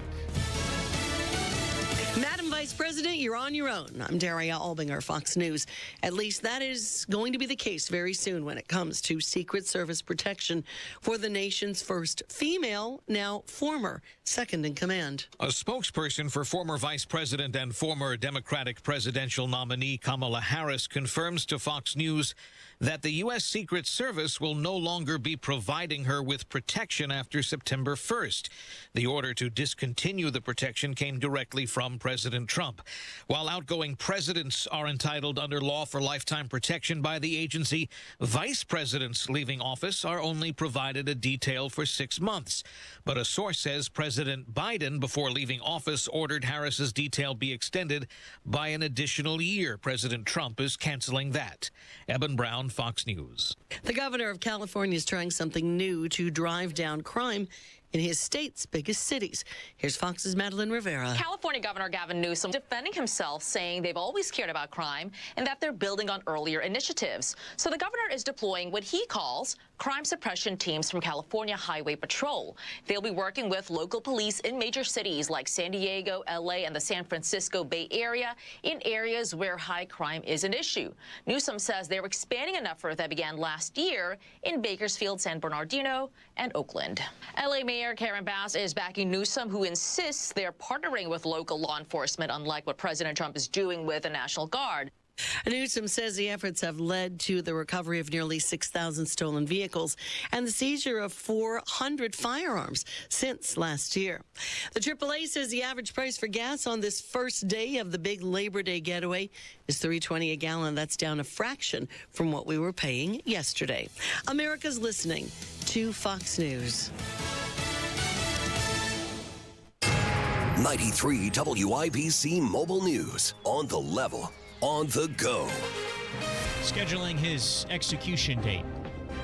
Madam Vice President, you're on your own. I'm Daria Albinger, Fox News. At least that is going to be the case very soon when it comes to Secret Service protection for the nation's first female, now former, second in command. A spokesperson for former Vice President and former Democratic presidential nominee Kamala Harris confirms to Fox News that the U.S. Secret Service will no longer be providing her with protection after September 1st. The order to discontinue the protection came directly from President Trump. While outgoing presidents are entitled under law for lifetime protection by the agency, vice presidents leaving office are only provided a detail for 6 months. But a source says President Biden, before leaving office, ordered Harris's detail be extended by an additional year. President Trump is canceling that. Eben Brown, Fox News. The governor of California is trying something new to drive down crime in his state's biggest cities. Here's Fox's Madeline Rivera. California Governor Gavin Newsom defending himself, saying they've always cared about crime and that they're building on earlier initiatives. So the governor is deploying what he calls crime suppression teams from California Highway Patrol. They'll be working with local police in major cities like San Diego, LA, and the San Francisco Bay Area in areas where high crime is an issue. Newsom says they're expanding an effort that began last year in Bakersfield, San Bernardino, and Oakland. LA Mayor Karen Bass is backing Newsom, who insists they're partnering with local law enforcement, unlike what President Trump is doing with the National Guard. Newsom says the efforts have led to the recovery of nearly 6,000 stolen vehicles and the seizure of 400 firearms since last year. The AAA says the average price for gas on this first day of the big Labor Day getaway is $3.20 a gallon. That's down a fraction from what we were paying yesterday. America's listening to Fox News. 93 WIBC Mobile News. On the level. On the go. Scheduling his execution date.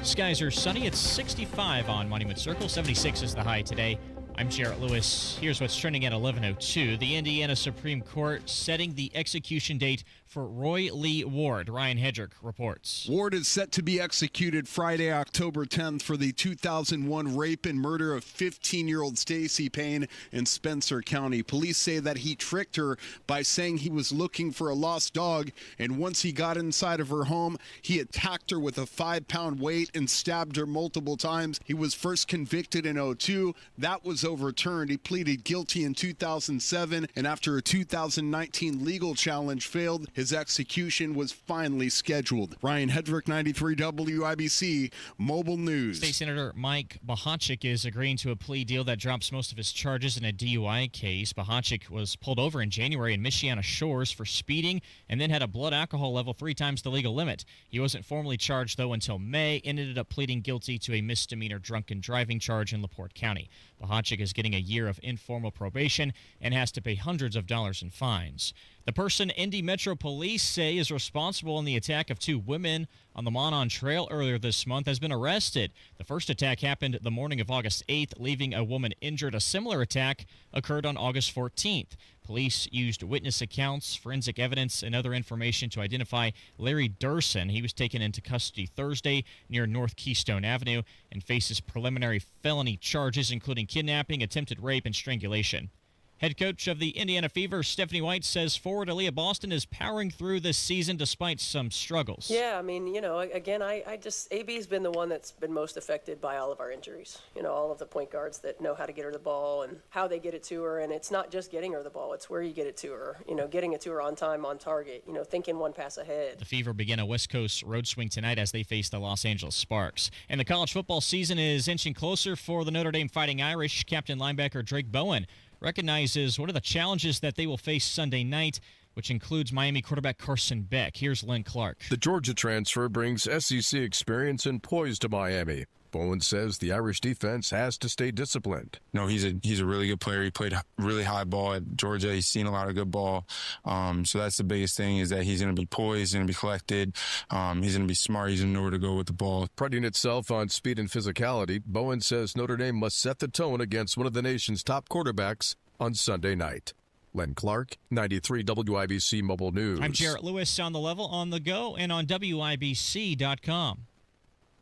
Skies are sunny. It's 65 on Monument Circle. 76 is the high today. I'm Jarrett Lewis. Here's what's trending at 11:02. The Indiana Supreme Court setting the execution date for Roy Lee Ward. Ryan Hedrick reports. Ward is set to be executed Friday, October 10th for the 2001 rape and murder of 15-year-old Stacey Payne in Spencer County. Police say that he tricked her by saying he was looking for a lost dog, and once he got inside of her home, he attacked her with a 5-pound weight and stabbed her multiple times. He was first convicted in 2002. That was overturned. He pleaded guilty in 2007, and after a 2019 legal challenge failed, his execution was finally scheduled. Ryan Hedrick, 93 WIBC Mobile News. State Senator Mike Bohachic is agreeing to a plea deal that drops most of his charges in a DUI case. Bohachic was pulled over in January in Michiana Shores for speeding and then had a blood alcohol level 3 times the legal limit. He wasn't formally charged, though, until May and ended up pleading guilty to a misdemeanor drunken driving charge in LaPorte County. Bohachic is getting a year of informal probation and has to pay hundreds of dollars in fines. The person Indy Metro Police say is responsible in the attack of 2 women on the Monon Trail earlier this month has been arrested. The first attack happened the morning of August 8th, leaving a woman injured. A similar attack occurred on August 14th. Police used witness accounts, forensic evidence, and other information to identify Larry Durson. He was taken into custody Thursday near North Keystone Avenue and faces preliminary felony charges, including kidnapping, attempted rape, and strangulation. Head coach of the Indiana Fever, Stephanie White, says forward Aaliyah Boston is powering through this season despite some struggles. Yeah, I mean, again, AB's been the one that's been most affected by all of our injuries. All of the point guards that know how to get her the ball and how they get it to her. And it's not just getting her the ball, it's where you get it to her. Getting it to her on time, on target, thinking one pass ahead. The Fever begin a West Coast road swing tonight as they face the Los Angeles Sparks. And the college football season is inching closer for the Notre Dame Fighting Irish. Captain linebacker Drake Bowen recognizes one of the challenges that they will face Sunday night, which includes Miami quarterback Carson Beck. Here's Lynn Clark. The Georgia transfer brings SEC experience and poise to Miami. Bowen says the Irish defense has to stay disciplined. No, he's a really good player. He played really high ball at Georgia. He's seen a lot of good ball. So that's the biggest thing, is that he's going to be poised, he's going to be collected, he's going to be smart, he's going to know where to go with the ball. Priding itself on speed and physicality, Bowen says Notre Dame must set the tone against one of the nation's top quarterbacks on Sunday night. Len Clark, 93 WIBC Mobile News. I'm Jarrett Lewis on the level, on the go, and on WIBC.com.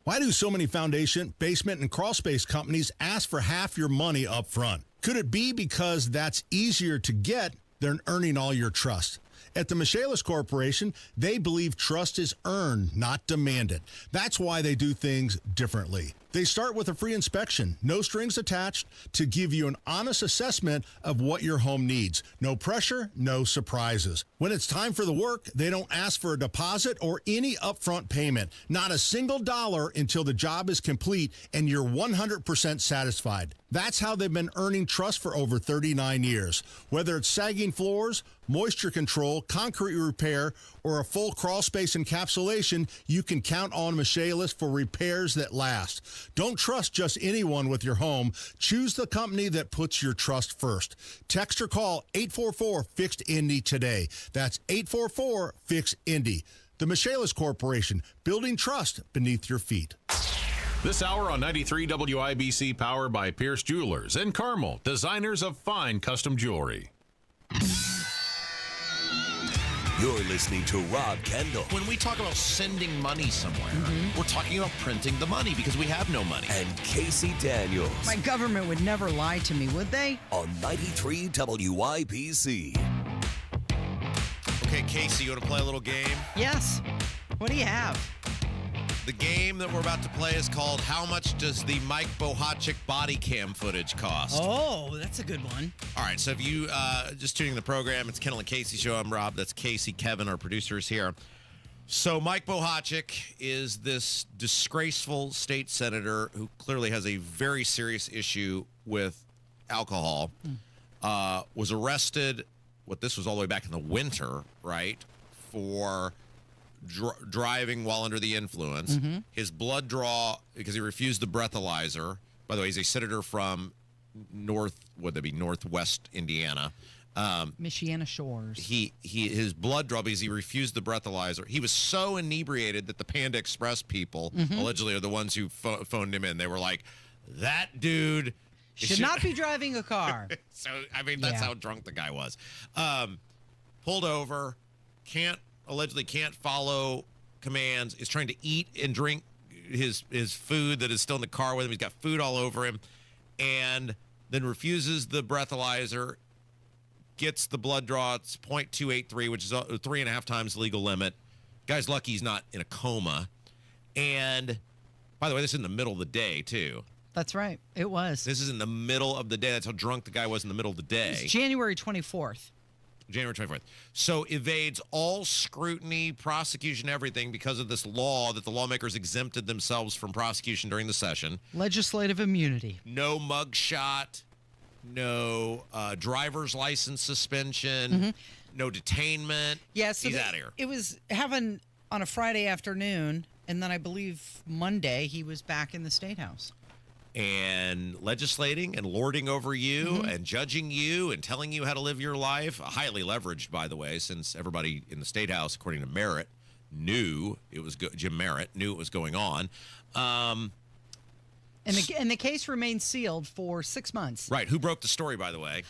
Why do so many foundation, basement, and crawl space companies ask for half your money up front? Could it be because that's easier to get than earning all your trust? At the Michaelis Corporation, they believe trust is earned, not demanded. That's why they do things differently. They start with a free inspection, no strings attached, to give you an honest assessment of what your home needs. No pressure, no surprises. When it's time for the work, they don't ask for a deposit or any upfront payment. Not a single dollar until the job is complete and you're 100% satisfied. That's how they've been earning trust for over 39 years. Whether it's sagging floors, moisture control, concrete repair, or a full crawl space encapsulation, you can count on Michaelis for repairs that last. Don't trust just anyone with your home. Choose the company that puts your trust first. Text or call 844-FIXED-INDY today. That's 844-FIXED-INDY. The Michaelis Corporation, building trust beneath your feet. This hour on 93 WIBC, powered by Pierce Jewelers and Carmel, designers of fine custom jewelry. You're listening to Rob Kendall. When we talk about sending money somewhere, we're talking about printing the money because we have no money. And Casey Daniels. My government would never lie to me, would they? On 93 WIBC. Okay, Casey, you want to play a little game? Yes. What do you have? The game that we're about to play is called How Much Does the Mike Bohachic Body Cam Footage Cost? Oh, that's a good one. All right, so if you just tuning the program, it's Kendall and Casey show. I'm Rob. That's Casey. Kevin, our producers here. So Mike Bohachic is this disgraceful state senator who clearly has a very serious issue with alcohol. Was arrested, this was all the way back in the winter, right, for driving while under the influence. His blood draw, because he refused the breathalyzer. By the way, he's a senator from northwest Indiana. Michiana Shores. His blood draw, because he refused the breathalyzer. He was so inebriated that the Panda Express people allegedly are the ones who phoned him in. They were like, that dude should not be driving a car. So, I mean, that's how drunk the guy was. Pulled over, allegedly can't follow commands, is trying to eat and drink his food that is still in the car with him. He's got food all over him, and then refuses the breathalyzer, gets the blood draw. It's 0.283, which is 3.5 times the legal limit. Guy's lucky he's not in a coma. And, by the way, this is in the middle of the day, too. That's right. It was. This is in the middle of the day. That's how drunk the guy was in the middle of the day. It's January 24th. January 24th. So evades all scrutiny, prosecution, everything because of this law that the lawmakers exempted themselves from prosecution during the session. Legislative immunity. No mugshot, no driver's license suspension, no detainment. Yeah, so he's out of here. It was happened on a Friday afternoon, and then I believe Monday he was back in the State House. And legislating and lording over you and judging you and telling you how to live your life. Highly leveraged, by the way, since everybody in the State House, according to Merritt, knew it was Jim Merritt knew it was going on. And the case remains sealed for 6 months. Right. Who broke the story, by the way?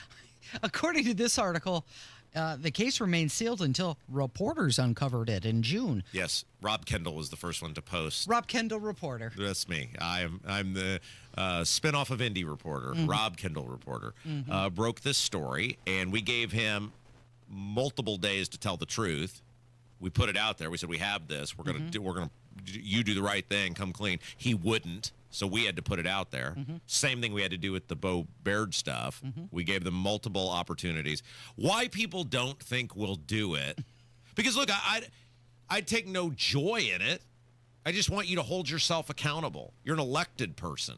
According to this article, the case remained sealed until reporters uncovered it in June. Yes, Rob Kendall was the first one to post. Rob Kendall, reporter. That's me. I'm the spinoff of Indie reporter, Rob Kendall, reporter. Broke this story, and we gave him multiple days to tell the truth. We put it out there. We said, we have this. We're gonna you do the right thing, come clean. He wouldn't. So we had to put it out there. Same thing we had to do with the Baird stuff. We gave them multiple opportunities. Why people don't think we'll do it? Because, look, I'd take no joy in it. I just want you to hold yourself accountable. You're an elected person.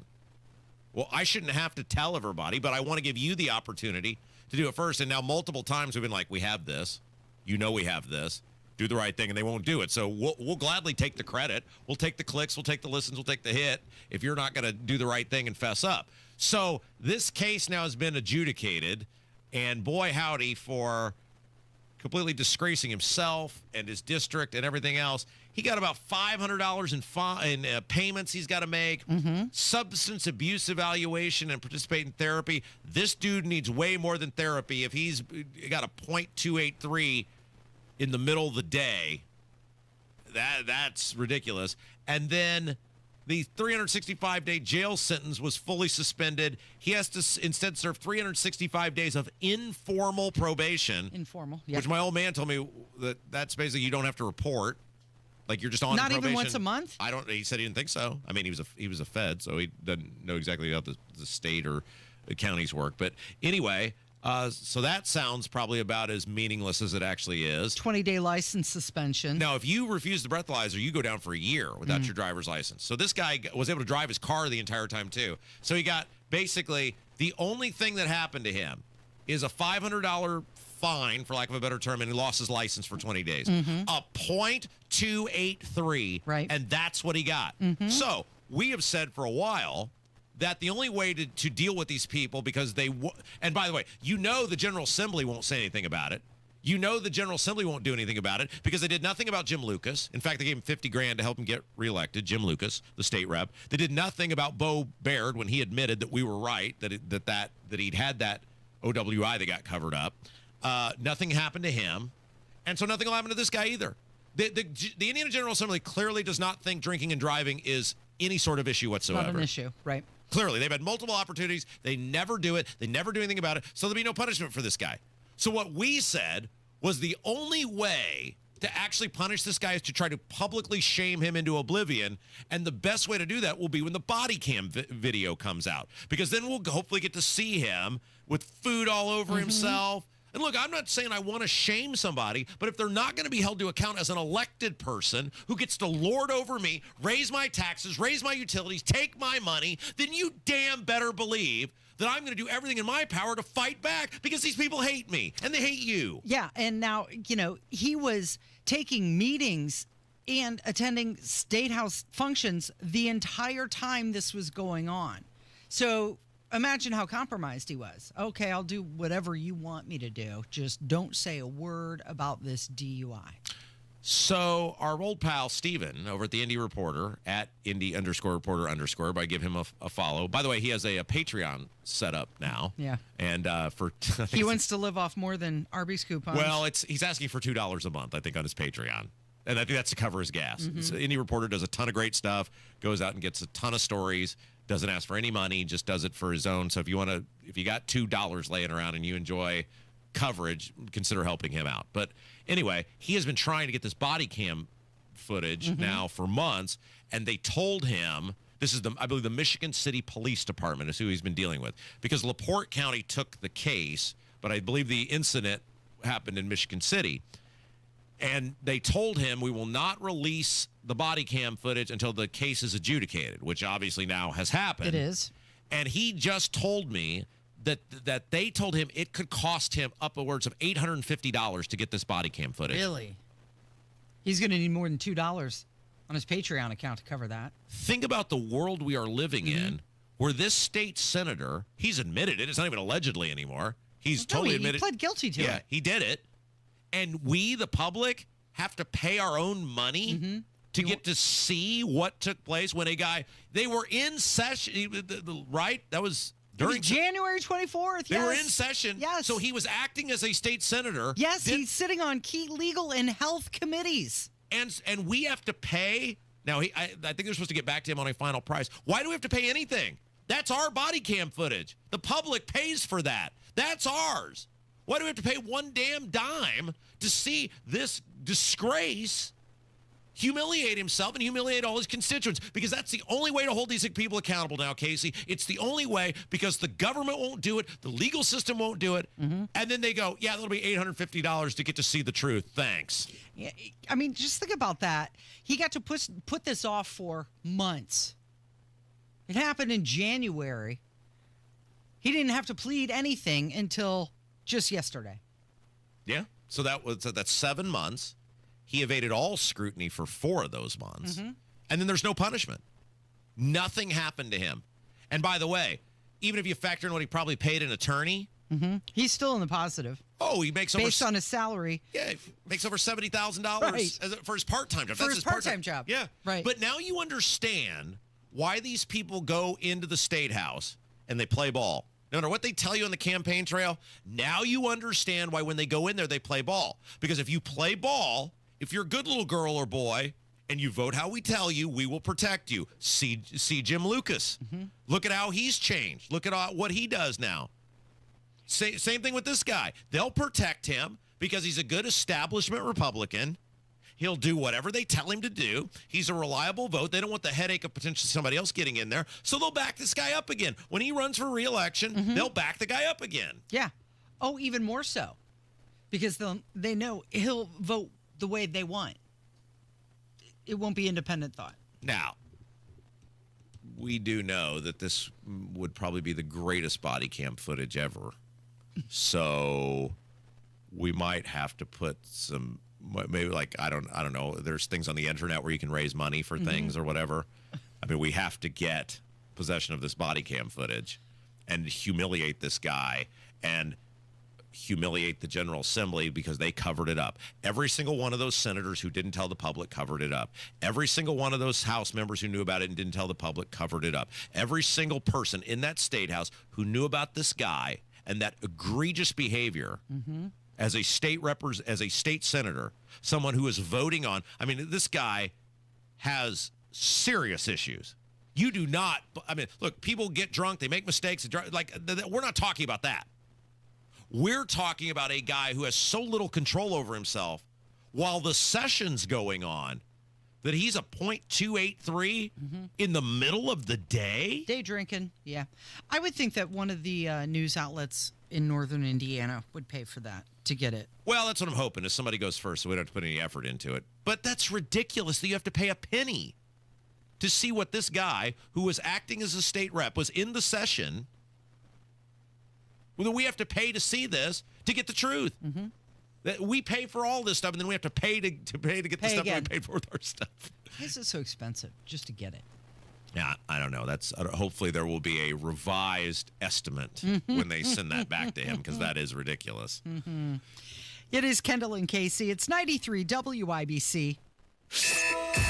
Well, I shouldn't have to tell everybody, but I want to give you the opportunity to do it first. And now multiple times we've been like, we have this. You know we have this. Do the right thing, and they won't do it. So we'll gladly take the credit. We'll take the clicks. We'll take the listens. We'll take the hit if you're not going to do the right thing and fess up. So this case now has been adjudicated, and boy howdy, for completely disgracing himself and his district and everything else. He got about $500 in payments he's got to make, substance abuse evaluation, and participate in therapy. This dude needs way more than therapy. If he's got a 0.283 in the middle of the day, that's ridiculous. And then the 365-day jail sentence was fully suspended. He has to instead serve 365 days of informal probation. Informal, yeah. Which my old man told me that's basically you don't have to report. Like you're just on Not probation. even once a month? He said he didn't think so. I mean, he was a Fed, so he doesn't know exactly how the state or the counties work. But anyway, so that sounds probably about as meaningless as it actually is. 20-day license suspension. Now, if you refuse the breathalyzer, you go down for a year without your driver's license. So this guy was able to drive his car the entire time, too. So he got basically the only thing that happened to him is a $500 fine, for lack of a better term, and he lost his license for 20 days. A .283, right? And that's what he got. So we have said for a while that the only way to deal with these people, because and by the way, the General Assembly won't say anything about it. The General Assembly won't do anything about it because they did nothing about Jim Lucas. In fact, they gave him $50,000 to help him get reelected. Jim Lucas, the state rep. They did nothing about Baird when he admitted that we were right, that he'd had that OWI that got covered up. Nothing happened to him, and so nothing will happen to this guy either. The Indiana General Assembly clearly does not think drinking and driving is any sort of issue whatsoever. Not an issue, right? Clearly, they've had multiple opportunities. They never do it. They never do anything about it. So there'll be no punishment for this guy. So what we said was the only way to actually punish this guy is to try to publicly shame him into oblivion. And the best way to do that will be when the body cam video comes out, because then we'll hopefully get to see him with food all over himself. And look, I'm not saying I want to shame somebody, but if they're not going to be held to account as an elected person who gets to lord over me, raise my taxes, raise my utilities, take my money, then you damn better believe that I'm going to do everything in my power to fight back, because these people hate me and they hate you. Yeah, and now, he was taking meetings and attending State House functions the entire time this was going on. So imagine how compromised he was. Okay, I'll do whatever you want me to do. Just don't say a word about this DUI. So our old pal Steven over at the Indy Reporter at Indy_Reporter_, by give him a follow. By the way, he has a Patreon set up now. Yeah. And he wants to live off more than Arby's coupons. Well, he's asking for $2 a month, I think, on his Patreon. And I think that's to cover his gas. So Indy Reporter does a ton of great stuff, goes out and gets a ton of stories, doesn't ask for any money, just does it for his own. So if you got $2 laying around and you enjoy coverage, consider helping him out. But anyway, he has been trying to get this body cam footage now for months, and they told him, this is I believe the Michigan City Police Department is who he's been dealing with, because LaPorte County took the case, but I believe the incident happened in Michigan City. And they told him, we will not release the body cam footage until the case is adjudicated, which obviously now has happened. It is. And he just told me that they told him it could cost him upwards of $850 to get this body cam footage. Really? He's going to need more than $2 on his Patreon account to cover that. Think about the world we are living in, where this state senator, he's admitted it. It's not even allegedly anymore. He's totally admitted. He pled guilty to it. Yeah, he did it. And we, the public, have to pay our own money to get to see what took place when they were in session, right? That was during January 24th. They were in session. Yes. So he was acting as a state senator. Yes, he's sitting on key legal and health committees. And we have to pay. Now, I think they're supposed to get back to him on a final price. Why do we have to pay anything? That's our body cam footage. The public pays for that. That's ours. Why do we have to pay one damn dime to see this disgrace humiliate himself and humiliate all his constituents? Because that's the only way to hold these people accountable now, Casey. It's the only way, because the government won't do it, the legal system won't do it, and then they go, yeah, that'll be $850 to get to see the truth. Thanks. Yeah, I mean, just think about that. He got to put this off for months. It happened in January. He didn't have to plead anything until just yesterday. Yeah. So that's 7 months. He evaded all scrutiny for 4 of those months. And then there's no punishment. Nothing happened to him. And by the way, even if you factor in what he probably paid an attorney, he's still in the positive. Oh, he makes based on his salary. Yeah, he makes over $70,000 right. For his part-time job. For his part-time job. Yeah. Right. But now you understand why these people go into the State House and they play ball. No matter what they tell you on the campaign trail, now you understand why when they go in there, they play ball. Because if you play ball, if you're a good little girl or boy, and you vote how we tell you, we will protect you. See Jim Lucas. Look at how he's changed. Look at what he does now. Same thing with this guy. They'll protect him because he's a good establishment Republican. He'll do whatever they tell him to do. He's a reliable vote. They don't want the headache of potentially somebody else getting in there, so they'll back this guy up again. When he runs for re-election, they'll back the guy up again. Yeah. Oh, even more so, because they know he'll vote the way they want. It won't be independent thought. Now, we do know that this would probably be the greatest body cam footage ever. So we might have to put some, maybe like, I don't know. There's things on the internet where you can raise money for things or whatever. I mean, we have to get possession of this body cam footage and humiliate this guy and humiliate the General Assembly because they covered it up. Every single one of those senators who didn't tell the public covered it up. Every single one of those House members who knew about it and didn't tell the public covered it up. Every single person in that state house who knew about this guy and that egregious behavior as a state senator, someone who is voting on, I mean, this guy has serious issues. You do not, I mean, look, people get drunk, they make mistakes, like, we're not talking about that. We're talking about a guy who has so little control over himself while the session's going on that he's a .283 in the middle of the day? Day drinking, yeah. I would think that one of the news outlets in northern Indiana would pay for that to get it. Well, that's what I'm hoping, is somebody goes first so we don't have to put any effort into it. But that's ridiculous that you have to pay a penny to see what this guy, who was acting as a state rep, was in the session. Well, we have to pay to see this to get the truth. That we pay for all this stuff, and then we have to pay to get the stuff that we paid for with our stuff. Why is it so expensive just to get it? Yeah, I don't know. That's hopefully there will be a revised estimate when they send that back to him, because that is ridiculous. It is Kendall and Casey. It's 93 WIBC.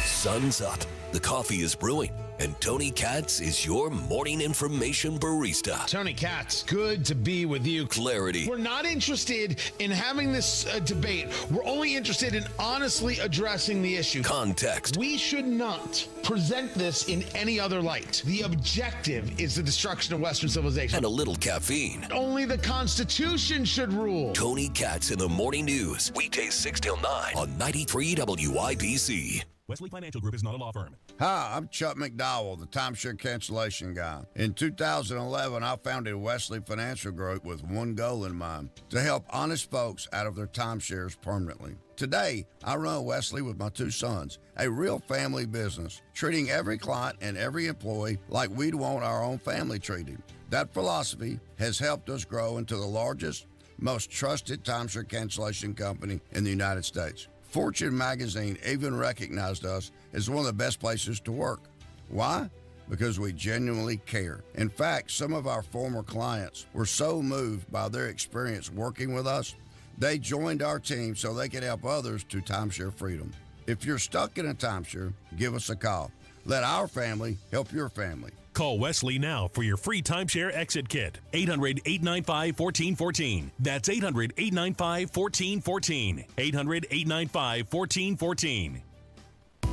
Sun's up, the coffee is brewing, and Tony Katz is your morning information barista. Tony Katz, good to be with you. Clarity. We're not interested in having this debate. We're only interested in honestly addressing the issue. Context. We should not present this in any other light. The objective is the destruction of Western civilization. And a little caffeine. Only the Constitution should rule. Tony Katz in the morning news. Weekdays 6 till 9 on 93 WIBC. Wesley Financial Group is not a law firm. Hi, I'm Chuck McDowell, the timeshare cancellation guy. In 2011, I founded Wesley Financial Group with one goal in mind: to help honest folks out of their timeshares permanently. Today, I run Wesley with my two sons, a real family business, treating every client and every employee like we'd want our own family treated. That philosophy has helped us grow into the largest, most trusted timeshare cancellation company in the United States. Fortune magazine even recognized us as one of the best places to work. Why? Because we genuinely care. In fact, some of our former clients were so moved by their experience working with us, they joined our team so they could help others to timeshare freedom. If you're stuck in a timeshare, give us a call. Let our family help your family. Call Wesley now for your free timeshare exit kit. 800-895-1414. That's 800-895-1414. 800-895-1414.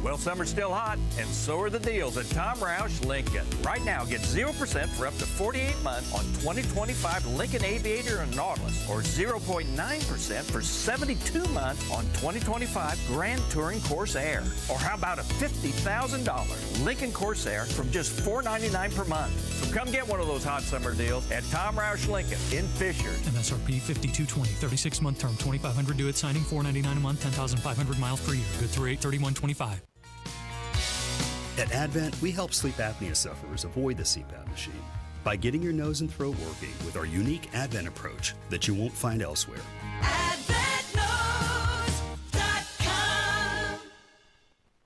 Well, summer's still hot, and so are the deals at Tom Roush Lincoln. Right now, get 0% for up to 48 months on 2025 Lincoln Aviator and Nautilus, or 0.9% for 72 months on 2025 Grand Touring Corsair. Or how about a $50,000 Lincoln Corsair from just $499 per month? So come get one of those hot summer deals at Tom Roush Lincoln in Fishers. MSRP $52.20, 36-month term, $2,500 due at signing, $499 a month, 10,500 miles per year. Good through 8/31/25. At Advent, we help sleep apnea sufferers avoid the CPAP machine by getting your nose and throat working with our unique Advent approach that you won't find elsewhere.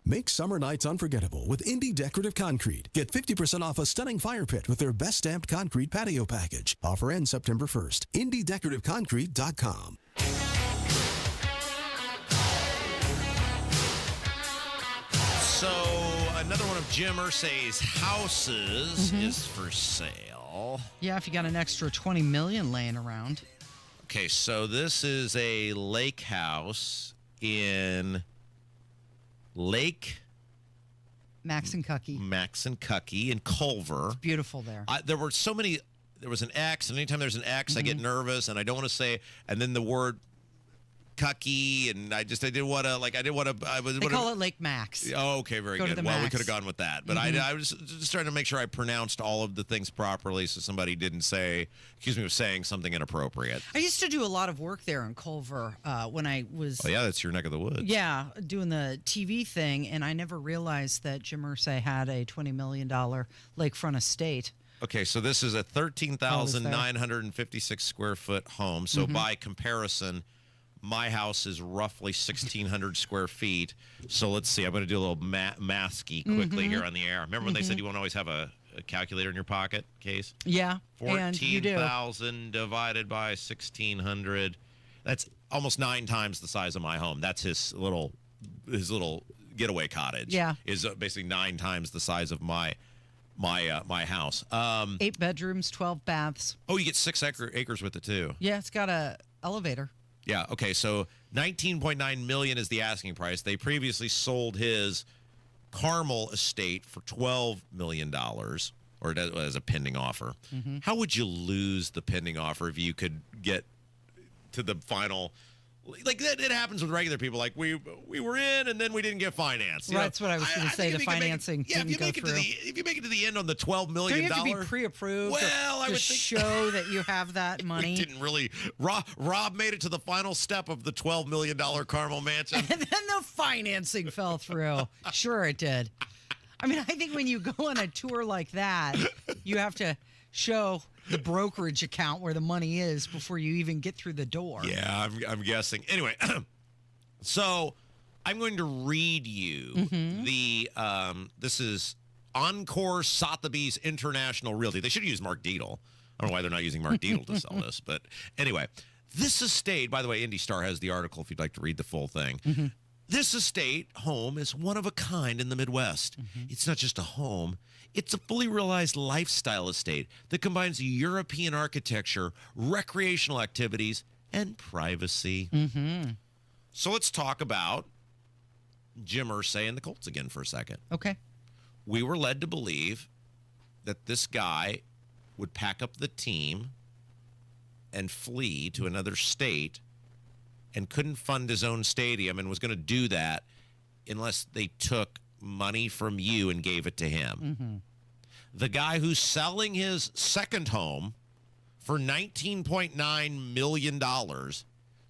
Make summer nights unforgettable with Indie Decorative Concrete. Get 50% off a stunning fire pit with their best stamped concrete patio package. Offer ends September 1st. IndieDecorativeConcrete.com. So, another one of Jim Irsay's houses is for sale. Yeah, if you got an extra $20 million laying around. Okay, so this is a lake house in Lake Maxinkuckee in Culver. It's beautiful there. There were so many. There was an X, and anytime there's an X, I get nervous, and I don't want to say. And then the word Cucky, and I didn't want to They call it Lake Max. Oh, okay, very Go to good. the Well, we Max. could have gone with that, but I was just trying to make sure I pronounced all of the things properly, so somebody didn't accuse me of saying something inappropriate. I used to do a lot of work there in Culver when I was. Oh yeah, that's your neck of the woods. Yeah, doing the TV thing, and I never realized that Jim Irsay had a $20 million lakefront estate. Okay, so this is a 13,956 square foot home. So by comparison, my house is roughly 1,600 square feet. So let's see. I'm going to do a little math-ski quickly here on the air. Remember when they said you won't always have a calculator in your pocket, Case? Yeah, and you do. 14,000 divided by 1,600. That's almost 9 times the size of my home. That's his little getaway cottage. Yeah, is basically 9 times the size of my house. 8 bedrooms, 12 baths. Oh, you get 6 acres with it too. Yeah, it's got a elevator. Yeah. Okay. So $19.9 million is the asking price. They previously sold his Carmel estate for $12 million, or as a pending offer. How would you lose the pending offer if you could get to the final? Like that, it happens with regular people. Like we were in, and then we didn't get financed. Right, that's what I was going to say. The financing didn't go through. If you make it to the end on the $12 million, don't you have to be pre-approved? Well, I would show that you have that money. We didn't really. Rob made it to the final step of the $12 million Carmel mansion, and then the financing fell through. Sure, it did. I mean, I think when you go on a tour like that, you have to show the brokerage account where the money is before you even get through the door. Yeah, I'm guessing. Anyway, so I'm going to read you the this is Encore Sotheby's International Realty. They should use Mark Dietel. I don't know why they're not using Mark Dietel to sell this, but anyway, this estate, by the way, Indy Star has the article if you'd like to read the full thing. This estate home is one of a kind in the Midwest. It's not just a home. It's a fully realized lifestyle estate that combines European architecture, recreational activities, and privacy. So let's talk about Jim Irsay and the Colts again for a second. Okay. We were led to believe that this guy would pack up the team and flee to another state and couldn't fund his own stadium and was going to do that unless they took money from you and gave it to him. The guy who's selling his second home for $19.9 million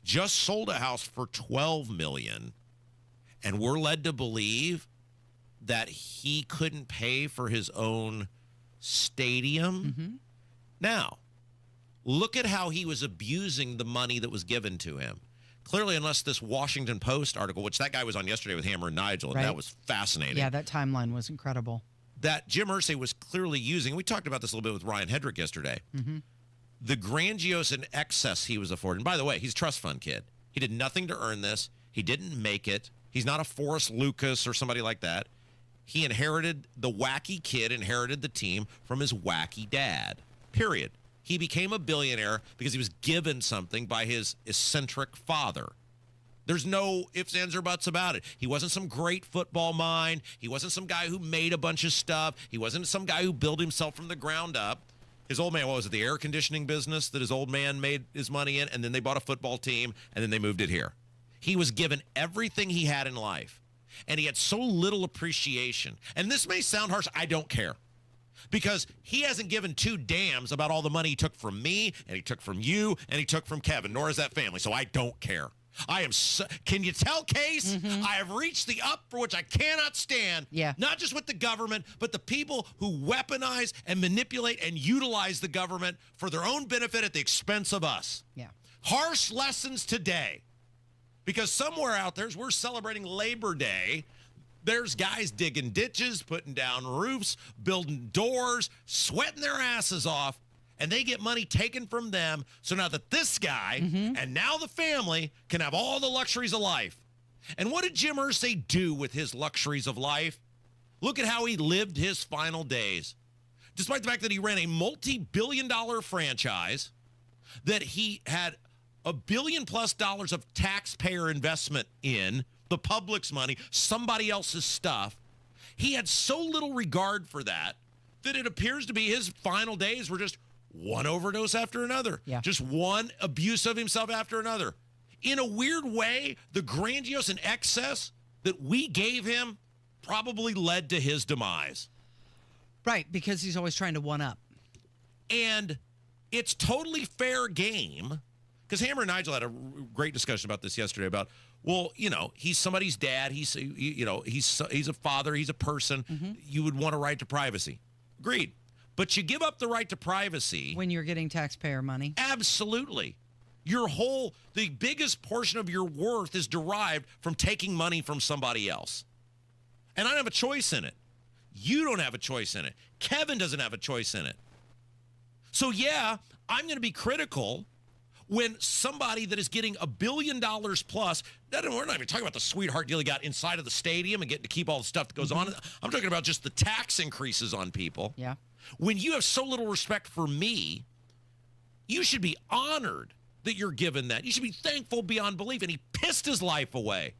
just sold a house for $12 million, and we're led to believe that he couldn't pay for his own stadium. Now, look at how he was abusing the money that was given to him. Clearly, unless this Washington Post article, which that guy was on yesterday with Hammer and Nigel, and that was fascinating. Yeah, that timeline was incredible. That Jim Irsay was clearly using, we talked about this a little bit with Ryan Hedrick yesterday, the grandiose and excess he was afforded. And by the way, he's a trust fund kid. He did nothing to earn this. He didn't make it. He's not a Forrest Lucas or somebody like that. He inherited, the wacky kid inherited the team from his wacky dad, period. He became a billionaire because he was given something by his eccentric father. There's no ifs, ands, or buts about it. He wasn't some great football mind. He wasn't some guy who made a bunch of stuff. He wasn't some guy who built himself from the ground up. His old man, what was it, the air conditioning business that his old man made his money in, and then they bought a football team, and then they moved it here. He was given everything he had in life, and he had so little appreciation. And this may sound harsh. I don't care. Because he hasn't given 2 damns about all the money he took from me, and he took from you, and he took from Kevin, nor is that family. So I don't care. Can you tell, Case? I have reached the up for which I cannot stand. Yeah. Not just with the government, but the people who weaponize and manipulate and utilize the government for their own benefit at the expense of us. Yeah. Harsh lessons today. Because somewhere out there, as we're celebrating Labor Day, there's guys digging ditches, putting down roofs, building doors, sweating their asses off, and they get money taken from them. So now that this guy and now the family can have all the luxuries of life. And what did Jim Irsay do with his luxuries of life? Look at how he lived his final days. Despite the fact that he ran a multi-billion-dollar franchise, that he had $1 billion+ of taxpayer investment in, the public's money, somebody else's stuff. He had so little regard for that it appears to be his final days were just one overdose after another. Yeah. Just one abuse of himself after another. in a weird way, the grandiose and excess that we gave him probably led to his demise. Right, because he's always trying to one-up. And it's totally fair game, because Hammer and Nigel had a great discussion about this yesterday about, well, he's somebody's dad. He's a father. He's a person. Mm-hmm. You would want a right to privacy. Agreed. But you give up the right to privacy. When you're getting taxpayer money. Absolutely. The biggest portion of your worth is derived from taking money from somebody else. And I don't have a choice in it. You don't have a choice in it. Kevin doesn't have a choice in it. So, yeah, I'm going to be critical when somebody that is getting $1 billion plus, we're not even talking about the sweetheart deal he got inside of the stadium and getting to keep all the stuff that goes on. I'm talking about just the tax increases on people. Yeah. When you have so little respect for me, you should be honored that you're given that. You should be thankful beyond belief. And he pissed his life away.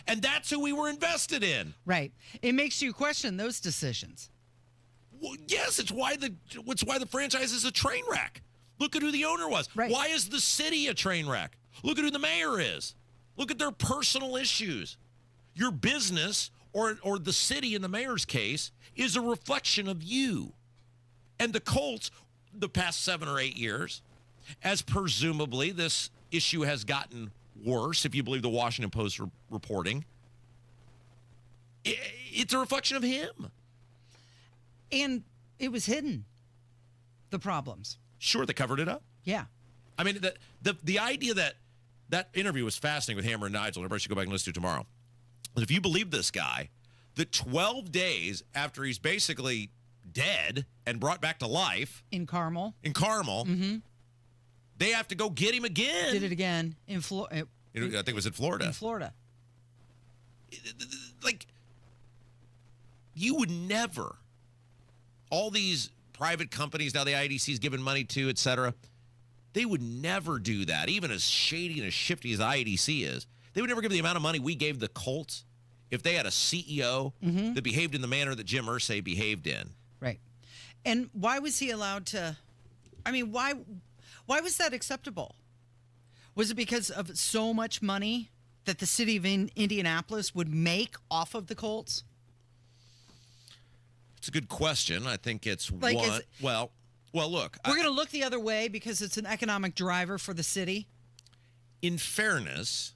And that's who we were invested in. Right. It makes you question those decisions. Well, yes, it's why the franchise is a train wreck. Look at who the owner was. Right. Why is the city a train wreck? Look at who the mayor is. Look at their personal issues. Your business, or the city in the mayor's case, is a reflection of you. And the Colts, the past 7 or 8 years, as presumably this issue has gotten worse, if you believe the Washington Post reporting, it's a reflection of him. And it was hidden, the problems. Sure, they covered it up. Yeah. I mean, the idea that interview was fascinating with Hammer and Nigel. Everybody should go back and listen to it tomorrow. But if you believe this guy, that 12 days after he's basically dead and brought back to life in Carmel, mm-hmm. They have to go get him again. Did it again in Florida. I think it was in Florida. In Florida. Like, you would never. All these private companies now the IEDC is giving money to, et cetera, they would never do that. Even as shady and as shifty as IEDC is, they would never give the amount of money we gave the Colts if they had a CEO Mm-hmm. that behaved in the manner that Jim Irsay behaved in. Right. And why was he allowed to? I mean, why was that acceptable? Was it because of so much money that the city of Indianapolis would make off of the Colts? It's a good question. I think it's like, one. Well, look. We're going to look the other way because it's an economic driver for the city. In fairness,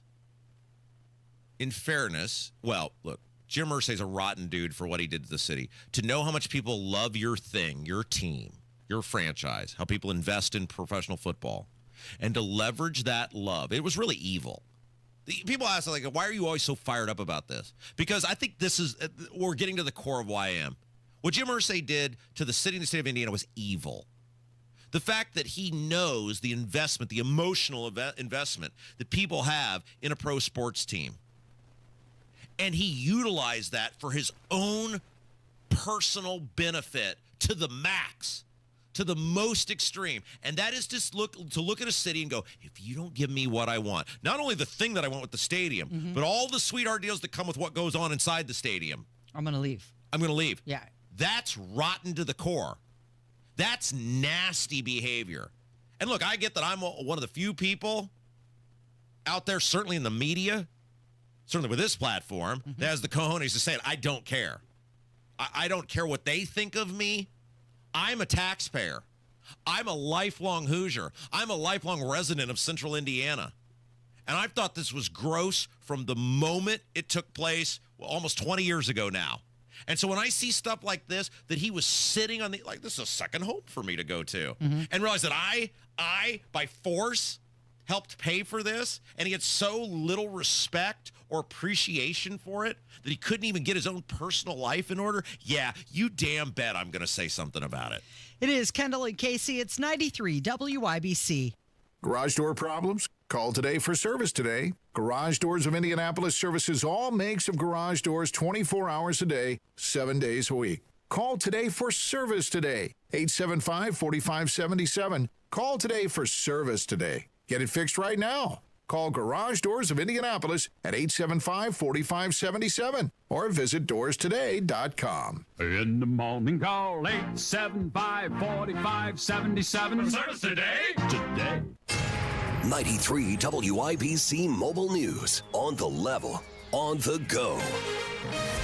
well, look, Jim Irsay's a rotten dude for what he did to the city. To know how much people love your thing, your team, your franchise, how people invest in professional football, and to leverage that love, it was really evil. People ask, like, why are you always so fired up about this? Because I think we're getting to the core of why I am. What Jim Irsay did to the city and the state of Indiana was evil. The fact that he knows the investment, the emotional investment that people have in a pro sports team. And he utilized that for his own personal benefit to the max, to the most extreme. And that is just to look at a city and go, if you don't give me what I want, not only the thing that I want with the stadium, Mm-hmm. but all the sweetheart deals that come with what goes on inside the stadium. I'm going to leave. Yeah. That's rotten to the core. That's nasty behavior. And look, I get that I'm one of the few people out there, certainly in the media, certainly with this platform, Mm-hmm. that has the cojones to say it. I don't care. I don't care what they think of me. I'm a taxpayer. I'm a lifelong Hoosier. I'm a lifelong resident of Central Indiana. And I've thought this was gross from the moment it took place, almost 20 years ago now. And so when I see stuff like this, that he was sitting on this is a second home for me to go to, Mm-hmm. and realize that I, by force, helped pay for this, and he had so little respect or appreciation for it that he couldn't even get his own personal life in order. Yeah, you damn bet I'm going to say something about it. It is Kendall and Casey. It's 93 WIBC. Garage door problems? Call today for service today. Garage Doors of Indianapolis services all makes of garage doors 24 hours a day, 7 days a week. Call today for service today. 875-4577. Call today for service today. Get it fixed right now. Call Garage Doors of Indianapolis at 875-4577 or visit doorstoday.com. In the morning, call 875-4577. For service today. 93 WIBC Mobile News. On the level, on the go.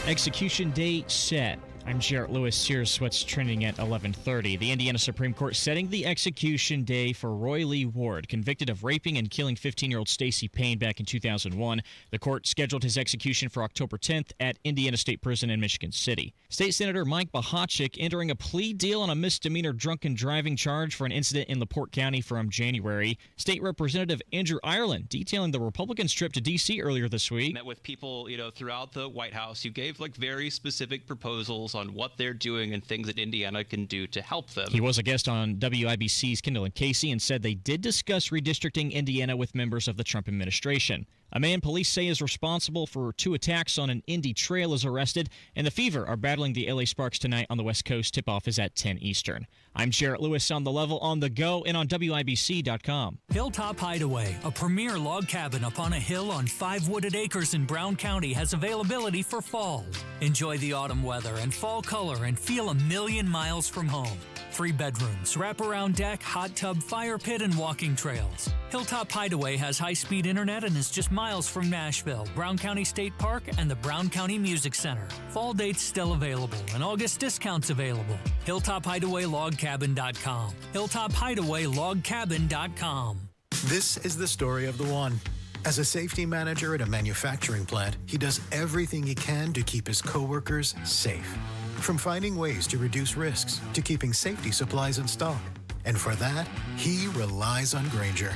Execution date set. I'm Jarrett Lewis. Here's what's trending at 11:30. The Indiana Supreme Court setting the execution day for Roy Lee Ward, convicted of raping and killing 15-year-old Stacey Payne back in 2001. The court scheduled his execution for October 10th at Indiana State Prison in Michigan City. State Senator Mike Bohachic entering a plea deal on a misdemeanor drunken driving charge for an incident in LaPorte County from January. State Representative Andrew Ireland detailing the Republicans' trip to D.C. earlier this week. Met with people, throughout the White House. You gave very specific proposals on what they're doing and things that Indiana can do to help them. He was a guest on WIBC's Kendall Casey and said they did discuss redistricting Indiana with members of the Trump administration. A man police say is responsible for 2 attacks on an Indy trail is arrested, and the Fever are battling the LA Sparks tonight on the West Coast. Tip-off is at 10 Eastern. I'm Jarrett Lewis on the level, on the go, and on WIBC.com. Hilltop Hideaway, a premier log cabin up on a hill on 5 wooded acres in Brown County, has availability for fall. Enjoy the autumn weather and fall color and feel a million miles from home. 3 bedrooms, wraparound deck, hot tub, fire pit, and walking trails. Hilltop Hideaway has high-speed internet and is just miles from Nashville, Brown County State Park, and the Brown County Music Center. Fall dates still available and August discounts available. HilltopHideawayLogCabin.com. HilltopHideawayLogCabin.com. This is the story of the one. As a safety manager at a manufacturing plant, he does everything he can to keep his coworkers safe. From finding ways to reduce risks to keeping safety supplies in stock. And for that, he relies on Grainger.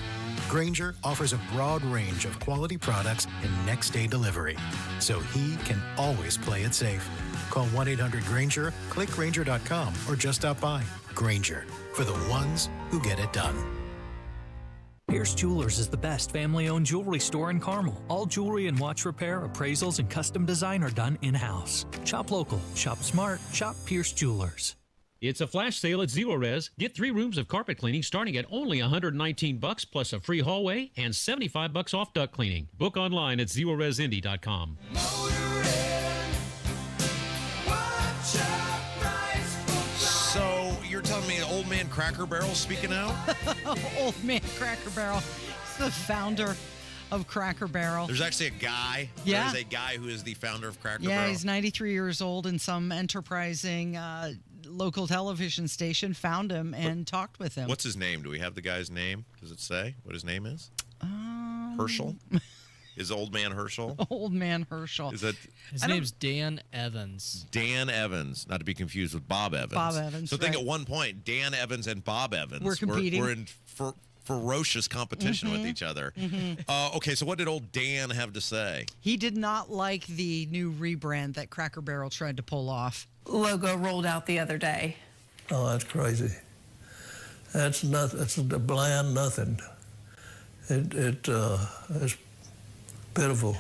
Grainger offers a broad range of quality products and next-day delivery, so he can always play it safe. Call 1-800-GRAINGER, click Grainger.com, or just stop by. Grainger, for the ones who get it done. Pierce Jewelers is the best family-owned jewelry store in Carmel. All jewelry and watch repair, appraisals, and custom design are done in-house. Shop local, shop smart, shop Pierce Jewelers. It's a flash sale at Zero Res. Get 3 rooms of carpet cleaning starting at only $119 plus a free hallway and $75 off duct cleaning. Book online at ZeroResIndy.com. So you're telling me Old Man Cracker Barrel speaking out? Old Man Cracker Barrel. He's the founder of Cracker Barrel. There's actually a guy. Yeah. There's a guy who is the founder of Cracker Barrel. Yeah, he's 93 years old, and some enterprising local television station found him and talked with him. What's his name? Do we have the guy's name? Does it say what his name is? Herschel? Is Old Man Herschel? Old Man Herschel. Is that his name's Dan Evans. Dan Evans, not to be confused with Bob Evans. Bob Evans. So think at one point, Dan Evans and Bob Evans were competing. Were in ferocious competition with each other. Okay, so what did old Dan have to say? He did not like the new rebrand that Cracker Barrel tried to pull off. Logo rolled out the other day. Oh, that's crazy. That's nothing. It's a bland nothing. It's pitiful.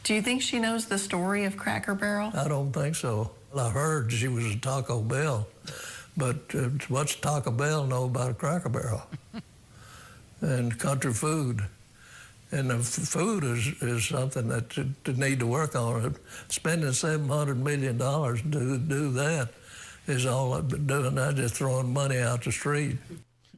Do you think she knows the story of Cracker Barrel? I don't think so. I heard she was a Taco Bell, but what's Taco Bell know about a Cracker Barrel? And country food. And the food is something that you need to work on. Spending $700 million to do that is all I've been doing. Not just throwing money out the street.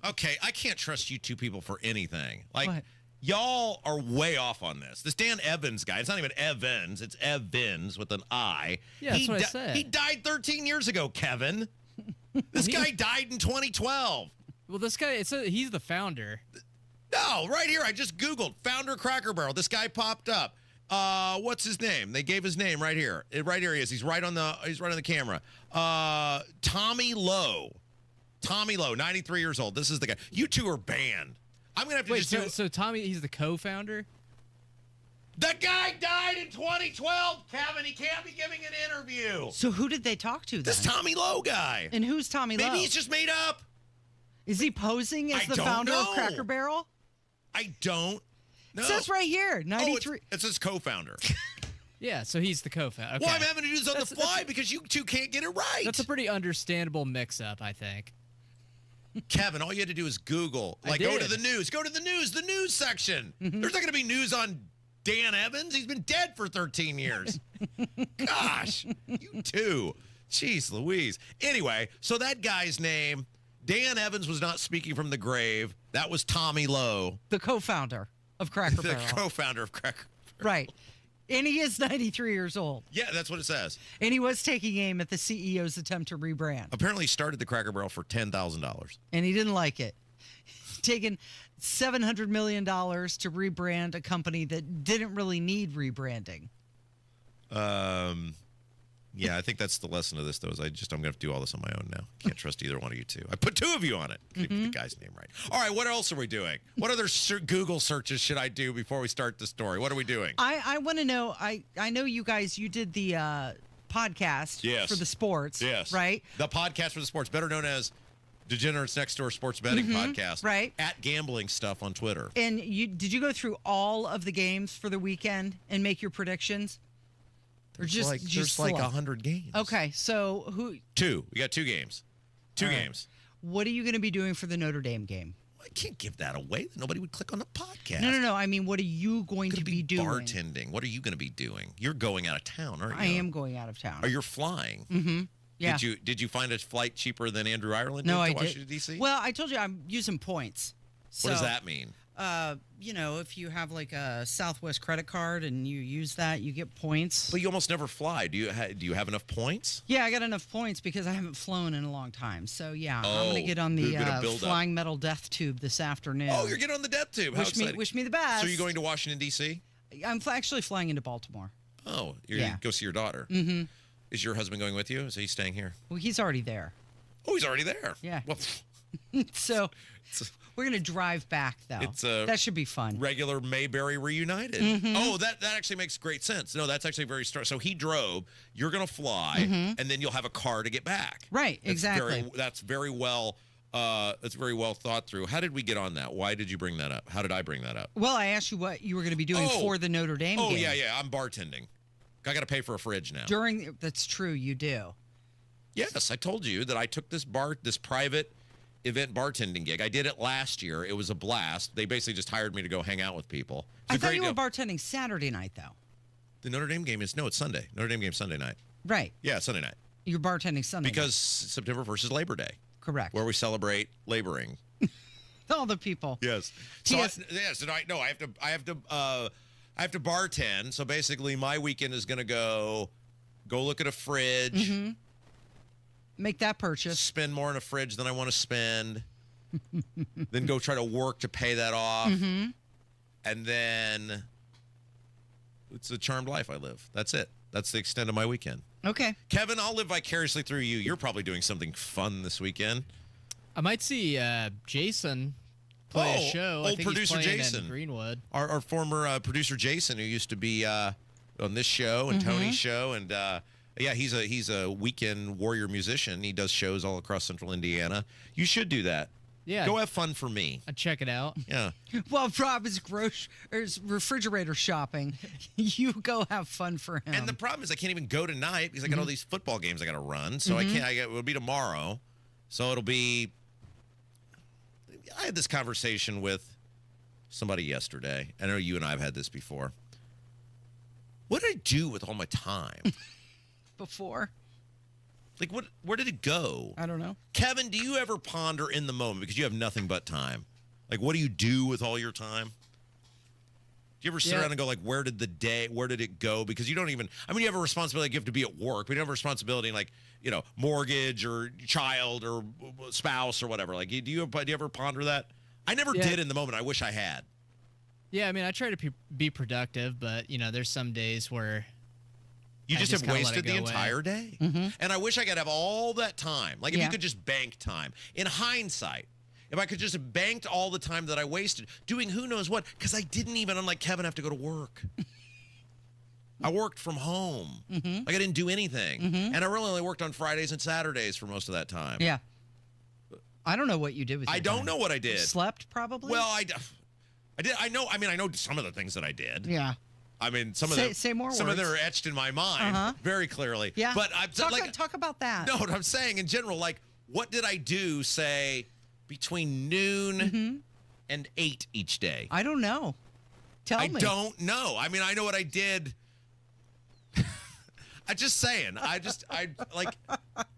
Okay, I can't trust you two people for anything. Like, y'all are way off on this. This Dan Evans guy, it's not even Evans, it's Evans with an I. Yeah, that's what I said. He died 13 years ago, Kevin. This guy died in 2012. Well, this guy, he's the founder. No, right here. I just Googled founder Cracker Barrel. This guy popped up. What's his name? They gave his name right here. Right here he is. He's right on the camera. Tommy Lowe. Tommy Lowe, 93 years old. This is the guy. You two are banned. I'm gonna have to so Tommy, he's the co-founder? The guy died in 2012, Kevin. He can't be giving an interview. So who did they talk to then? This Tommy Lowe guy. And who's Tommy Lowe? Maybe he's just made up. Is he posing as the founder of Cracker Barrel? I don't know. It says right here, 93. It says co-founder. Yeah, so he's the co-founder. Okay. Well, I'm having to do this on the fly because you two can't get it right. That's a pretty understandable mix-up, I think. Kevin, all you had to do is Google. Go to the news. Go to the news section. There's not going to be news on Dan Evans. He's been dead for 13 years. Gosh, you two. Jeez Louise. Anyway, so that guy's name, Dan Evans was not speaking from the grave. That was Tommy Lowe, the co-founder of Cracker Barrel. The co-founder of Cracker Barrel. Right. And he is 93 years old. Yeah, that's what it says. And he was taking aim at the CEO's attempt to rebrand. Apparently, he started the Cracker Barrel for $10,000. And he didn't like it. Taking $700 million to rebrand a company that didn't really need rebranding. Yeah, I think that's the lesson of this, though, is I'm going to have to do all this on my own now. Can't trust either one of you two. I put two of you on it. Get the guy's name right. All right, what else are we doing? What other Google searches should I do before we start the story? What are we doing? I want to know, I know you guys, you did the podcast for the sports, right? The podcast for the sports, better known as Degenerates Next Door Sports Betting Podcast. Right. At Gambling Stuff on Twitter. And did you go through all of the games for the weekend and make your predictions? There's like 100 games. Okay, so who? Two. We got two games. Two games. What are you going to be doing for the Notre Dame game? I can't give that away. Nobody would click on the podcast. No. I mean, what are you going to be doing? Bartending. What are you going to be doing? You're going out of town, aren't you? I am going out of town. Are you flying? Mm-hmm. Yeah. Did you find a flight cheaper than Andrew Ireland did to I Washington, D.C.? Well, I told you I'm using points. So, what does that mean? If you have like a Southwest credit card and you use that, you get points. But you almost never fly. Do you have enough points? Yeah, I got enough points because I haven't flown in a long time. So yeah, I'm going to get on the flying metal death tube this afternoon. Oh, you're getting on the death tube. How exciting. Wish me the best. So you're going to Washington, D.C.? I'm actually flying into Baltimore. Oh, you're going to go see your daughter. Mm-hmm. Is your husband going with you? Is he staying here? Well, he's already there. Oh, he's already there. Yeah. Well, so we're going to drive back, though. That should be fun. Regular Mayberry reunited. Mm-hmm. Oh, that actually makes great sense. No, that's actually very strong. So he drove. You're going to fly, and then you'll have a car to get back. Right, exactly. That's very well. That's very well thought through. How did we get on that? Why did you bring that up? How did I bring that up? Well, I asked you what you were going to be doing for the Notre Dame game. Oh, yeah. I'm bartending. I got to pay for a fridge now. That's true. You do. Yes, I told you that I took this private event bartending gig. I did it last year. It was a blast. They basically just hired me to go hang out with people. I thought you were bartending Saturday night, though. The Notre Dame game it's Sunday. Notre Dame game Sunday night. Right. Yeah, Sunday night. You're bartending Sunday because September 1st is Labor Day. Correct. Where we celebrate laboring. All the people. Yes. So I have to bartend. So basically, my weekend is going to go look at a fridge. Mm-hmm. Make that purchase. Spend more in a fridge than I want to spend. Then go try to work to pay that off. Mm-hmm. And then it's a charmed life I live. That's it. That's the extent of my weekend. Okay. Kevin, I'll live vicariously through you. You're probably doing something fun this weekend. I might see Jason play a show. Old producer Jason. In Greenwood. Our former producer Jason, who used to be on this show and Tony's show. And he's a weekend warrior musician. He does shows all across central Indiana. You should do that. Yeah. Go have fun for me. I'd check it out. Yeah. Well, Rob is refrigerator shopping. You go have fun for him. And the problem is I can't even go tonight because I got all these football games I got to run. So I can't. It'll be tomorrow. So it'll be. I had this conversation with somebody yesterday. I know you and I have had this before. What did I do with all my time? Before? Like, where did it go? I don't know. Kevin, do you ever ponder in the moment, because you have nothing but time? Like, what do you do with all your time? Do you ever sit around and go, like, where did it go? Because you don't even, you have a responsibility, you have to be at work, but you have a responsibility like, mortgage or child or spouse or whatever. Like, do you ever ponder that? I never did in the moment. I wish I had. Yeah, I try to be productive, but, there's some days where you just have wasted the entire day. And I wish I could have all that time. Like, if you could just bank time. In hindsight, if I could just have banked all the time that I wasted doing who knows what, because I didn't even, unlike Kevin, have to go to work. I worked from home. Like, I didn't do anything. And I really only worked on Fridays and Saturdays for most of that time. Yeah. I don't know what you did with your I don't know what I did. You slept, probably? Well, I did. I know some of the things that I did. Yeah. Some of them are etched in my mind very clearly. Yeah. But talk about that. No, what I'm saying in general, like, what did I do, say, between noon and 8 each day? I don't know. Tell me. I don't know. I know what I did. I'm just saying. I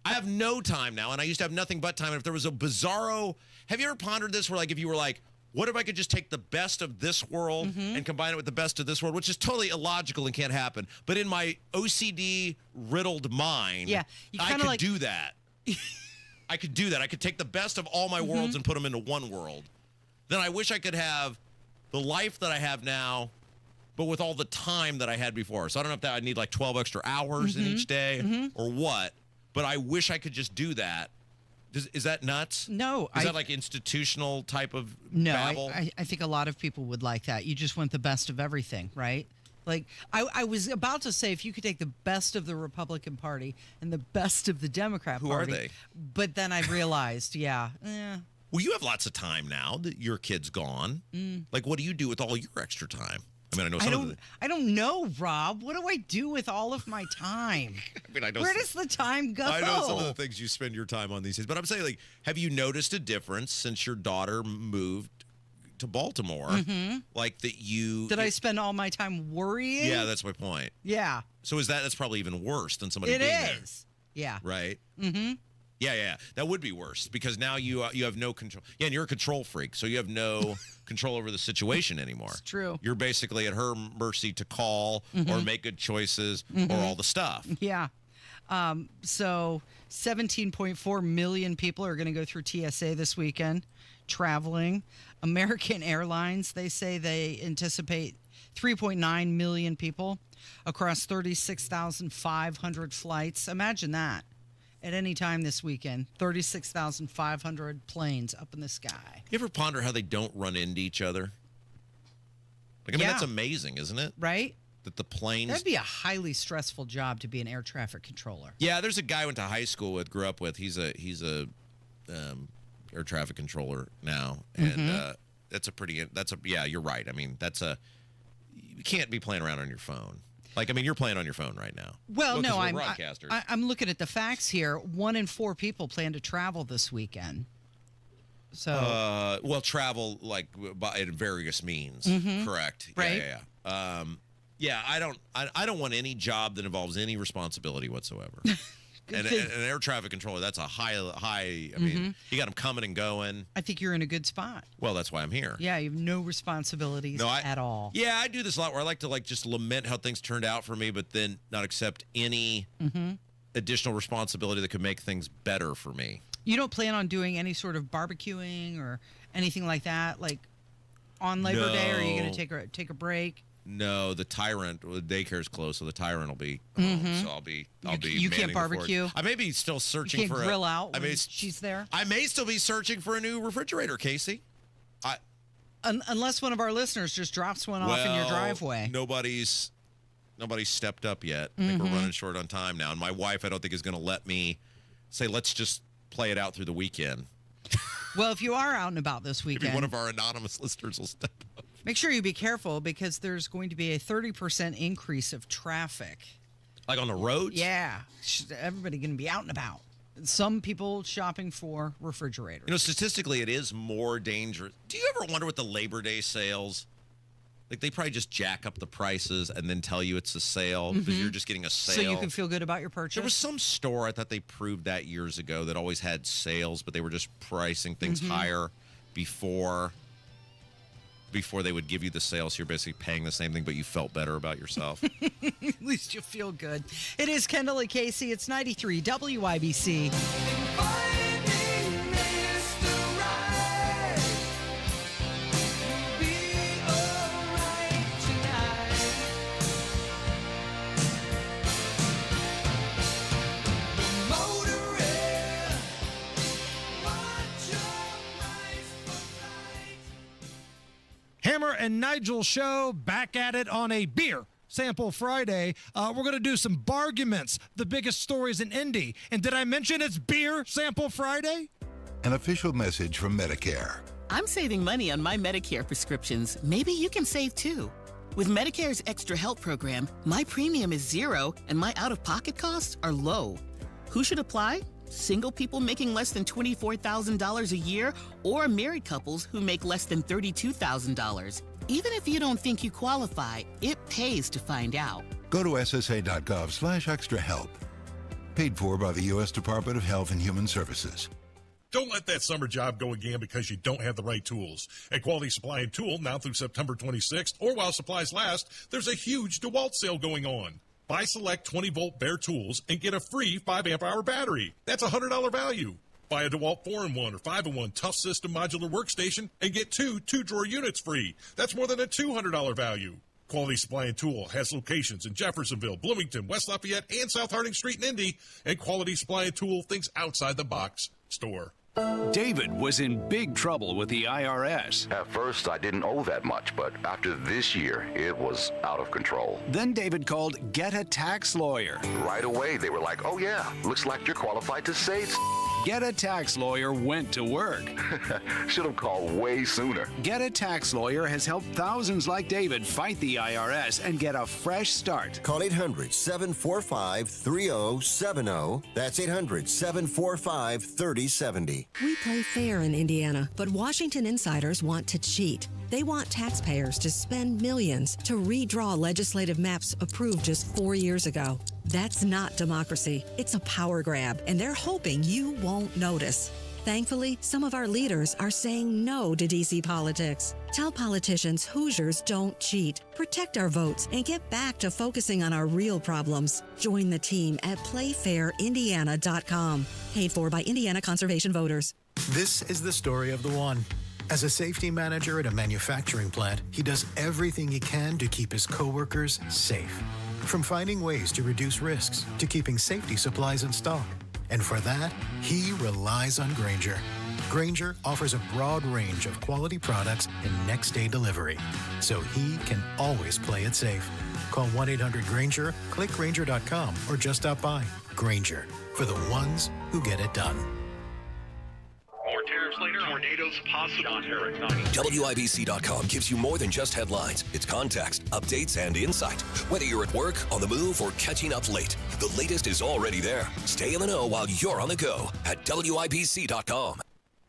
have no time now, and I used to have nothing but time. And if there was a bizarro, have you ever pondered this? Where like if you were like, what if I could just take the best of this world and combine it with the best of this world, which is totally illogical and can't happen. But in my OCD riddled mind, I could do that. I could do that. I could take the best of all my worlds and put them into one world. Then I wish I could have the life that I have now, but with all the time that I had before. So I don't know if that I need like 12 extra hours in each day or what, but I wish I could just do that. Is that nuts? No. Is that like institutional type of No, babble? I think a lot of people would like that. You just want the best of everything, right? Like, I was about to say, if you could take the best of the Republican Party and the best of the Democrat Party. Who are they? But then I realized, Well, you have lots of time now that your kid's gone. Like, what do you do with all your extra time? I mean, I know some of the... I don't know, Rob. What do I do with all of my time? Where does the time go? I know some of the things you spend your time on these days, but I'm saying, like, have you noticed a difference since your daughter moved to Baltimore? Like that you... Did I spend all my time worrying? Yeah, that's my point. Yeah. So that's probably even worse than somebody being there. It is. Yeah. Right? Yeah. That would be worse because now you have no control. Yeah, and you're a control freak, so you have no control over the situation anymore. It's true. You're basically at her mercy to call or make good choices or all the stuff. Yeah. So 17.4 million people are going to go through TSA this weekend, traveling. American Airlines, they say they anticipate 3.9 million people across 36,500 flights. Imagine that. At any time this weekend, 36,500 planes up in the sky. You ever ponder how they don't run into each other? Like, I mean, that's amazing, isn't it? Right? That the planes... That'd be a highly stressful job to be an air traffic controller. Yeah, there's a guy I went to high school with, grew up with. He's a air traffic controller now, and yeah, you're right. I mean, you can't be playing around on your phone. Like, I mean, you're playing on your phone right now. Well, no, I'm broadcasters. I'm looking at the facts here. 1 in 4 people plan to travel this weekend. So, travel like in various means. Correct. Right. Yeah. I don't want any job that involves any responsibility whatsoever. And an air traffic controller, that's a high. I mean, you got them coming and going. I think you're in a good spot. Well, that's why I'm here. Yeah, you have no responsibilities at all. Yeah, I do this a lot where I like to just lament how things turned out for me, but then not accept any additional responsibility that could make things better for me. You don't plan on doing any sort of barbecuing or anything like that, like on Labor Day? Or are you going to take a break? No, the Tyrant, the daycare's closed, so the Tyrant will be home, so I'll be You can't barbecue? I may be still searching for grill out when she's there? I may still be searching for a new refrigerator, Casey. Unless one of our listeners just drops one off in your driveway. Nobody's stepped up yet. I think we're running short on time now, and my wife I don't think is going to let me say, let's just play it out through the weekend. Well, if you are out and about this weekend, maybe one of our anonymous listeners will step up. Make sure you be careful because there's going to be a 30% increase of traffic. Like on the roads? Yeah. Everybody going to be out and about. Some people shopping for refrigerators. You know, statistically, it is more dangerous. Do you ever wonder what the Labor Day sales, like they probably just jack up the prices and then tell you it's a sale because you're just getting a sale. So you can feel good about your purchase? There was some store, I thought they proved that years ago, that always had sales, but they were just pricing things higher before they would give you the sale, so you're basically paying the same thing, but you felt better about yourself. At least you feel good. It is Kendall Casey. It's 93 WIBC. Hammer and Nigel show back at it on a beer sample Friday. We're going to do some barguments, the biggest stories in Indy. And did I mention it's beer sample Friday? An official message from Medicare. I'm saving money on my Medicare prescriptions. Maybe you can save too. With Medicare's Extra Help program, my premium is $0 and my out-of-pocket costs are low. Who should apply? Single people making less than $24,000 a year or married couples who make less than $32,000. Even if you don't think you qualify, it pays to find out. Go to ssa.gov/extra help. Paid for by the U.S. Department of Health and Human Services. Don't let that summer job go again because you don't have the right tools. At Quality Supply and Tool, now through September 26th, or while supplies last, there's a huge DeWalt sale going on. Buy select 20-volt Baird tools and get a free 5-amp-hour battery. That's a $100 value. Buy a DeWalt 4-in-1 or 5-in-1 Tough System modular workstation and get two 2-drawer units free. That's more than a $200 value. Quality Supply and Tool has locations in Jeffersonville, Bloomington, West Lafayette, and South Harding Street in Indy. And Quality Supply and Tool thinks outside the box store. David was in big trouble with the IRS. At first, I didn't owe that much, but after this year, it was out of control. Then David called Get a Tax Lawyer. Right away, they were like, oh yeah, looks like you're qualified to say Get a Tax Lawyer went to work. Should have called way sooner. Get a Tax Lawyer has helped thousands like David fight the IRS and get a fresh start. Call 800-745-3070. That's 800-745-3070. We play fair in Indiana, but Washington insiders want to cheat. They want taxpayers to spend millions to redraw legislative maps approved just 4 years ago. That's not democracy. It's a power grab, and they're hoping you won't notice. Thankfully, some of our leaders are saying no to D.C. politics. Tell politicians Hoosiers don't cheat. Protect our votes and get back to focusing on our real problems. Join the team at playfairindiana.com. Paid for by Indiana Conservation Voters. This is the story of the one. As a safety manager at a manufacturing plant, he does everything he can to keep his coworkers safe. From finding ways to reduce risks to keeping safety supplies in stock. And for that, he relies on Grainger. Grainger offers a broad range of quality products and next-day delivery, so he can always play it safe. Call 1-800-GRAINGER, click Grainger.com, or just stop by. Grainger, for the ones who get it done. More tariffs later. Tornadoes possible. WIBC.com gives you more than just headlines. It's context, updates, and insight. Whether you're at work, on the move, or catching up late, the latest is already there. Stay in the know while you're on the go at WIBC.com.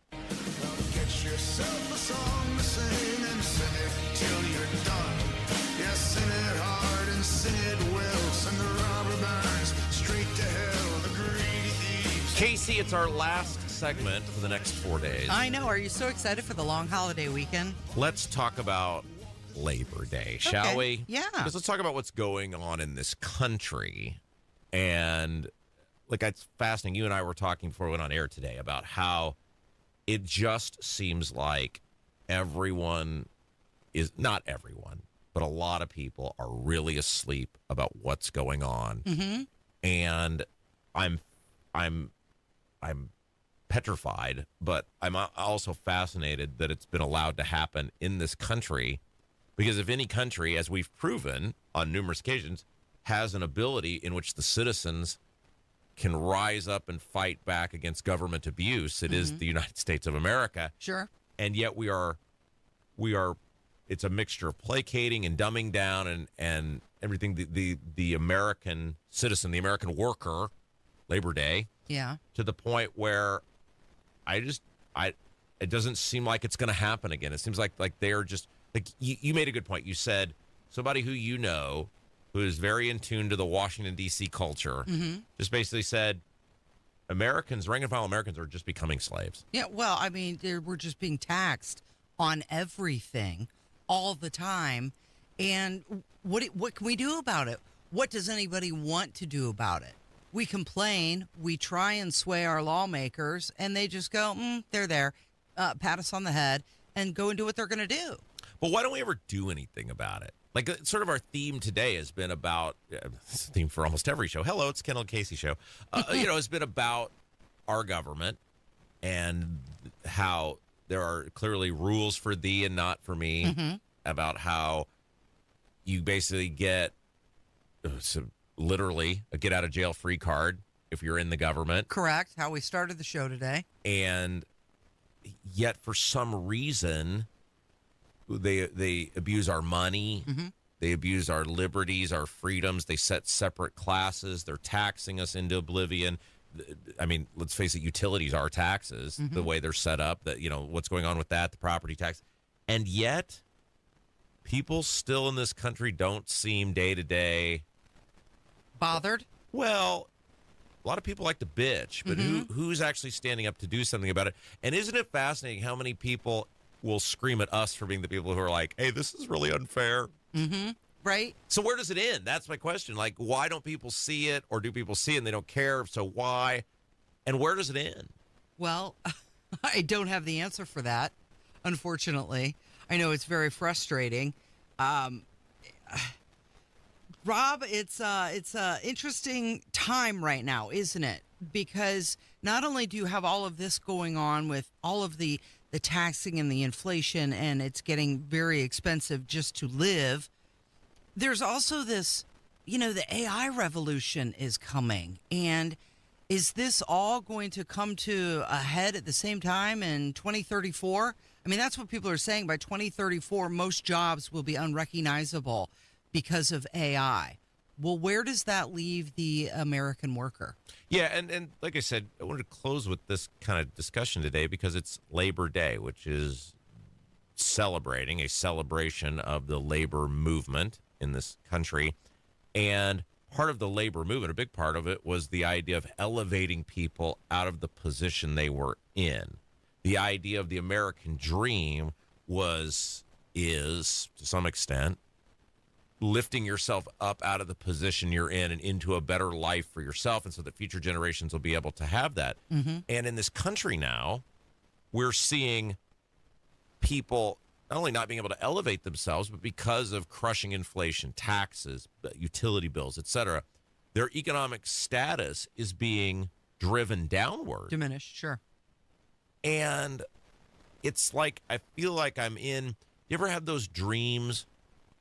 Get yourself a song to sing and sing it till you're done. Yeah, sing it hard and sing it well. Send the robber barons straight to hell. The greedy thieves. Casey, it's our last segment for the next 4 days. I know. Are you so excited for the long holiday weekend? Let's talk about Labor Day, shall we? Yeah. Because let's talk about what's going on in this country. And, like, it's fascinating. You and I were talking before we went on air today about how it just seems like everyone is, not everyone, but a lot of people are really asleep about what's going on. Mm-hmm. And I'm petrified, but I'm also fascinated that it's been allowed to happen in this country, because if any country, as we've proven on numerous occasions, has an ability in which the citizens can rise up and fight back against government abuse, it is the United States of America. Sure. And yet we are it's a mixture of placating and dumbing down and everything. The American citizen, the American worker, Labor Day, Yeah. to the point where it doesn't seem like it's going to happen again. It seems like they're just, like, you made a good point. You said somebody who you know, who is very in tune to the Washington, D.C. culture, just basically said Americans, rank and file Americans, are just becoming slaves. Yeah, well, I mean, we're just being taxed on everything all the time. And what can we do about it? What does anybody want to do about it? We complain, we try and sway our lawmakers, and they just go, they're there, pat us on the head, and go and do what they're going to do. But why don't we ever do anything about it? Like, sort of our theme today has been about, it's the theme for almost every show. Hello, it's Kendall Casey show. It's been about our government and how there are clearly rules for thee and not for me, about how you basically get literally a get out of jail free card if you're in the government. Correct. How we started the show today. And yet for some reason they abuse our money. They abuse our liberties, our freedoms. They set separate classes. They're taxing us into oblivion. I mean, let's face it, utilities are taxes, the way they're set up, that, what's going on with that, the property tax. And yet people still in this country don't seem day to day bothered. Well, a lot of people like to bitch, but who's actually standing up to do something about it? And isn't it fascinating how many people will scream at us for being the people who are like, hey, this is really unfair? Right. So where does it end? That's my question. Like, why don't people see it, or do people see it and they don't care? So why? And where does it end? Well, I don't have the answer for that, unfortunately. I know it's very frustrating. Rob, it's a interesting time right now, isn't it? Because not only do you have all of this going on with all of the taxing and the inflation, and it's getting very expensive just to live, there's also this, the AI revolution is coming. And is this all going to come to a head at the same time in 2034? I mean, that's what people are saying. By 2034, most jobs will be unrecognizable because of AI. Well, where does that leave the American worker? Yeah, and like I said, I wanted to close with this kind of discussion today because it's Labor Day, which is a celebration of the labor movement in this country. And part of the labor movement, a big part of it, was the idea of elevating people out of the position they were in. The idea of the American dream is, to some extent, lifting yourself up out of the position you're in and into a better life for yourself, and so that future generations will be able to have that. And in this country now, we're seeing people not only not being able to elevate themselves, but because of crushing inflation, taxes, utility bills, etc., their economic status is being driven downward. Diminished, sure. And it's like, I feel like I'm in, you ever have those dreams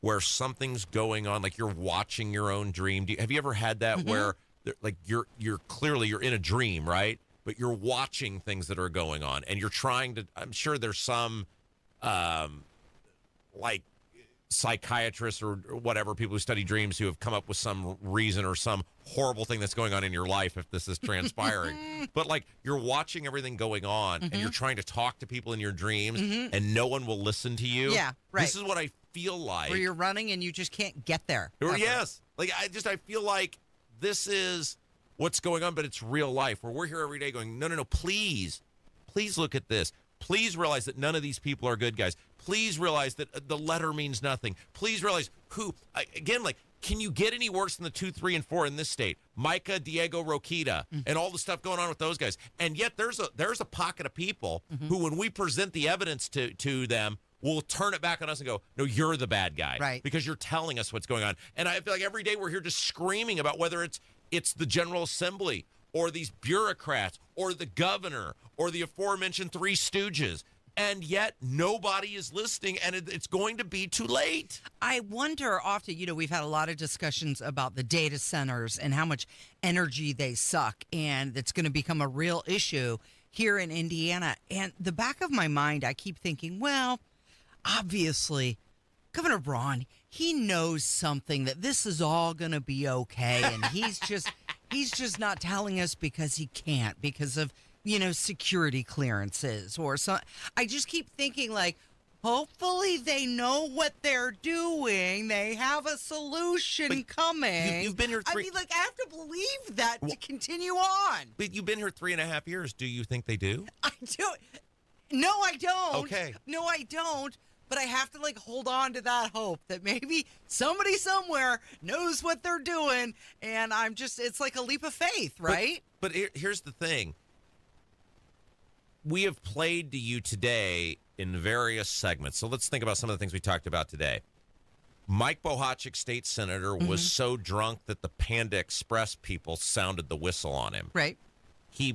where something's going on, like you're watching your own dream? Have you ever had that where, like, you're in a dream, right? But you're watching things that are going on, and you're trying to, I'm sure there's some, like, psychiatrists or whatever, people who study dreams, who have come up with some reason or some horrible thing that's going on in your life if this is transpiring. But, like, you're watching everything going on, and you're trying to talk to people in your dreams, and no one will listen to you. Yeah, right. This is what I feel like. Where you're running and you just can't get there. Or, yes. Like, I feel like this is what's going on, but it's real life, where we're here every day going, no, please look at this. Please realize that none of these people are good guys. Please realize that the letter means nothing. Please realize can you get any worse than the 2, 3, and 4 in this state? Micah, Diego, Rokita, and all the stuff going on with those guys. And yet there's a pocket of people who, when we present the evidence to them, will turn it back on us and go, no, you're the bad guy. Right. Because you're telling us what's going on. And I feel like every day we're here just screaming about whether it's the General Assembly or these bureaucrats or the governor or the aforementioned Three Stooges. And yet nobody is listening, and it's going to be too late. I wonder often, we've had a lot of discussions about the data centers and how much energy they suck, and it's going to become a real issue here in Indiana. And the back of my mind, I keep thinking, well, obviously, Governor Braun, he knows something, that this is all going to be okay, and he's just not telling us because he can't, because of security clearances or so. I just keep thinking, like, hopefully they know what they're doing. They have a solution coming. You've been here I have to believe that to continue on. But you've been here 3.5 years. Do you think they do? I do. No, I don't. Okay. No, I don't. But I have to, hold on to that hope that maybe somebody somewhere knows what they're doing. And it's like a leap of faith, right? But here's the thing. We have played to you today in various segments. So let's think about some of the things we talked about today. Mike Bohachic, state senator, was so drunk that the Panda Express people sounded the whistle on him. Right. He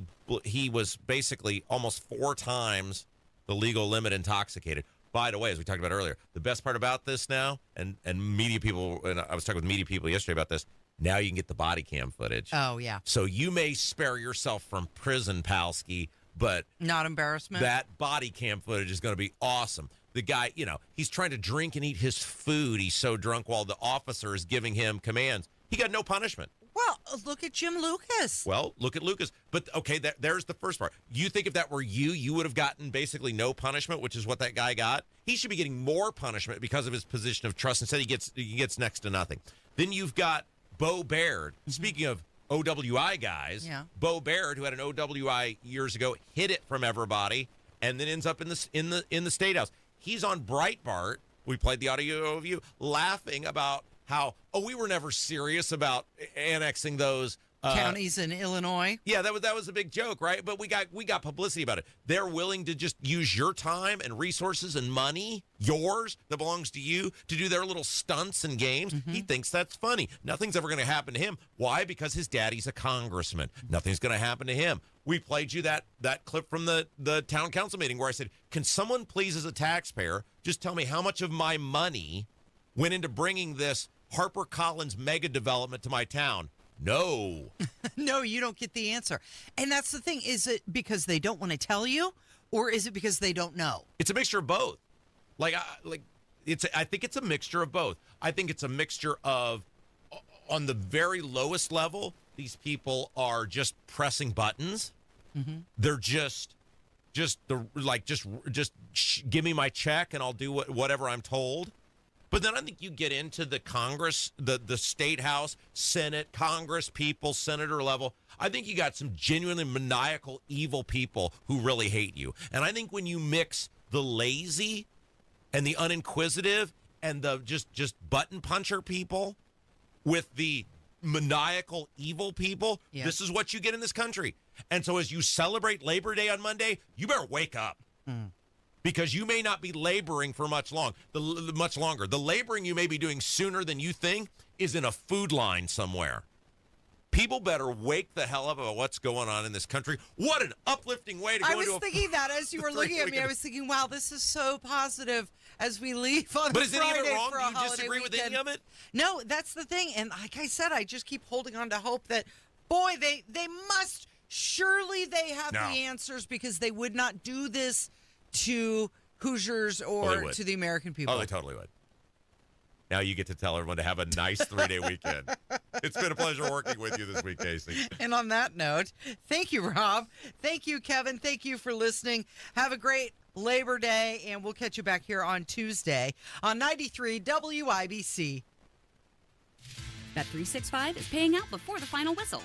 was basically almost 4 times the legal limit intoxicated. By the way, as we talked about earlier, the best part about this now, and media people, and I was talking with media people yesterday about this, now you can get the body cam footage. Oh, yeah. So you may spare yourself from prison, Palsky, but not embarrassment. That body cam footage is going to be awesome. The guy, he's trying to drink and eat his food. He's so drunk while the officer is giving him commands. He got no punishment. Well, look at Jim Lucas. Well, look at Lucas. But, okay, there's the first part. You think if that were you would have gotten basically no punishment, which is what that guy got? He should be getting more punishment because of his position of trust. Instead, he gets next to nothing. Then you've got Baird. Speaking of OWI guys, Baird, who had an OWI years ago, hid it from everybody, and then ends up in the State House. He's on Breitbart. We played the audio of you laughing about how, we were never serious about annexing those counties in Illinois. Yeah, that was a big joke, right? But we got publicity about it. They're willing to just use your time and resources and money, yours, that belongs to you, to do their little stunts and games. He thinks that's funny. Nothing's ever going to happen to him. Why? Because his daddy's a congressman. Nothing's going to happen to him. We played you that clip from the town council meeting where I said, can someone please, as a taxpayer, just tell me how much of my money went into bringing this HarperCollins mega development to my town? No. No, you don't get the answer. And that's the thing. Is it because they don't want to tell you, or is it because they don't know? It's a mixture of both. I think it's a mixture of both. I think it's a mixture of, on the very lowest level, these people are just pressing buttons. They're just give me my check and I'll do whatever I'm told. But then I think you get into the Congress, the State House, Senate, Congress people, senator level. I think you got some genuinely maniacal, evil people who really hate you. And I think when you mix the lazy and the uninquisitive and the just button puncher people with the maniacal, evil people, this is what you get in this country. And so as you celebrate Labor Day on Monday, you better wake up. Because you may not be laboring for much longer. The laboring you may be doing sooner than you think is in a food line somewhere. People better wake the hell up about what's going on in this country. What an uplifting way to go into I was thinking that as you were looking at me. I was thinking, wow, this is so positive as we leave on But a is it Friday even wrong? for Do a you holiday disagree with weekend. any of it? No, that's the thing. And like I said, I just keep holding on to hope that, boy, they must, surely they have the answers, because they would not do this to Hoosiers or to the American people. Oh, they totally would. Now you get to tell everyone to have a nice 3-day weekend. It's been a pleasure working with you this week, Casey. And on that note, thank you, Rob. Thank you, Kevin. Thank you for listening. Have a great Labor Day, and we'll catch you back here on Tuesday on 93 WIBC. Bet365 is paying out before the final whistle.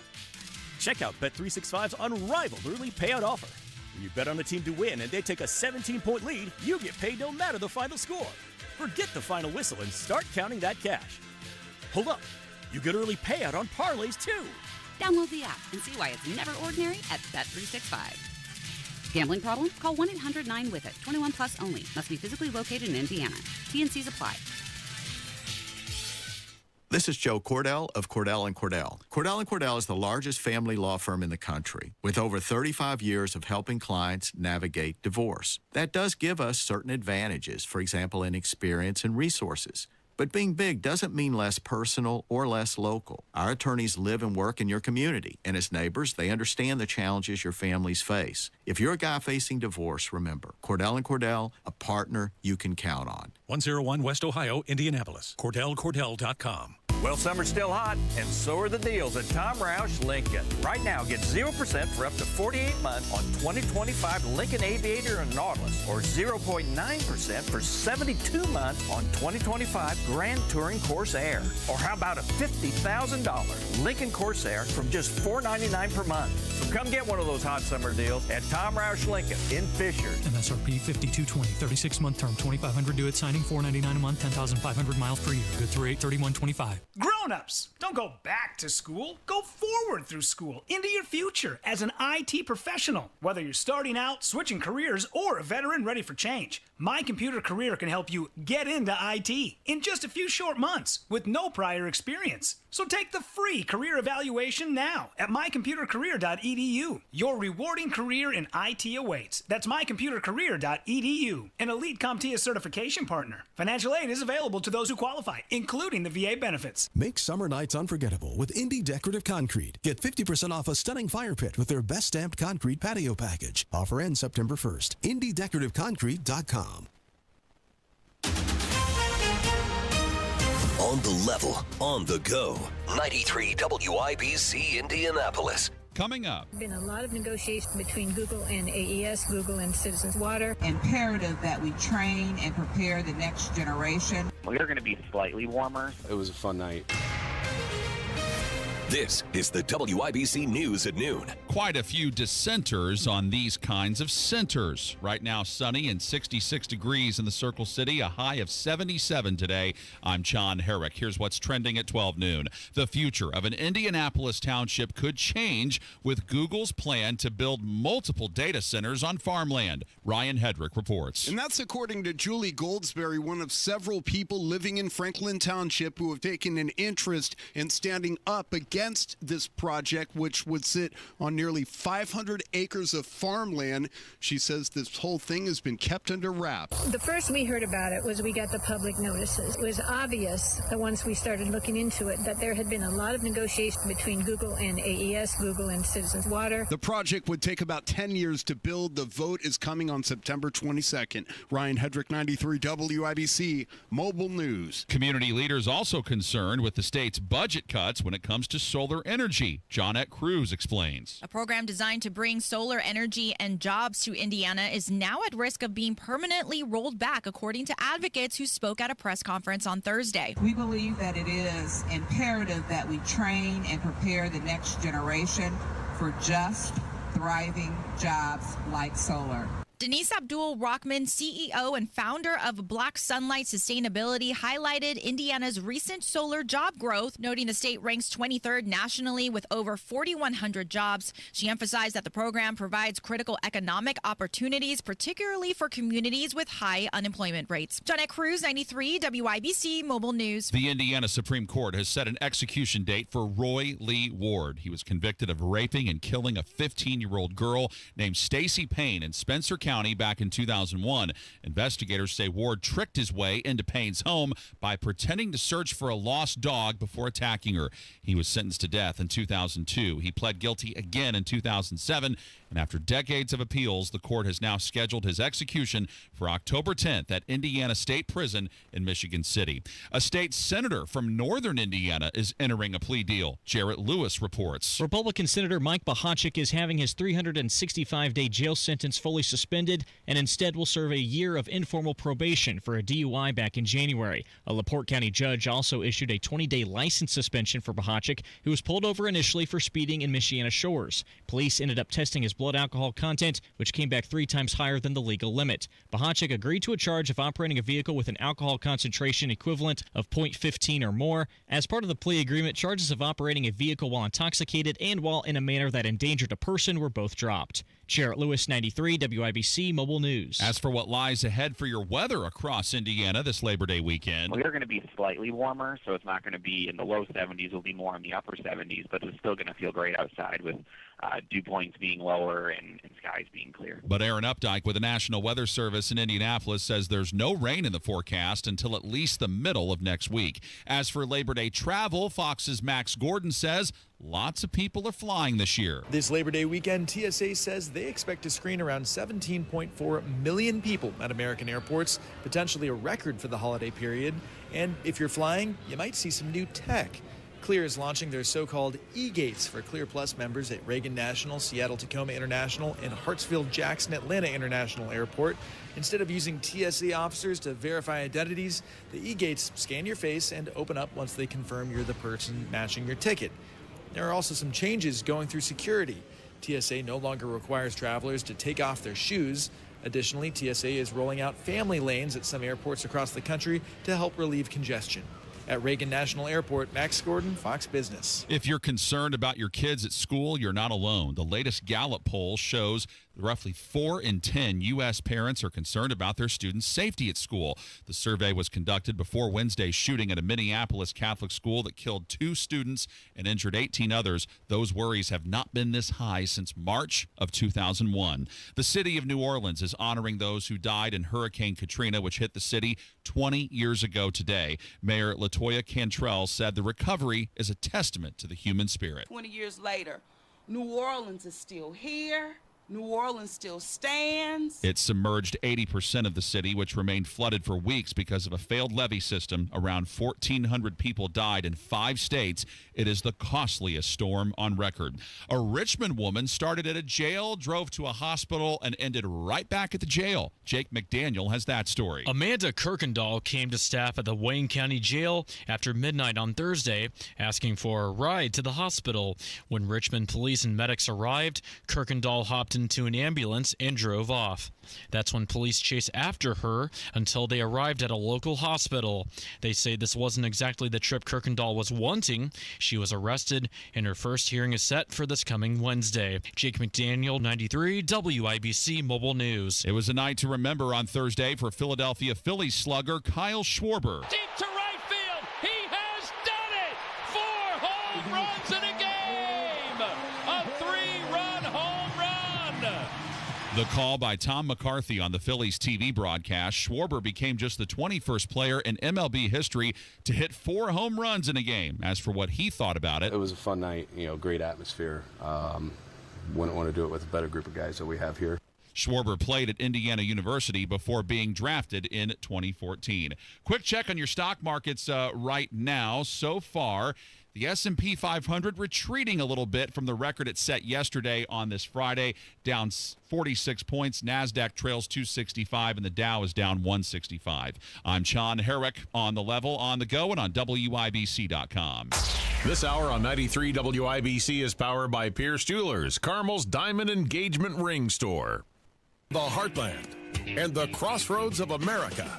Check out Bet365's unrivaled early payout offer. When you bet on a team to win and they take a 17-point lead, you get paid no matter the final score. Forget the final whistle and start counting that cash. Hold up. You get early payout on parlays, too. Download the app and see why it's never ordinary at Bet365. Gambling problem? Call 1-800-9-WITH-IT. 21 plus only. Must be physically located in Indiana. T&Cs apply. This is Joe Cordell of Cordell & Cordell. Cordell & Cordell is the largest family law firm in the country, with over 35 years of helping clients navigate divorce. That does give us certain advantages, for example, in experience and resources. But being big doesn't mean less personal or less local. Our attorneys live and work in your community, and as neighbors, they understand the challenges your families face. If you're a guy facing divorce, remember, Cordell & Cordell, a partner you can count on. 101 West Ohio, Indianapolis. CordellCordell.com. Well, summer's still hot, and so are the deals at Tom Roush Lincoln. Right now, get 0% for up to 48 months on 2025 Lincoln Aviator and Nautilus, or 0.9% for 72 months on 2025 Grand Touring Corsair. Or how about a $50,000 Lincoln Corsair from just $499 per month? So come get one of those hot summer deals at Tom Roush Lincoln in Fishers. MSRP $52.20, 36-month term, $2,500 due at signing, $499 a month, 10,500 miles per year. Good through 8/31/25. Grown-ups, don't go back to school. Go forward through school into your future as an IT professional. Whether you're starting out, switching careers, or a veteran ready for change, My Computer Career can help you get into IT in just a few short months with no prior experience. So take the free career evaluation now at mycomputercareer.edu. Your rewarding career in IT awaits. That's mycomputercareer.edu. An elite CompTIA certification partner. Financial aid is available to those who qualify, including the VA benefits. Make summer nights unforgettable with Indy Decorative Concrete. Get 50% off a stunning fire pit with their best stamped concrete patio package. Offer ends September 1st. IndyDecorativeConcrete.com. On the level, on the go. 93 WIBC Indianapolis. Coming up. Been a lot of negotiation between Google and AES, Google and Citizens Water. Imperative that we train and prepare the next generation. We are going to be slightly warmer. It was a fun night. This is the WIBC News at noon. Quite a few dissenters on these kinds of centers. Right now, sunny and 66 degrees in the Circle City, a high of 77 today. I'm John Herrick. Here's what's trending at 12 noon. The future of an Indianapolis township could change with Google's plan to build multiple data centers on farmland. Ryan Hedrick reports. And that's according to Julie Goldsberry, one of several people living in Franklin Township who have taken an interest in standing up against this project, which would sit on nearly 500 acres of farmland. She says this whole thing has been kept under wraps. The first we heard about it was we got the public notices. It was obvious that once we started looking into it that there had been a lot of negotiation between Google and AES, Google and Citizens Water. The project would take about 10 years to build. The vote is coming on September 22nd. Ryan Hedrick, 93 WIBC Mobile News. Community leaders also concerned with the state's budget cuts when it comes to solar energy. Johnette Cruz explains. A program designed to bring solar energy and jobs to Indiana is now at risk of being permanently rolled back, according to advocates who spoke at a press conference on Thursday. We believe that it is imperative that we train and prepare the next generation for just, thriving jobs like solar. Denise Abdul-Rahman, CEO and founder of Black Sunlight Sustainability, highlighted Indiana's recent solar job growth, noting the state ranks 23rd nationally with over 4,100 jobs. She emphasized that the program provides critical economic opportunities, particularly for communities with high unemployment rates. Johnette Cruz, 93 WIBC Mobile News. The Indiana Supreme Court has set an execution date for Roy Lee Ward. He was convicted of raping and killing a 15-year-old girl named Stacy Payne in Spencer County back in 2001. Investigators say Ward tricked his way into Payne's home by pretending to search for a lost dog before attacking her. He was sentenced to death in 2002. He pled guilty again in 2007, and after decades of appeals, the court has now scheduled his execution for October 10th at Indiana State Prison in Michigan City. A state senator from northern Indiana is entering a plea deal. Jarrett Lewis reports. Republican Senator Mike Bohachic is having his 365-day jail sentence fully suspended and instead will serve a year of informal probation for a DUI back in January. A LaPorte County judge also issued a 20-day license suspension for Bohachic, who was pulled over initially for speeding in Michiana Shores. Police ended up testing his blood alcohol content, which came back 3 times higher than the legal limit. Bohachic agreed to a charge of operating a vehicle with an alcohol concentration equivalent of 0.15 or more. As part of the plea agreement, charges of operating a vehicle while intoxicated and while in a manner that endangered a person were both dropped. Jarrett Lewis, 93 WIBC Mobile News. As for what lies ahead for your weather across Indiana this Labor Day weekend. We are going to be slightly warmer, so it's not going to be in the low 70s. It'll be more in the upper 70s, but it's still going to feel great outside with dew points being lower and skies being clear. But Aaron Updike with the National Weather Service in Indianapolis says there's no rain in the forecast until at least the middle of next week. As for Labor Day travel, Fox's Max Gordon says lots of people are flying this year. This Labor Day weekend, TSA says they expect to screen around 17.4 million people at American airports, potentially a record for the holiday period. And if you're flying, you might see some new tech. Clear is launching their so-called e-gates for Clear Plus members at Reagan National, Seattle-Tacoma International, and Hartsfield-Jackson Atlanta International Airport. Instead of using TSA officers to verify identities, the e-gates scan your face and open up once they confirm you're the person matching your ticket. There are also some changes going through security. TSA no longer requires travelers to take off their shoes. Additionally, TSA is rolling out family lanes at some airports across the country to help relieve congestion. At Reagan National Airport, Max Gordon, Fox Business. If you're concerned about your kids at school, you're not alone. The latest Gallup poll shows roughly 4 in 10 U.S. parents are concerned about their students' safety at school. The survey was conducted before Wednesday's shooting at a Minneapolis Catholic school that killed 2 students and injured 18 others. Those worries have not been this high since March of 2001. The city of New Orleans is honoring those who died in Hurricane Katrina, which hit the city 20 years ago today. Mayor Latoya Cantrell said the recovery is a testament to the human spirit. 20 years later, New Orleans is still here. New Orleans still stands. It submerged 80% of the city, which remained flooded for weeks because of a failed levee system. Around 1,400 people died in 5 states. It is the costliest storm on record. A Richmond woman started at a jail, drove to a hospital, and ended right back at the jail. Jake McDaniel has that story. Amanda Kirkendall came to staff at the Wayne County Jail after midnight on Thursday, asking for a ride to the hospital. When Richmond police and medics arrived, Kirkendall hopped into an ambulance and drove off. That's when police chased after her until they arrived at a local hospital. They say this wasn't exactly the trip Kirkendall was wanting. She was arrested, and her first hearing is set for this coming Wednesday. Jake McDaniel, 93 WIBC Mobile News. It was a night to remember on Thursday for Philadelphia Phillies slugger Kyle Schwarber. Deep to right field. He has done it. 4 home runs in a game. A 3-run home run. The call by Tom McCarthy on the Phillies TV broadcast. Schwarber became just the 21st player in MLB history to hit 4 home runs in a game. As for what he thought about it, it was a fun night, great atmosphere. Wouldn't want to do it with a better group of guys that we have here. Schwarber played at Indiana University before being drafted in 2014. Quick check on your stock markets right now. So far, the S&P 500 retreating a little bit from the record it set yesterday on this Friday, down 46 points. NASDAQ trails 265, and the Dow is down 165. I'm Sean Herrick on The Level, on the go, and on WIBC.com. This hour on 93 WIBC is powered by Pierce Jewelers, Carmel's Diamond Engagement Ring Store. The Heartland and the Crossroads of America.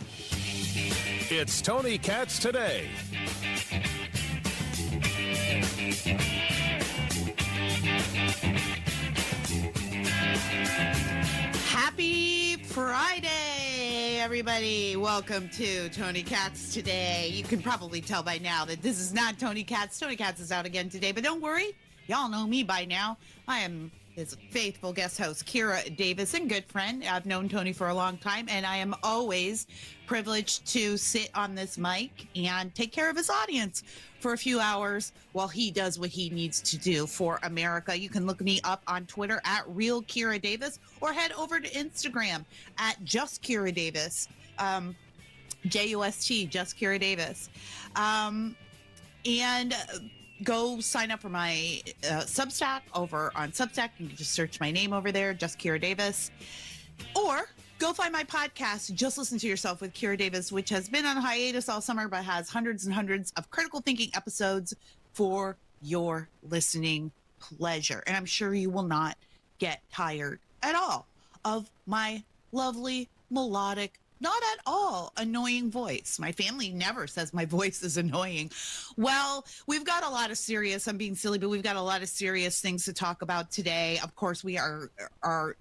It's Tony Katz Today. Happy Friday, everybody. Welcome to Tony Katz Today. You can probably tell by now that this is not Tony Katz. Tony Katz is out again today, but don't worry. Y'all know me by now. I am his faithful guest host, Kira Davis, and good friend. I've known Tony for a long time, and I am always privileged to sit on this mic and take care of his audience for a few hours while he does what he needs to do for America. You can look me up on Twitter at Real Kira Davis, or head over to Instagram at Just Kira Davis, JUST, Just Kira Davis. And go sign up for my Substack over on Substack. You can just search my name over there, Just Kira Davis. Or go find my podcast, Just Listen to Yourself with Kira Davis, which has been on hiatus all summer, but has hundreds and hundreds of critical thinking episodes for your listening pleasure. And I'm sure you will not get tired at all of my lovely, melodic, not at all annoying voice. My family never says my voice is annoying. Well, we've got a lot of serious, I'm being silly, but we've got a lot of serious things to talk about today. Of course, we are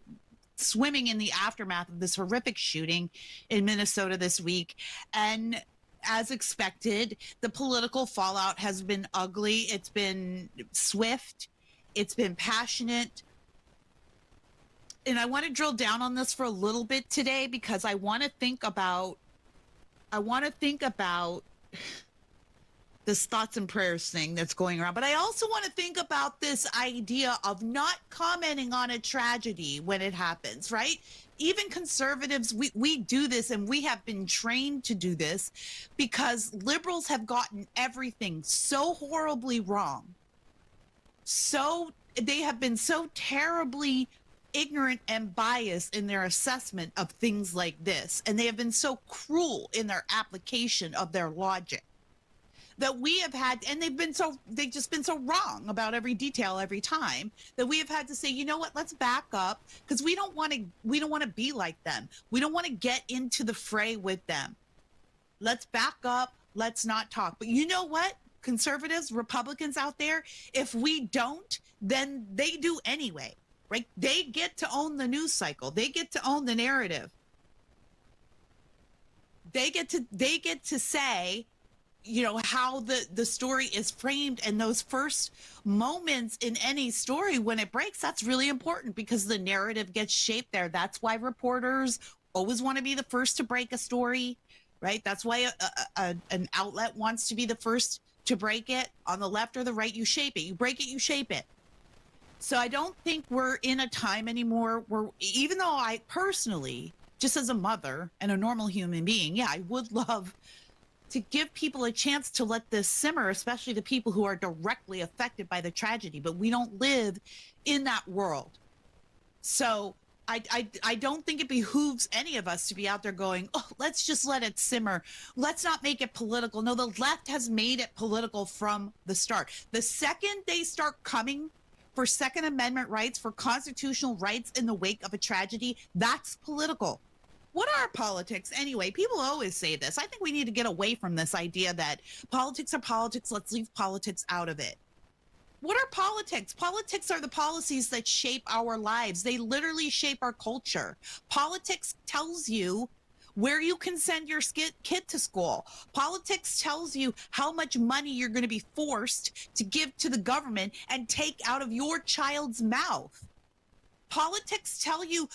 swimming in the aftermath of this horrific shooting in Minnesota this week. And as expected, the political fallout has been ugly. It's been swift. It's been passionate. And I want to drill down on this for a little bit today, because I want to think about this thoughts and prayers thing that's going around. But I also want to think about this idea of not commenting on a tragedy when it happens, right? Even conservatives, we do this, and we have been trained to do this because liberals have gotten everything so horribly wrong. So they have been so terribly ignorant and biased in their assessment of things like this, and they have been so cruel in their application of their logic that we have had, and they've just been so wrong about every detail every time, that we have had to say, you know what, let's back up, because we don't want to be like them. We don't want to get into the fray with them. Let's back up. Let's not talk. But you know what, conservatives, Republicans out there, if we don't, then they do anyway. Right? They get to own the news cycle. They get to own the narrative. They get to say, how the story is framed, and those first moments in any story when it breaks, that's really important, because the narrative gets shaped there. That's why reporters always want to be the first to break a story, right? That's why an outlet wants to be the first to break it. On the left or the right, you shape it. You break it, you shape it. So I don't think we're in a time anymore where, even though I personally, just as a mother and a normal human being, yeah, I would love to give people a chance to let this simmer, especially the people who are directly affected by the tragedy. But we don't live in that world. So I don't think it behooves any of us to be out there going, oh, let's just let it simmer. Let's not make it political. No, the left has made it political from the start. The second they start coming for Second Amendment rights, for constitutional rights in the wake of a tragedy, that's political. What are politics anyway? People always say this. I think we need to get away from this idea that politics are politics. Let's leave politics out of it. What are politics? Politics are the policies that shape our lives. They literally shape our culture. Politics tells you where you can send your kid to school. Politics tells you how much money you're going to be forced to give to the government and take out of your child's mouth. Politics tell you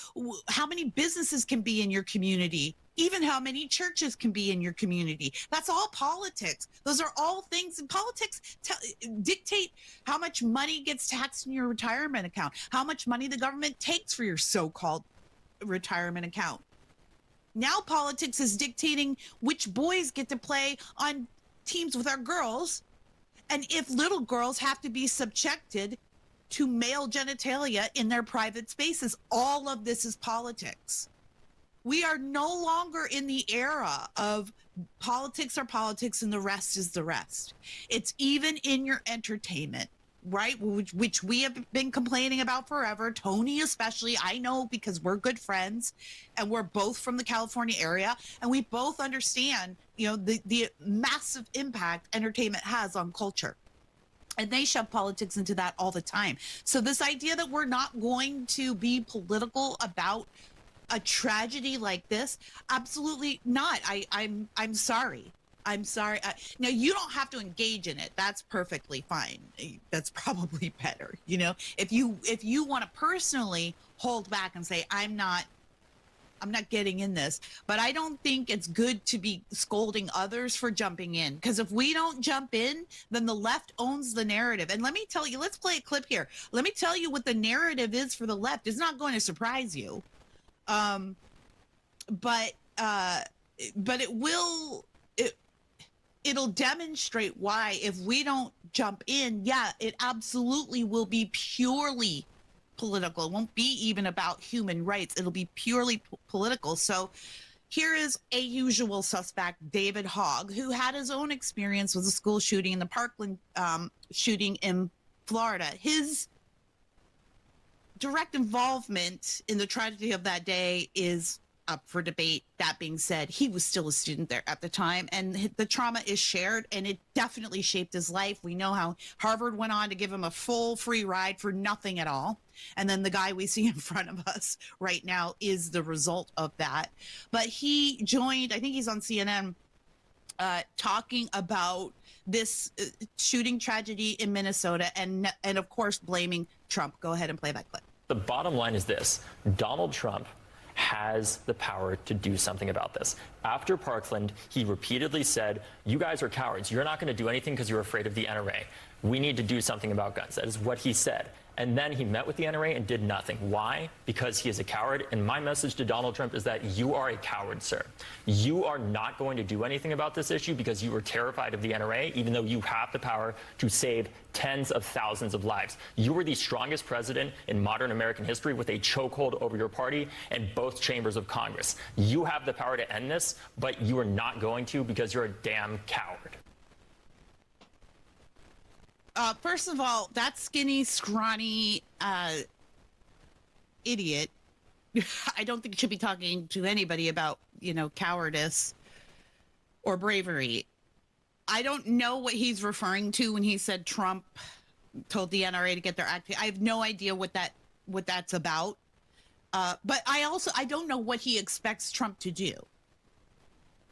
how many businesses can be in your community, even how many churches can be in your community. That's all politics. Those are all things. And politics dictate how much money gets taxed in your retirement account, how much money the government takes for your so-called retirement account. Now politics is dictating which boys get to play on teams with our girls, and if little girls have to be subjected to male genitalia in their private spaces. All of this is politics. We are no longer in the era of politics are politics and the rest is the rest. It's even in your entertainment, right? Which we have been complaining about forever. Tony especially, I know, because we're good friends and we're both from the California area, and we both understand, you know, the massive impact entertainment has on culture. And they shove politics into that all the time. So this idea that we're not going to be political about a tragedy like this, absolutely not. I'm sorry. I'm sorry. Now, you don't have to engage in it. That's perfectly fine. That's probably better. You know, if you want to personally hold back and say, I'm not getting in this, but I don't think it's good to be scolding others for jumping in, because if we don't jump in, then the left owns the narrative. And let me tell you, let's play a clip here. Let me tell you what the narrative is for the left. It's not going to surprise you. But it'll demonstrate why, if we don't jump in, yeah, it absolutely will be purely political. It won't be even about human rights. It'll be purely political. So here is a usual suspect, David Hogg, who had his own experience with a school shooting in the Parkland shooting in Florida. His direct involvement in the tragedy of that day is up for debate. That being said, he was still a student there at the time, and the trauma is shared, and it definitely shaped his life. We know how Harvard went on to give him a full free ride for nothing at all. And then the guy we see in front of us right now is the result of that. But he joined, I think he's on CNN, talking about this shooting tragedy in Minnesota and of course blaming Trump. Go ahead and play that clip. The bottom line is this: Donald Trump has the power to do something about this. After Parkland, he repeatedly said, you guys are cowards. You're not going to do anything because you're afraid of the NRA. We need to do something about guns. That is what he said. And then he met with the NRA and did nothing. Why? Because he is a coward. And my message to Donald Trump is that you are a coward, sir. You are not going to do anything about this issue because you are terrified of the NRA, even though you have the power to save tens of thousands of lives. You were the strongest president in modern American history with a chokehold over your party and both chambers of Congress. You have the power to end this, but you are not going to because you're a damn coward. First of all, that skinny, scrawny idiot, I don't think should be talking to anybody about, you know, cowardice or bravery. I don't know what he's referring to when he said Trump told the NRA to get their act. I have no idea what that's about. But I don't know what he expects Trump to do.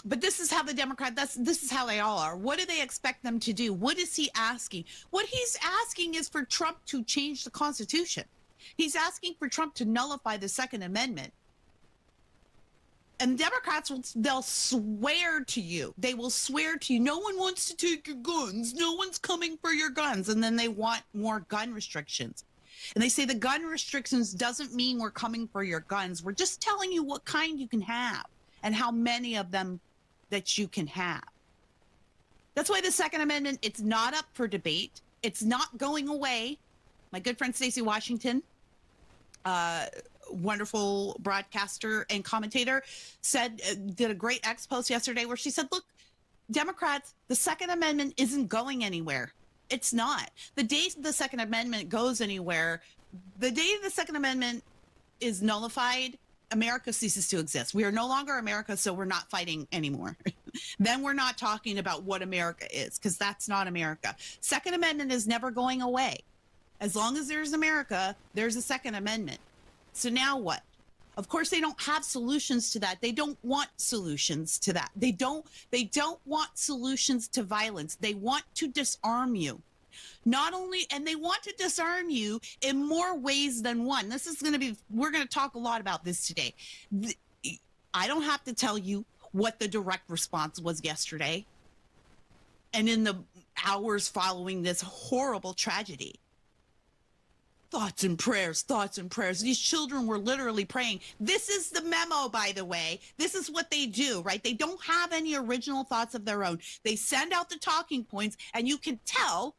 But this is how the Democrats, this is how they all are. What do they expect them to do? What is he asking? What he's asking is for Trump to change the Constitution. He's asking for Trump to nullify the Second Amendment. And Democrats, they'll swear to you. They will swear to you, no one wants to take your guns. No one's coming for your guns. And then they want more gun restrictions. And they say the gun restrictions doesn't mean we're coming for your guns. We're just telling you what kind you can have and how many of them that you can have. That's why the Second Amendment, it's not up for debate. It's not going away. My good friend Stacey Washington, wonderful broadcaster and commentator, did a great X post yesterday where she said, look, Democrats, the Second Amendment isn't going anywhere. It's not. The day the Second Amendment goes anywhere, the day the Second Amendment is nullified, America ceases to exist. We are no longer America, so we're not fighting anymore. Then we're not talking about what America is, because that's not America. Second Amendment is never going away. As long as there's America, there's a Second Amendment. So now what? Of course, they don't have solutions to that. They don't want solutions to that. They don't want solutions to violence. They want to disarm you. Not only, and they want to disarm you in more ways than one. We're going to talk a lot about this today. I don't have to tell you what the direct response was yesterday and in the hours following this horrible tragedy. Thoughts and prayers, thoughts and prayers. These children were literally praying. This is the memo, by the way. This is what they do, right? They don't have any original thoughts of their own. They send out the talking points, and you can tell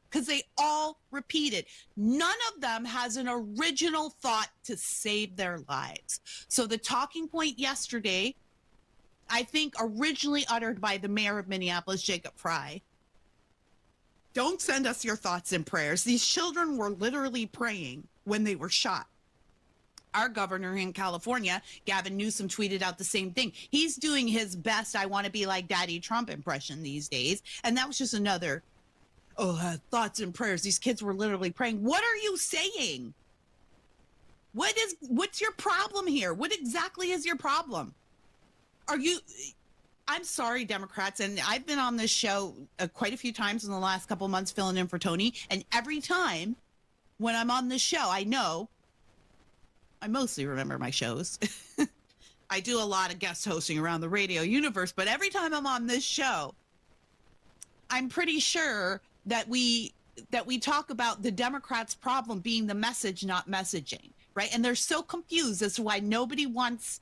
because they all repeat it. None of them has an original thought to save their lives. So the talking point yesterday, I think originally uttered by the mayor of Minneapolis, Jacob Frey, don't send us your thoughts and prayers. These children were literally praying when they were shot. Our governor in California, Gavin Newsom, tweeted out the same thing. He's doing his best I want to be like Daddy Trump impression these days. And that was just another, thoughts and prayers. These kids were literally praying. What are you saying? What's your problem here? What exactly is your problem? I'm sorry, Democrats, and I've been on this show quite a few times in the last couple of months filling in for Tony, and every time when I'm on this show, I mostly remember my shows. I do a lot of guest hosting around the radio universe, but every time I'm on this show, I'm pretty sure that we talk about the Democrats' problem being the message, not messaging, right? And they're so confused as to why nobody wants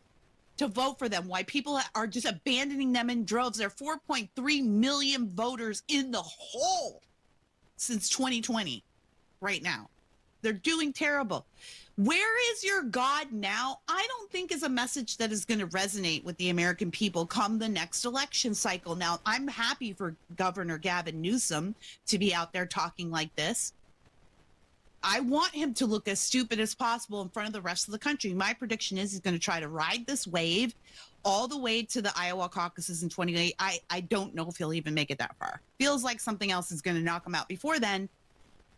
to vote for them, why people are just abandoning them in droves. There are 4.3 million voters in the hole since 2020 right now. They're doing terrible. Where is your God now? I don't think is a message that is going to resonate with the American people come the next election cycle. Now, I'm happy for Governor Gavin Newsom to be out there talking like this. I want him to look as stupid as possible in front of the rest of the country. My prediction is he's going to try to ride this wave all the way to the Iowa caucuses in 2028. I don't know if he'll even make it that far. Feels like something else is going to knock him out before then,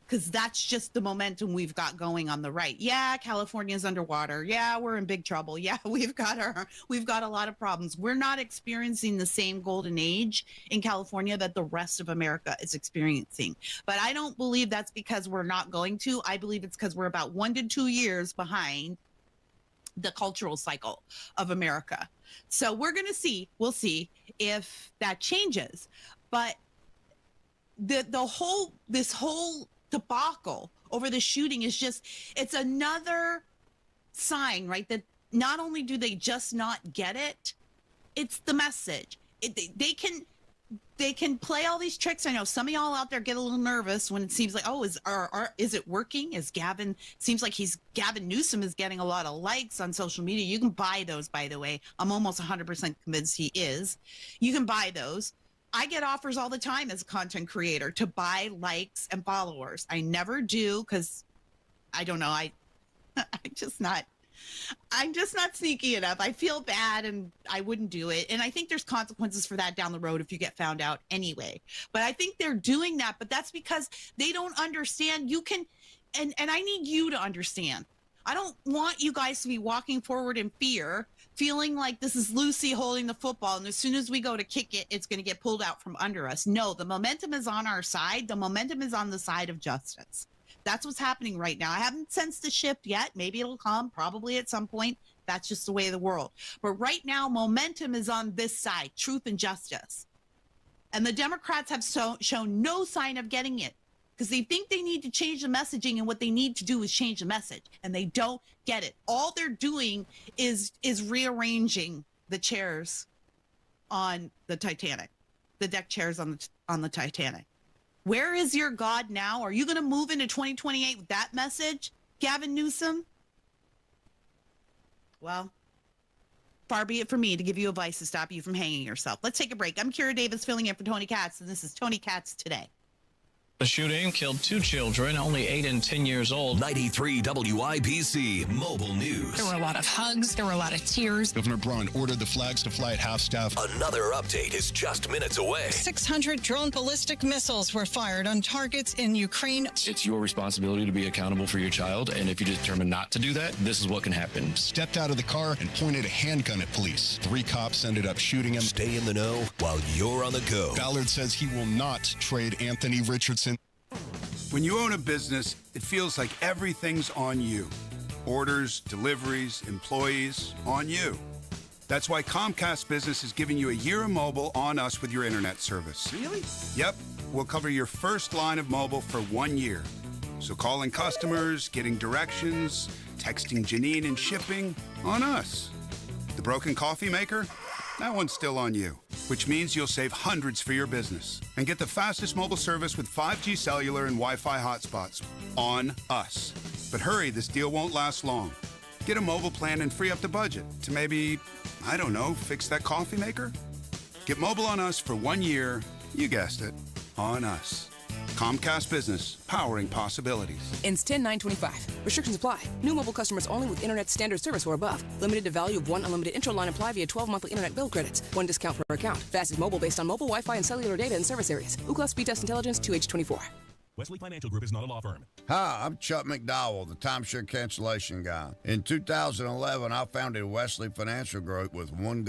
because that's just the momentum we've got going on the right. Yeah, California's underwater. Yeah, we're in big trouble. Yeah, we've got a lot of problems. We're not experiencing the same golden age in California that the rest of America is experiencing. But I don't believe that's because we're not going to. I believe it's because we're about 1 to 2 years behind the cultural cycle of America. So we're going to see. We'll see if that changes. But this whole debacle over the shooting is it's another sign, right, that not only do they just not get it, it's the message. They can play all these tricks. I know some of y'all out there get a little nervous when it seems like, is it working? Seems like Gavin Newsom is getting a lot of likes on social media. You can buy those, by the way. I'm almost 100% convinced he is. You can buy those. I get offers all the time as a content creator to buy likes and followers. I never do because I don't know. I'm just not sneaky enough. I feel bad and I wouldn't do it. And I think there's consequences for that down the road if you get found out anyway. But I think they're doing that. But that's because they don't understand. You can, and I need you to understand. I don't want you guys to be walking forward in fear, feeling like this is Lucy holding the football, and as soon as we go to kick it, it's going to get pulled out from under us. No, the momentum is on our side. The momentum is on the side of justice. That's what's happening right now. I haven't sensed the shift yet. Maybe it'll come, probably at some point. That's just the way of the world. But right now, momentum is on this side, truth and justice. And the Democrats have shown no sign of getting it. because they think they need to change the messaging, and what they need to do is change the message, and they don't get it. All they're doing is rearranging the chairs on the Titanic, the deck chairs on the Titanic. Where is your God now? Are you going to move into 2028 with that message, Gavin Newsom? Well, far be it for me to give you advice to stop you from hanging yourself. Let's take a break. I'm Kira Davis filling in for Tony Katz, and this is Tony Katz Today. The shooting killed 2 children, only 8 and 10 years old. 93 WIBC Mobile News. There were a lot of hugs. There were a lot of tears. Governor Braun ordered the flags to fly at half-staff. Another update is just minutes away. 600 drone ballistic missiles were fired on targets in Ukraine. It's your responsibility to be accountable for your child, and if you determine not to do that, this is what can happen. Stepped out of the car and pointed a handgun at police. 3 cops ended up shooting him. Stay in the know while you're on the go. Ballard says he will not trade Anthony Richardson. When you own a business, it feels like everything's on you. Orders, deliveries, employees, on you. That's why Comcast Business is giving you a year of mobile on us with your internet service. Really? Yep. We'll cover your first line of mobile for 1 year. So calling customers, getting directions, texting Janine and shipping, on us. The broken coffee maker? That one's still on you, which means you'll save hundreds for your business and get the fastest mobile service with 5G cellular and Wi-Fi hotspots on us. But hurry, this deal won't last long. Get a mobile plan and free up the budget to maybe, I don't know, fix that coffee maker? Get mobile on us for 1 year, you guessed it, on us. Comcast Business, powering possibilities. Ends 10/9/25. Restrictions apply. New mobile customers only with internet standard service or above. Limited to value of 1 unlimited intro line apply via 12 monthly internet bill credits. 1 discount per account. Fastest mobile based on mobile Wi-Fi and cellular data in service areas. Ookla Speed Test Intelligence 2H24. Wesley Financial Group is not a law firm. Hi, I'm Chuck McDowell, the timeshare cancellation guy. In 2011, I founded Wesley Financial Group with one